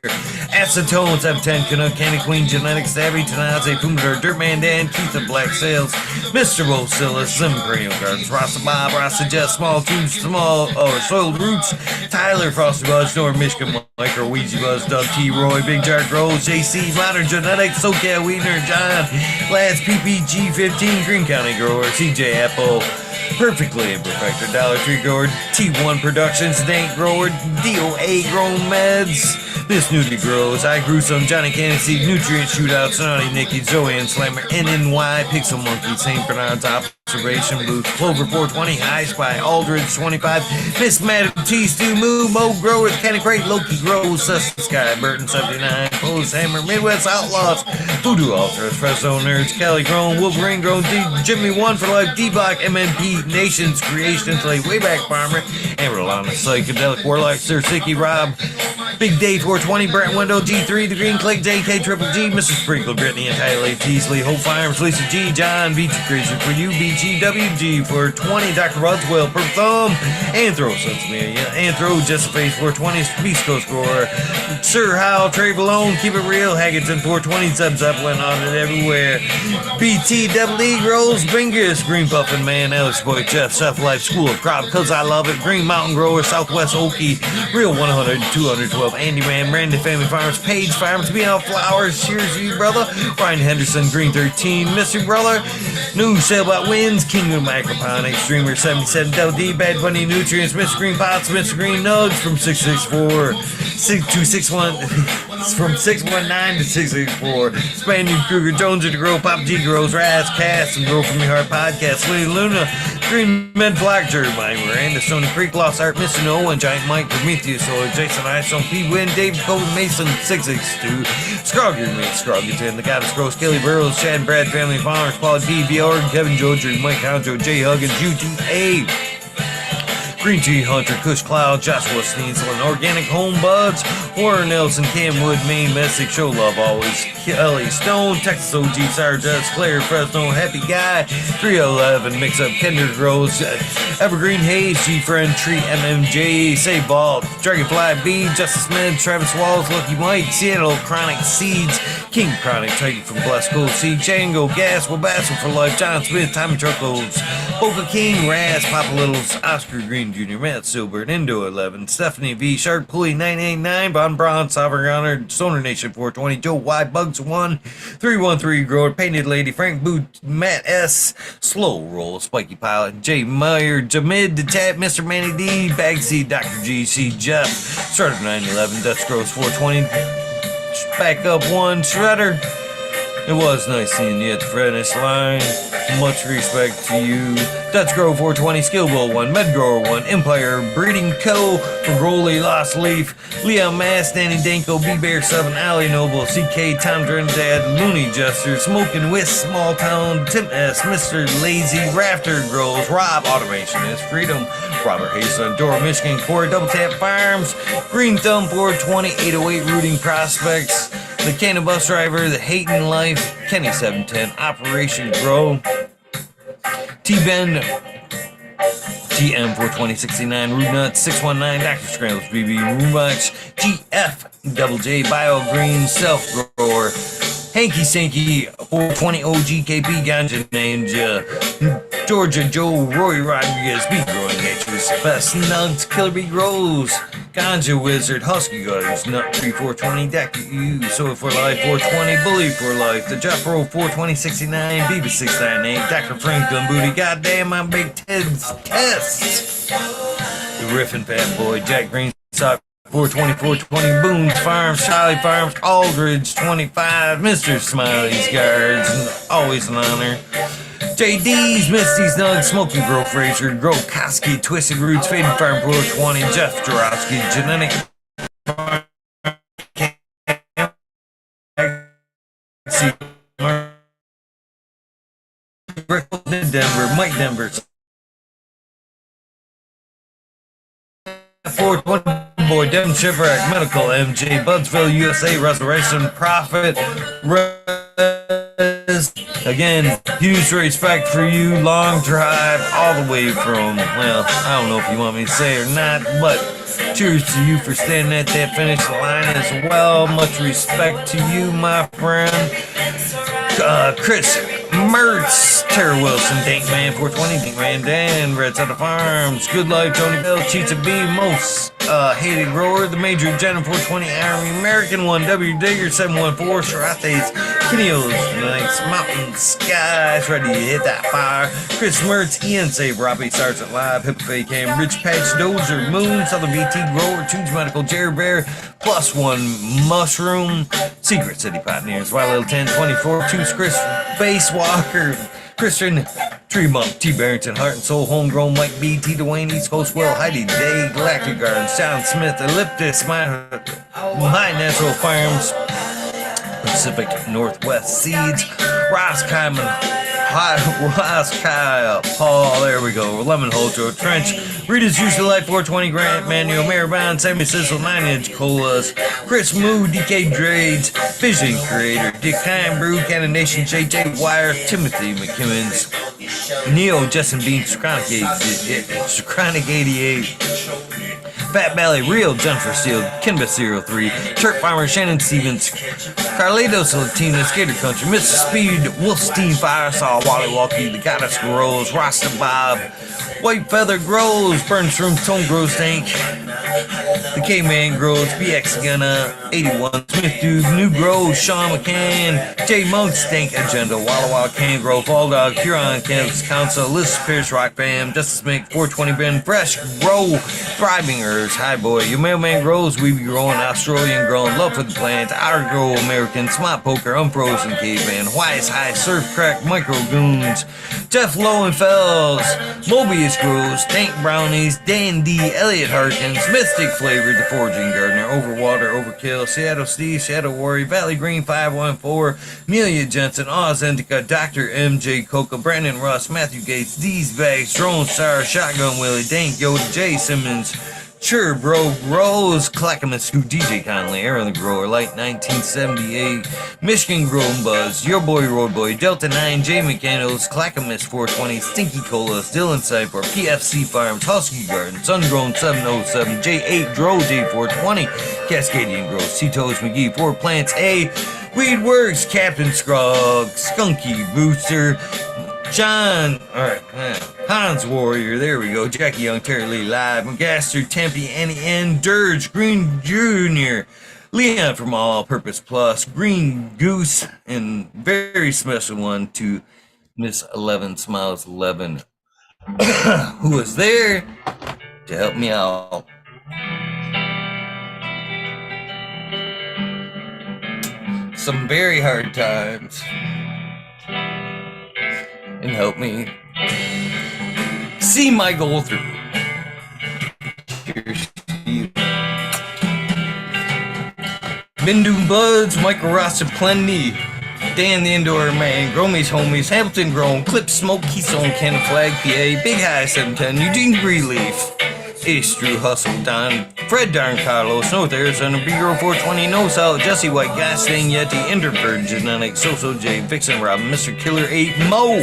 Acetone, 710, Canuck, Candy Queen, Genetics, Stabby, Tanaze, Pumador, Dirtman Dan, Keith of Black Sales, Mr. Bosilis, Zim Cranial Gardens, Rasta Bob, Rasta Jess, Small Tubes, Small, Soiled Roots, Tyler, Frosty Buzz, Norm, Michigan, Micro, Ouija Buzz, Doug T, Roy, Big Jar Grows, JC, Modern Genetics, SoCal, Weedner, John, Lads, PPG 15, Green County Grower, CJ Apple, Perfectly Imperfected, Dollar Tree Grower, T1 Productions, Dank Grower, DOA Grown Meds, Miss Nudie Grows, I Grew Some, Johnny Candy, Nutrient Shootout, Sonny Nikki, Zoe and Slammer, NNY, Pixel Monkey, St. Bernard's Observation Booth, Clover 420, High Spy, Aldridge 25, Miss Madam T, Stu Moo, Mo Growers, Kenny Crate, Loki Grows, Sussex Sky, Burton 79, Pose Hammer, Midwest Outlaws, Voodoo Ultras, Fresno Nerds, Kelly Grown, Wolverine Grown, Jimmy 1 for Life, D-Block, MNP, nation's creations like way back farmer, and Rolanda Psychedelic Warlock, Sir Sicky Rob, Big Day 420, Brent Window, G3, The Green Click, JK Triple G, Mr. Sprinkle, Brittany, and Tyler Teasley, Hope Farms, Lisa G, John, BG Crazy for you, BGWG for 20, Dr. Rudswell, Per Thumb, Anthro, Sons of Mary, Anthro, Just a Face 420, Beast Coast Scorer, Sir Hal, Trey Balone, Keep It Real, Haggerton 420, Zeb Zeppelin, on it everywhere, BT, Double E, Rose, Bingus, Green Puffin Man, Alex Boy, Jeff, Self Life, School of Crop, Cause I Love It, Green Mountain Grower, Southwest Okie, Real 100, 212, Andy Man, Brandon Family Farms, Page Farms, Beyond Flowers, cheers to you, brother, Brian Henderson, Green 13, Mr. Brother, New Sailboat Winds, King of Microponics, Dreamer 77, Del D, Bad Bunny Nutrients, Mr. Green Pots, Mr. Green Nugs from 664, 6261, from 619 to 664, Spaniard Kruger, Jones of the Grow, Pop G Grows, Raz, Cast, and Grow From Your Heart Podcast, Lady Luna, Green Men Flock, Jerry Mine, Miranda, Stony Creek, Lost Art, Mr. No One, Giant Mike, Prometheus, or Jason Isom, P. Win, David Cole, Mason, 662, Scrogger, Mate, Scroggerton, The Goddess Gross, Kelly Burrows, Chad Brad, Family Farmers, Paul D, Bjorn, Kevin Jodry, Mike Honcho, Jay Huggins, UTA, Green Tea Hunter, Kush Cloud, Joshua Steensland, Organic Home Buds, Warren Nelson, Camwood, Maine, Messick, Show Love Always, Kelly Stone, Texas OG, Sour Jets, Claire Fresno, Happy Guy, 311, Mix Up, Kinder Grows, Evergreen Hayes, G Friend, Tree MMJ, Say Ball, Dragonfly B, Justice Smith, Travis Walls, Lucky Mike, Seattle, Chronic Seeds, King Chronic, Titan from Blessed Cold Seed, Django, Gas, Wabasso for Life, John Smith, Tommy Truckloads, Boca King, Raz, Papa Littles, Oscar Green Jr., Matt Silbert, Indo 11, Stephanie V, Shark Pulley 989, Von Braun, Sovereign Honor, Stoner Nation 420, Joe Y, Bugs 1, 313 Grower, Painted Lady, Frank Boot, Matt S, Slow Roll, Spiky Pilot, Jay Meyer, Jamid, The Chat, Mr. Manny D, Bagseed, Dr. GC, Jeff, Starter 911, Dutch Gross 420, Back Up 1, Shredder. It was nice seeing you at the finish line. Much respect to you. Dutch Grow 420, Skill Bowl 1, Med Grower 1, Empire Breeding Co. for Growley, Lost Leaf, Leon Mass, Danny Danko, B Bear 7, Alley Noble, CK, Tom Trinidad, Looney Jester, Smoking Whisk, Small Town, Tim S, Mr. Lazy, Rafter Grows, Rob, Automation is Freedom, Robert Hazelton, Dora, Michigan, Corey, Double Tap Farms, Green Thumb 420, 808 Rooting Prospects, The Cannabis Driver, The Hating Life, Kenny 710, Operation Grow, T-Bend, GM 42069, Root Nuts, 619, Dr. Scrambles, BB, Roomax, GF, Double J, Bio Green, Self Grower, Hanky Sanky, 420 OGKP, Ganja Ninja, Georgia Joe, Roy Rodriguez, Bee Growing Natures, Best Nugs, Killer Bee Grows, Ganja Wizard, Husky Gutters, Nut Tree 420, Dr. U, Soy for Life 420, Bully for Life, The Jeffro 42069, Beavis 698, Dr. Franklin Booty, Goddamn, I'm Big Ted's Test, The Riffin' Fat Boy, Jack Green Sock 420, 420, Boone's Farms, Charlie Farms, Aldridge 25, Mr. Smiley's Guards, always an honor. JD's, Misty's Nugs, Smoky Grow Fraser, Grow Koski, Twisted Roots, Faded Farm 420, Jeff Jarowski, Genetic Denver, Mike Denver, 420 Boy, Dem Shipwreck, Medical, MJ, Budsville, USA, Restoration, Profit, again, huge respect for you, long drive, all the way from, well, I don't know if you want me to say or not, but cheers to you for standing at that finish line as well. Much respect to you, my friend. Chris Mertz, Tara Wilson, Dankman 420, Dankman Dan, Red Soda Farms, Good Life, Tony Bell, Cheats of B, Most Hated Grower, The Major General 420, Army American 1, W Digger 714, Sharates, Kinios, Nice Mountain Skies, ready to hit that fire. Chris Mertz, Ian Save, Robbie Sergeant Live, Hippo Cam, Rich Patch, Dozer, Moon, Southern BT Grower, Tunes Medical, Jerry Bear, Plus One Mushroom, Secret City Pioneers, Wild Little 1024, Choose Chris Base Walker, Christian Tree Monk, T. Barrington, Heart and Soul, Homegrown, Mike B, T. Dwayne, East Coast Well, Heidi Day, Galactic Gardens, John Smith, Elliptus, My Natural Farms, Pacific Northwest Seeds, Ross Kyman, Kyle, Paul, there we go. Lemon Holter, Trench, Rita's Juice of Life, 420 Grant, Manuel, Maribon, Sammy Sizzle, 9-inch Colas, Chris Moo, DK Drades, Vision Creator, Dick Kine Brew, Cannon Nation, JJ Wire, Timothy McKimmons, Neo, Justin Bean, Chronic 88, Fat Belly, Real, Jennifer Steele, Cannabis 03, Turk Farmer, Shannon Stevens, Carlitos Latina, Skater Country, Mr. Speed, Wolfstein, Firesaw, Wally Walkie, The Goddess Grows, Rasta Bob, White Feather Grows, Burn Shrooms, Tone Grows Tank, The K-Man Grows, BX Gunna, 81, Smith Dude, New Grows, Sean McCann, J Monk, Stank Agenda, Walla Walla Can Grow, Fall Dog, Huron, Cannabis Council, Liz Pierce, Rock Band, Justice Mink, 420 Ben, Fresh Grow, Thriving Herbs, High Boy, Your Mailman Grows, We Be Growing, Australian Grown, Love for the Plants, Our Grow, American, Smart Poker, Unfrozen Caveman, Hawaii's High, Surf Crack, Micro Goons, Jeff Lowenfels, Mobius Grows, Tank Brownies, Dan D, Elliot Harkins, Mystic Flavored, The Foraging Gardener, Overwater, Overkill, Seattle Steve, Shadow Warrior, Valley Green 514, Amelia Jensen, Oz Indica, Dr. MJ Coca, Brandon Russ, Matthew Gates, D's Bags, Drone Star, Shotgun Willie, Dank Yoda, Jay Simmons, Sure Bro, Rose, Clackamas, DJ Conley, Aaron the Grower, Light 1978, Michigan Grown Buzz, Your Boy Road Boy, Delta 9, J McCandles, Clackamas 420, Stinky Colas, Dylan Cypher, PFC Farms, Husky Garden, Sungrown 707, J8 Dro, J420, Cascadian Grove, Cetos McGee, 4 Plants A, Weed Works, Captain Scrog, Skunky Booster, John, alright, Hans Warrior, there we go, Jackie Young, Terry Lee Live, McGaster, Tempe, Annie N, Dirge, Green Jr., Leon from All Purpose Plus, Green Goose, and very special one to Miss 11 Smiles 11, who was there to help me out. Some very hard times. And help me see my goal through. Cheers to you. Bindu Buds, Michael Ross Plenty, Dan the Indoor Man, Gromies Homies, Hamilton Grown, Clip Smoke, Keystone Cannon Flag, PA, Big High 710, Eugene Greenleaf, Ace Drew Hustle, Don, Fred Darn Carlos, North Arizona, B-Girl 420, No Salt, Jesse White, Gas Stain Yeti, Interford Genetics, So J, Vixen Robin, Mr. Killer 8, Mo,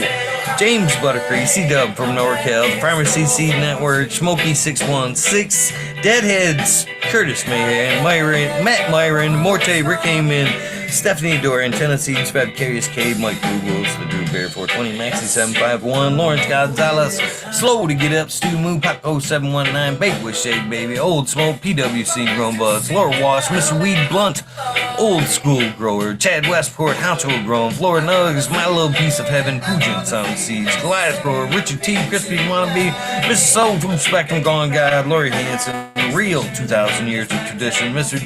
James Buttercreek, C-Dub from NorCal, Pharmacy Seed Network, Smokey 616, Deadheads, Curtis Mahan, Myron, Matt Myron, Morte, Rick Heyman, Stephanie Dorian, Tennessee, Fed Carious Cave, Mike Googles, The Drew Bear 420, Maxi 751, Lawrence Gonzalez, Slow to Get Up, Stu Moo, Paco 719, Baked Shake Baby, Old Smoke, PWC Grown Buzz, Laura Wash, Mr. Weed Blunt, Old School Grower, Chad Westport, Household Grown, Florida Nugs, My Little Piece of Heaven, Pujan Sound Seeds, Goliath Grower, Richard T, Crispy Wannabe, Mr. Soul from Spectrum Gone God, Lori Hanson, Real 2,000 Years of Tradition, Mr.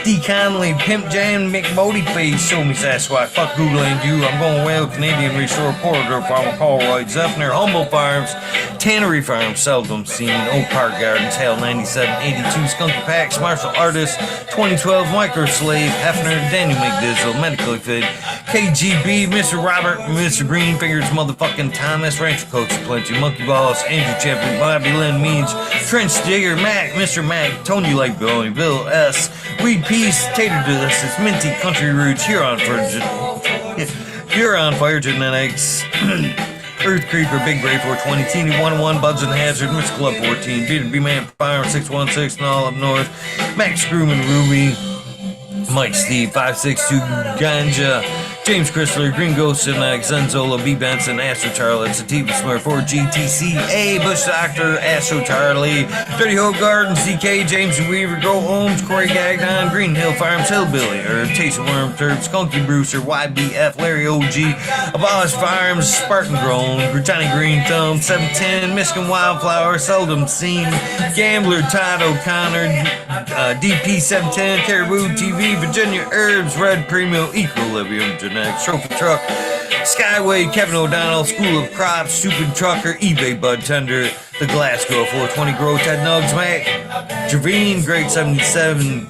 D. Conley, Pimp Jam, McMody Face, Show Me Sasquatch, Fuck Google and You, I'm Going Whale, Canadian Restore, Porter Farmer, Colroy, Zephyr, Humble Farms, Tannery Farms, Seldom Seen, Oak Park Gardens, Hale 9782, Skunky Packs, Martial Artist, 2012, Microslave, Hefner, Daniel McDizzle, Medically Fit, KGB, Mr. Robert, Mr. Green Fingers, Motherfucking Thomas, Rancher Coach Plenty, Monkey Balls, Andrew Champion, Bobby Lynn Means, Trench Digger, Mac, Mr. Mac, Tony Like Billy, Bill S, Weed Peace, Tater Delicious, Minty, Country Roots, Huron Fire Genetics, Earth Creeper, Big Gray 420, Teeny 101, Buds and Hazard, Miss Club 14, B2B Man Fire 616, and all up north, Max Screwman Ruby, Mike Steve 562 Ganja, James Chrysler, Green Ghost Cinemax, Zenzola, B Benson, Astro Charlotte, Sativa Smurf, 4GTCA, Bush Doctor, Astro Charlie, Dirty Hole Gardens, DK, James Weaver, Go Holmes, Corey Gagnon, Green Hill Farms, Hillbilly, Taste of Worm Turb, Skunky Brewster, YBF, Larry OG, Abolish Farms, Spartan Grown, Johnny Green Thumb, 710, Michigan Wildflower, Seldom Seen, Gambler, Todd O'Connor, DP 710, Caribou TV, Virginia Herbs, Red Premium, Equilibrium Genetics, Trophy Truck, Skyway, Kevin O'Donnell, School of Crops, Stupid Trucker, eBay Bud Tender, The Glasgow 420 Grow, Ted Nugs, Mac, Javine, Grade 77,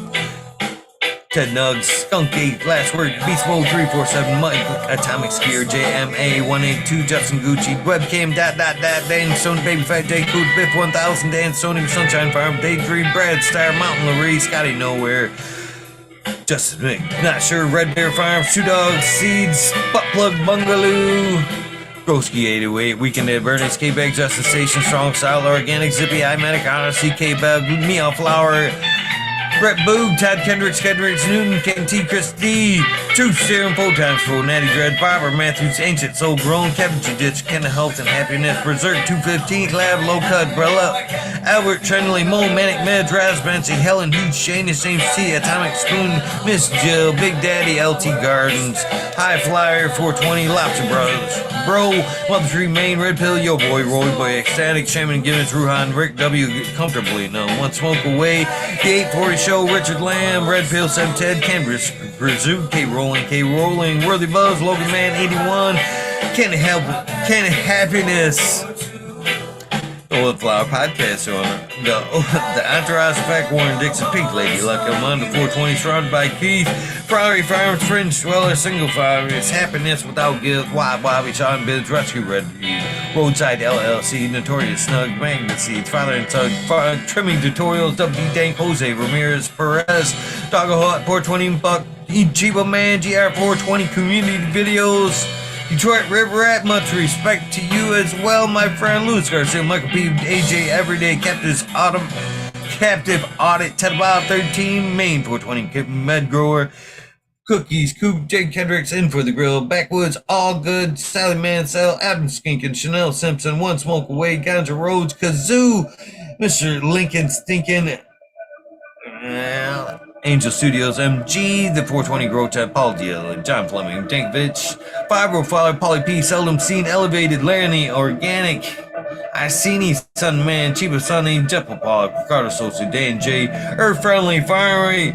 Ted Nugs, Skunk 8, Last Word, Beast Mode 347, Mike, Atomic Skier, JMA 182, Justin Gucci, Webcam, Dan, Sony Baby Fat, J Cool, Biff 1000, Dan, Sony Sunshine Farm, Daydream, Brad Star, Mountain Larry, Scotty Nowhere, Justice Mick, Not Sure, Red Bear Farms, Two Dogs, Seeds, Butt Plug Bungaloo, Broski 808, Weekend at Bernie's, K-Bag, Justice Station, Strong Style, Organic, Zippy, iMedic, Odyssey, K-Bag, Meow Flower, Brett Boog, Todd Kendricks, Newton, Ken T, Chris D, Truth Serum, 4 times 4, Natty Dread, Barbara Matthews, Ancient Soul Grown, Kevin Juditch, Ken Health and Happiness, Berserk 215, Lab, Low Cut, Brella, Albert Trenley, Mo, Manic Meds, Raz Bency, Helen Huge, Shane, James T, Atomic Spoon, Miss Jill, Big Daddy, LT Gardens, High Flyer, 420, Lobster Brothers, Bro, Mother Tree, Main, Red Pill, Yo Boy, Roy Boy, Ecstatic, Shaman, Gibbons, Ruhan, Rick W, Comfortably Numb, One Smoke Away, The 840 Show, Richard Lamb, Red Pill, 7 Ted, Cambridge, Pursuit, K Rolling, Worthy Buzz, Logan Man, 81, Can't Happiness, the Autoflower Podcast owner, the Entourage Effect, Warren Dixon, Pink Lady, Luck Amanda, 420, surrounded by Keith, Priory Farms, Fringe Dweller, Single Fire, It's Happiness Without Guilt, Wild Bobby, Sean Bids, Rescue Red Roadside LLC, Notorious Snug, Magnet Seeds, Father and Son, Trimming Tutorials, WD Dank, Jose Ramirez, Perez, Doggo Hut, 420 Buck, Chiba Man, GR420 Community Videos, Detroit River Rat, much respect to you as well, my friend. Louis Garcia, Michael P, AJ Everyday, Captive Audit, Ted Bob 13, Maine 420, Med Grower, Cookies, Coop, Jake Kendricks, In for the Grill, Backwoods, All Good, Sally Mansell, Adam Skinkin, Chanel Simpson, One Smoke Away, Ganja Rhodes, Kazoo, Mr. Lincoln Stinkin, Angel Studios, MG, the 420 Grow Tech, Paul Deal, John Fleming, Dankovich, Fibro Father, Polly P, Seldom Seen, Elevated, Laramie, Organic, Iceni, Sun Man, Chiba Sunny, Jeff Paul, Ricardo Sosa, Dan J, Earth Friendly Farmery,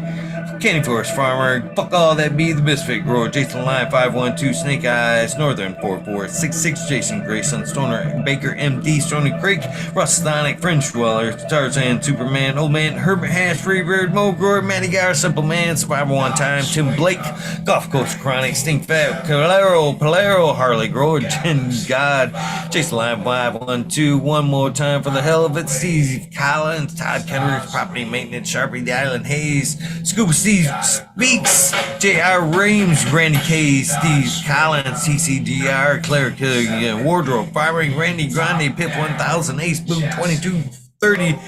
Candy Forest Farmer, Fuck All That Be, The Misfit Grower, Jason Line 512, Snake Eyes, Northern 4466, Jason Grayson, Stoner Baker, MD, Stony Creek, Rustonic, French Dweller, Tarzan, Superman, Old Man, Herbert Hash, Freebird, Mo Grower, Matty Gar, Simple Man, Survivor One Time, Tim Blake, Golf Coast Chronic, Stink Fat, Polero, Harley Grower, Jen God, Jason Line 512, one more time for the hell of it, Steve Collins, Todd Kendricks, Property Maintenance, Sharpie, The Island Haze, Scuba Steve Speaks, J.R. Reams, Randy K, Steve Collins, TCDR, Claire Killian, Wardrobe, Firing, Randy Grande, Pip 1000, Ace Boom 2230,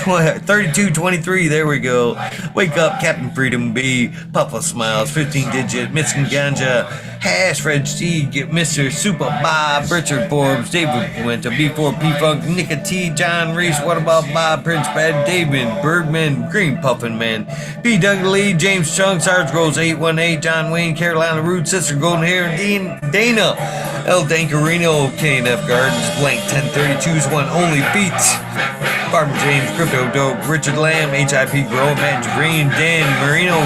3223, there we go. Wake Up, Captain Freedom B, Puffa Smiles, 15 Digit, Missing Ganja, Hash, Fred G, get Mr. Super Bob, Richard Forbes, David Winter, B4P Funk, Nika T, John Reese, What About Bob, Prince Bad, David, Bergman, Green Puffin Man, B. Doug Lee, James Chung, Sarge Grows 818, John Wayne, Carolina Root, Sister Golden Hair, Dana, El Dancarino, KNF Gardens, Blank 1032's One Only Beats, Barbara James, Crypto Dope, Richard Lamb, HIP Grow, Matt Green, Dan Marino,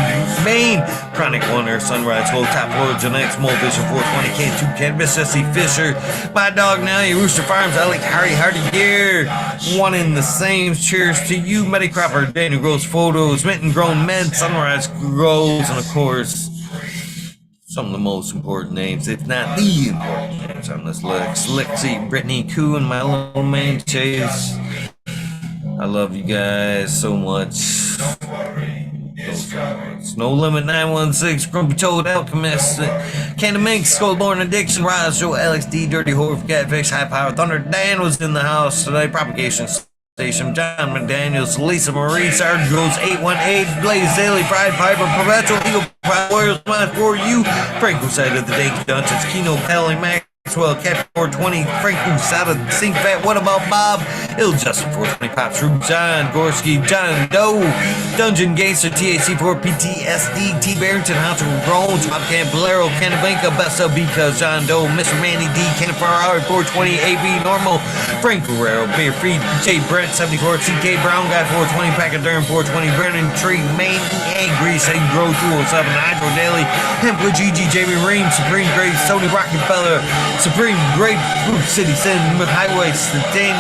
Maine, Chronic Wonder, Sunrise Gold, Top Floor, Jeanette, Small Vision 420, K2 Cannabis, Jesse Fisher, My Dog Now, Rooster Farms, I like Hardy Gear, one in the same. Cheers to you, Metty Cropper, Daniel Grows Photos, Minton Grown Med, Sunrise Grows, and of course, some of the most important names, if not the important names on this list. Lexi, Brittany Koo, and my little man Chase. I love you guys so much. No Limit 916, Grumpy Toad, Alchemist, Candy Minx, Skullborn Addiction, Rise, Joe, Alex D, Dirty Horror, Catfish, High Power, Thunder, Dan was in the house today, Propagation Station, John McDaniels, Lisa Marie, Sarge Goes 818, Blaze Daily, Pride Piper, Perpetual Eagle, Pride Warriors, Mind for You, Franco Side of the Day, Dungeons, Kino, Kelly, Maxwell, Cap 420, Franco Side of the Sink Fat, What About Bob, Il Justin 420, Pops Root, John Gorski, John Doe, Dungeon Gangster, TAC4, PTSD, T Barrington, Hunter Groans, Bobcat Bolero, Canabanca, Best of because John Doe, Mr. Manny D, Ken Ferrari, 420, AB Normal, Frank Guerrero, Beer Free, J Brett, 74, CK Brown Guy, 420, Pachyderm, 420, Brennan Tree, Maine, Grease, and Grow 207, Hydro Daily, Hemp with GG, Jamie Ream, Supreme Grace, Sony Rockefeller, Supreme Grape, Fruit City, Sin, Highway, Stain,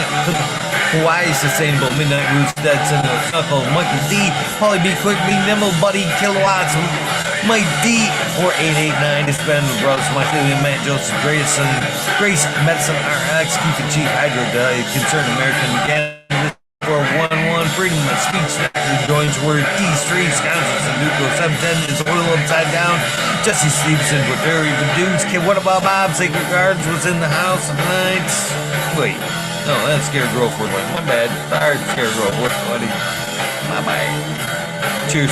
Hawaii Sustainable, Midnight Roots, Dead Center, Knuckle, Michael D, Polly B, Quick B, Nimble, Buddy, Kilowatts, Mike D, 4889, Disbanded Bros, Michael and Matt Joseph, Grayson, Grace, Medicine RX, Keith and Chief, Hydro Diet, Concerned American, Cannabis, 411, Freedom of Speech, Joins Word, D Street, Wisconsin, Sudoku, 710 is Oil Upside Down, Jesse Stevenson, with Very Reduced, Kid, what about Bob? Sacred Gardens was in the house tonight. Wait, no, that's Scarecrow 420. My bad. Sorry, Scarecrow 420. My bad. Cheers,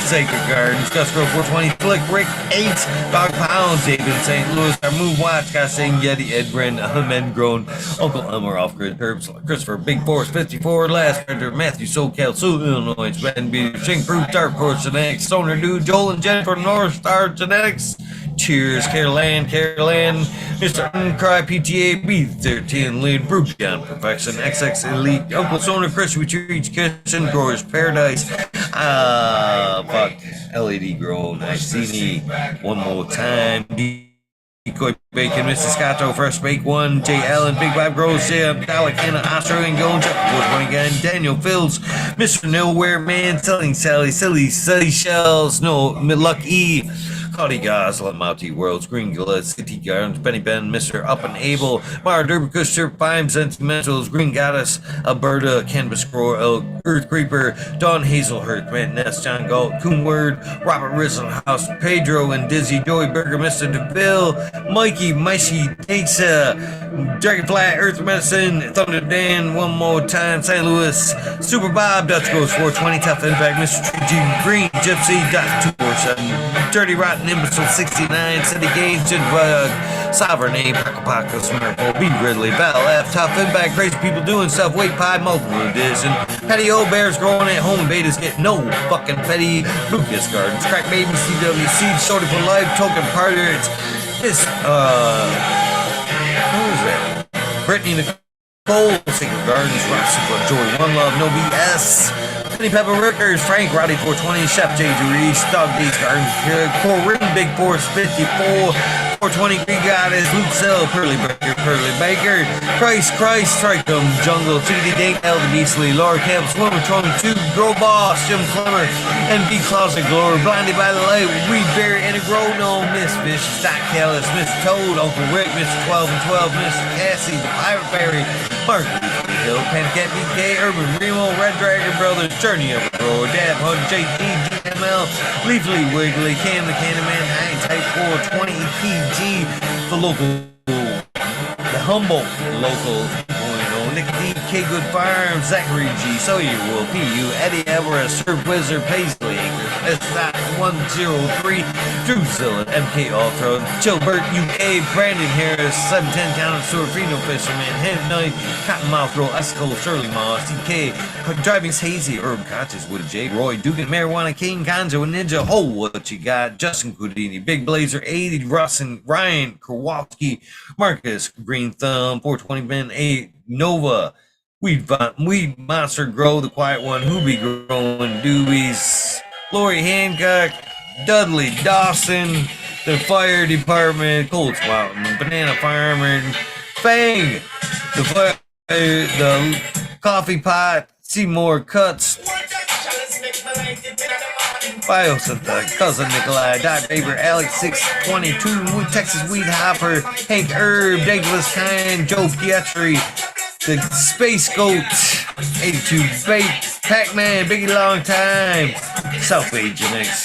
Sacred Gardens, Guscrow 420, Flick, Rick 8, Dog Pounds, David St. Louis, our Move Watch, Gossing, Yeti, Ed Bren, Men Grown, Uncle Elmer, Off Grid, Herbs, Christopher, Big Force 54, Last Printer, Matthew, SoCal, Sioux, Illinois, Ben B, Shink Proof, Dark Horse Genetics, Stoner Dude, Joel and Jennifer, North Star Genetics. Cheers, Caroline, Mr. Uncry, PTA, B13, Lead, Bruce, John, Perfection, XX Elite, Uncle Stoner, Chris, Retreat, Kitchen, Growers Paradise, fuck, LED Grow, Nice CD, one more time, Decoy Bacon, Mr. Scotto, Fresh Bake 1, J. Allen, Big Bob Grows, Dalek, Hannah, Australian Gold, Chuck, one again, Daniel Phils, Mr. Nowhere Man, Selling Sally, Silly Shells, No, Luck E, Cuddy Gosling, Mounty Worlds, Green Gillette, City Gardens, Benny Ben, Mr. Up and Able, Mara Derbycush, Sir Pime, Sentimentals, Green Goddess, Alberta, Cannabis Grower, Earth Creeper, Dawn Hazelhurst, Matt Ness, John Galt, Coonward, Robert Rissenhouse, Pedro and Dizzy, Joey Burger, Mr. DeVille, Mikey, Micey, Takes, Dragonfly, Earth Medicine, Thunder Dan, one more time, St. Louis, Super Bob, Dutch Ghost 420, Tough Impact, Mr. G Green, Gypsy, Dot 247, Dirty Rotten, Imbecile 69, City Games, Jitbug, Sovereign A, Paca Smirple, B Ridley, Battle F, Tough Impact, Crazy People Doing Stuff, Wait Pie, Multiple Edition, Petty Old Bears Growing at Home, Betas Get No Fucking Petty, Lucas Gardens, Crack Baby, CWC, Shorty for Life, Token Partners, this, who is that? Brittany Nicole, Sacred Gardens, Rock Super Joy, One Love, No BS, Penny Pepper Rickers, Frank, Roddy 420, Chef J. Reese, Dog Days Gardens, Corinne, Big Force 54, 420, Green Goddess, Luke Cell, Pearly Baker, Christ, Strike'em, Jungle, TD Dink, L. The Beastly, Laura Camp, Swimmer, Tron 2, Grow Boss, Jim Clemmer, NB Closet Glory, Blinded by the Light, Weed Berry, and a Grow No, Miss Fish, Stock Callis, Miss Toad, Uncle Rick, Mr. 12 and 12, Miss Cassie, the Pirate Fairy, Mark Hill, Panicat BK, Urban Remo, Red Dragon Brothers, Journey of a Grower, Dab Hunt, JT, DML, Leafly Wiggly, Cam the Candyman, Hang Type 420, PG, the humble local, Nick D, K Good Farms, Zachary G, Sawyer Will, PU, Eddie Everest, Surf Wizard, Paisley Acres, S.103, Drew Zillin, MK Ultra, Gilbert UK, Brandon Harris, 710 County Store, Freno Fisherman, Hen Knight, Cottonmouth Girl, Icicle, Shirley Moss, DK, Driving's Hazy, Herb Conscious with a J, Roy Dugan, Marijuana King, Gonzo, Ninja, Ho, what you got, Justin Houdini, Big Blazer, 80, Russ and Ryan, Kowalski, Marcus, Green Thumb, 420 Ben, 8, Nova, Weed Monster Grow, The Quiet One, Hoobie Growing, Doobies, Lori Hancock, Dudley Dawson, the Fire Department, Colts Mountain, Banana Farmer, Fang, the Coffee Pot, Seymour Cuts, Biosynthetic, Cousin Nikolai, Dot Baber, Alex 622, Texas Weed Hopper, Hank Herb, Douglas Kine, Joe Pietri, the Space Goat, 82 Bait, Pac-Man, Biggie Long Time, South Bay Genetics,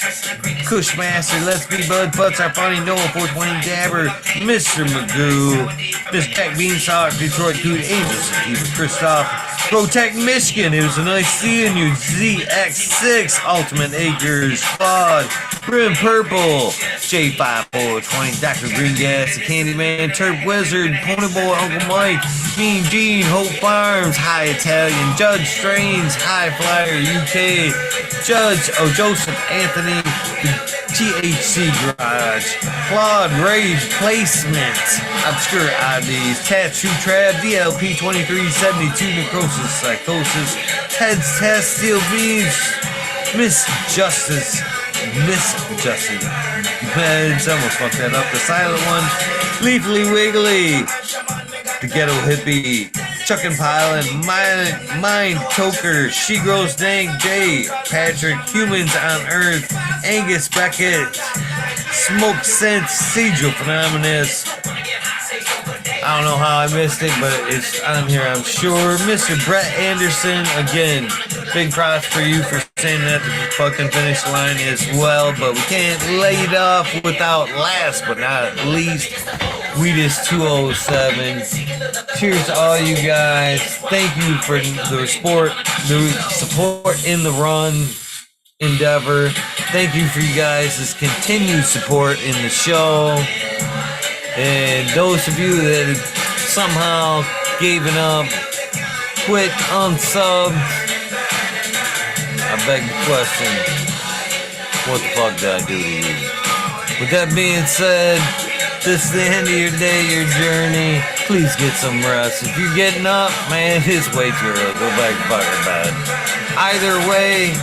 Cushmaster, Let's Be Bud, Butts Are Funny, Noah 420 Dabber, Mr. Magoo, Miss Jack Beanstalk, Detroit Dude, Angels, Steve Christoph, Protect Michigan, it was a nice seeing you, ZX6, Ultimate Acres, Claude, Grim Purple, J5420, Dr. Green Gas, The Candyman, Turp Wizard, Ponyboy, Uncle Mike, Mean Gene, Hope Farms, High Italian, Judge Strains, High Flyer UK, Joseph Anthony, THC Garage, Claude Rage Placement, Obscure IDs, Tattoo Trap, DLP 2372, Necrosis Psychosis, Ted's Test, Steel Beans, Miss Justice, Meds, almost fucked that up, the Silent One, Leafly Wiggly, the Ghetto Hippie, Chuck and Pilot, Mind Toker, She Grows Dank, Jay, Patrick, Humans on Earth, Angus Beckett, Smoke Sense, Cedral Phenomenus. I don't know how I missed it, but it's on here, I'm sure. Mr. Brett Anderson, again, big props for you for saying that to the fucking finish line as well. But we can't lay it off without last but not least, Weedus207. Cheers to all you guys. Thank you for the support in the run endeavor. Thank you for you guys' continued support in the show. And those of you that have somehow given up, quit, unsubbed, I beg the question, what the fuck did I do to you? With that being said, this is the end of your day, your journey. Please get some rest. If you're getting up, man, it's way too early. Go back to fucking bed. Either way,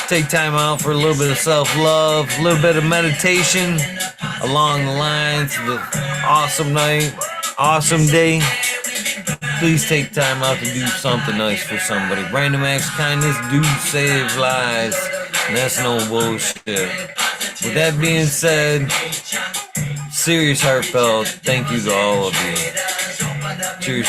take time out for a little bit of self-love, a little bit of meditation along the lines of the awesome night, awesome day. Please take time out to do something nice for somebody. Random acts of kindness do save lives, and that's no bullshit. With that being said, serious heartfelt thank you to all of you. Cheers.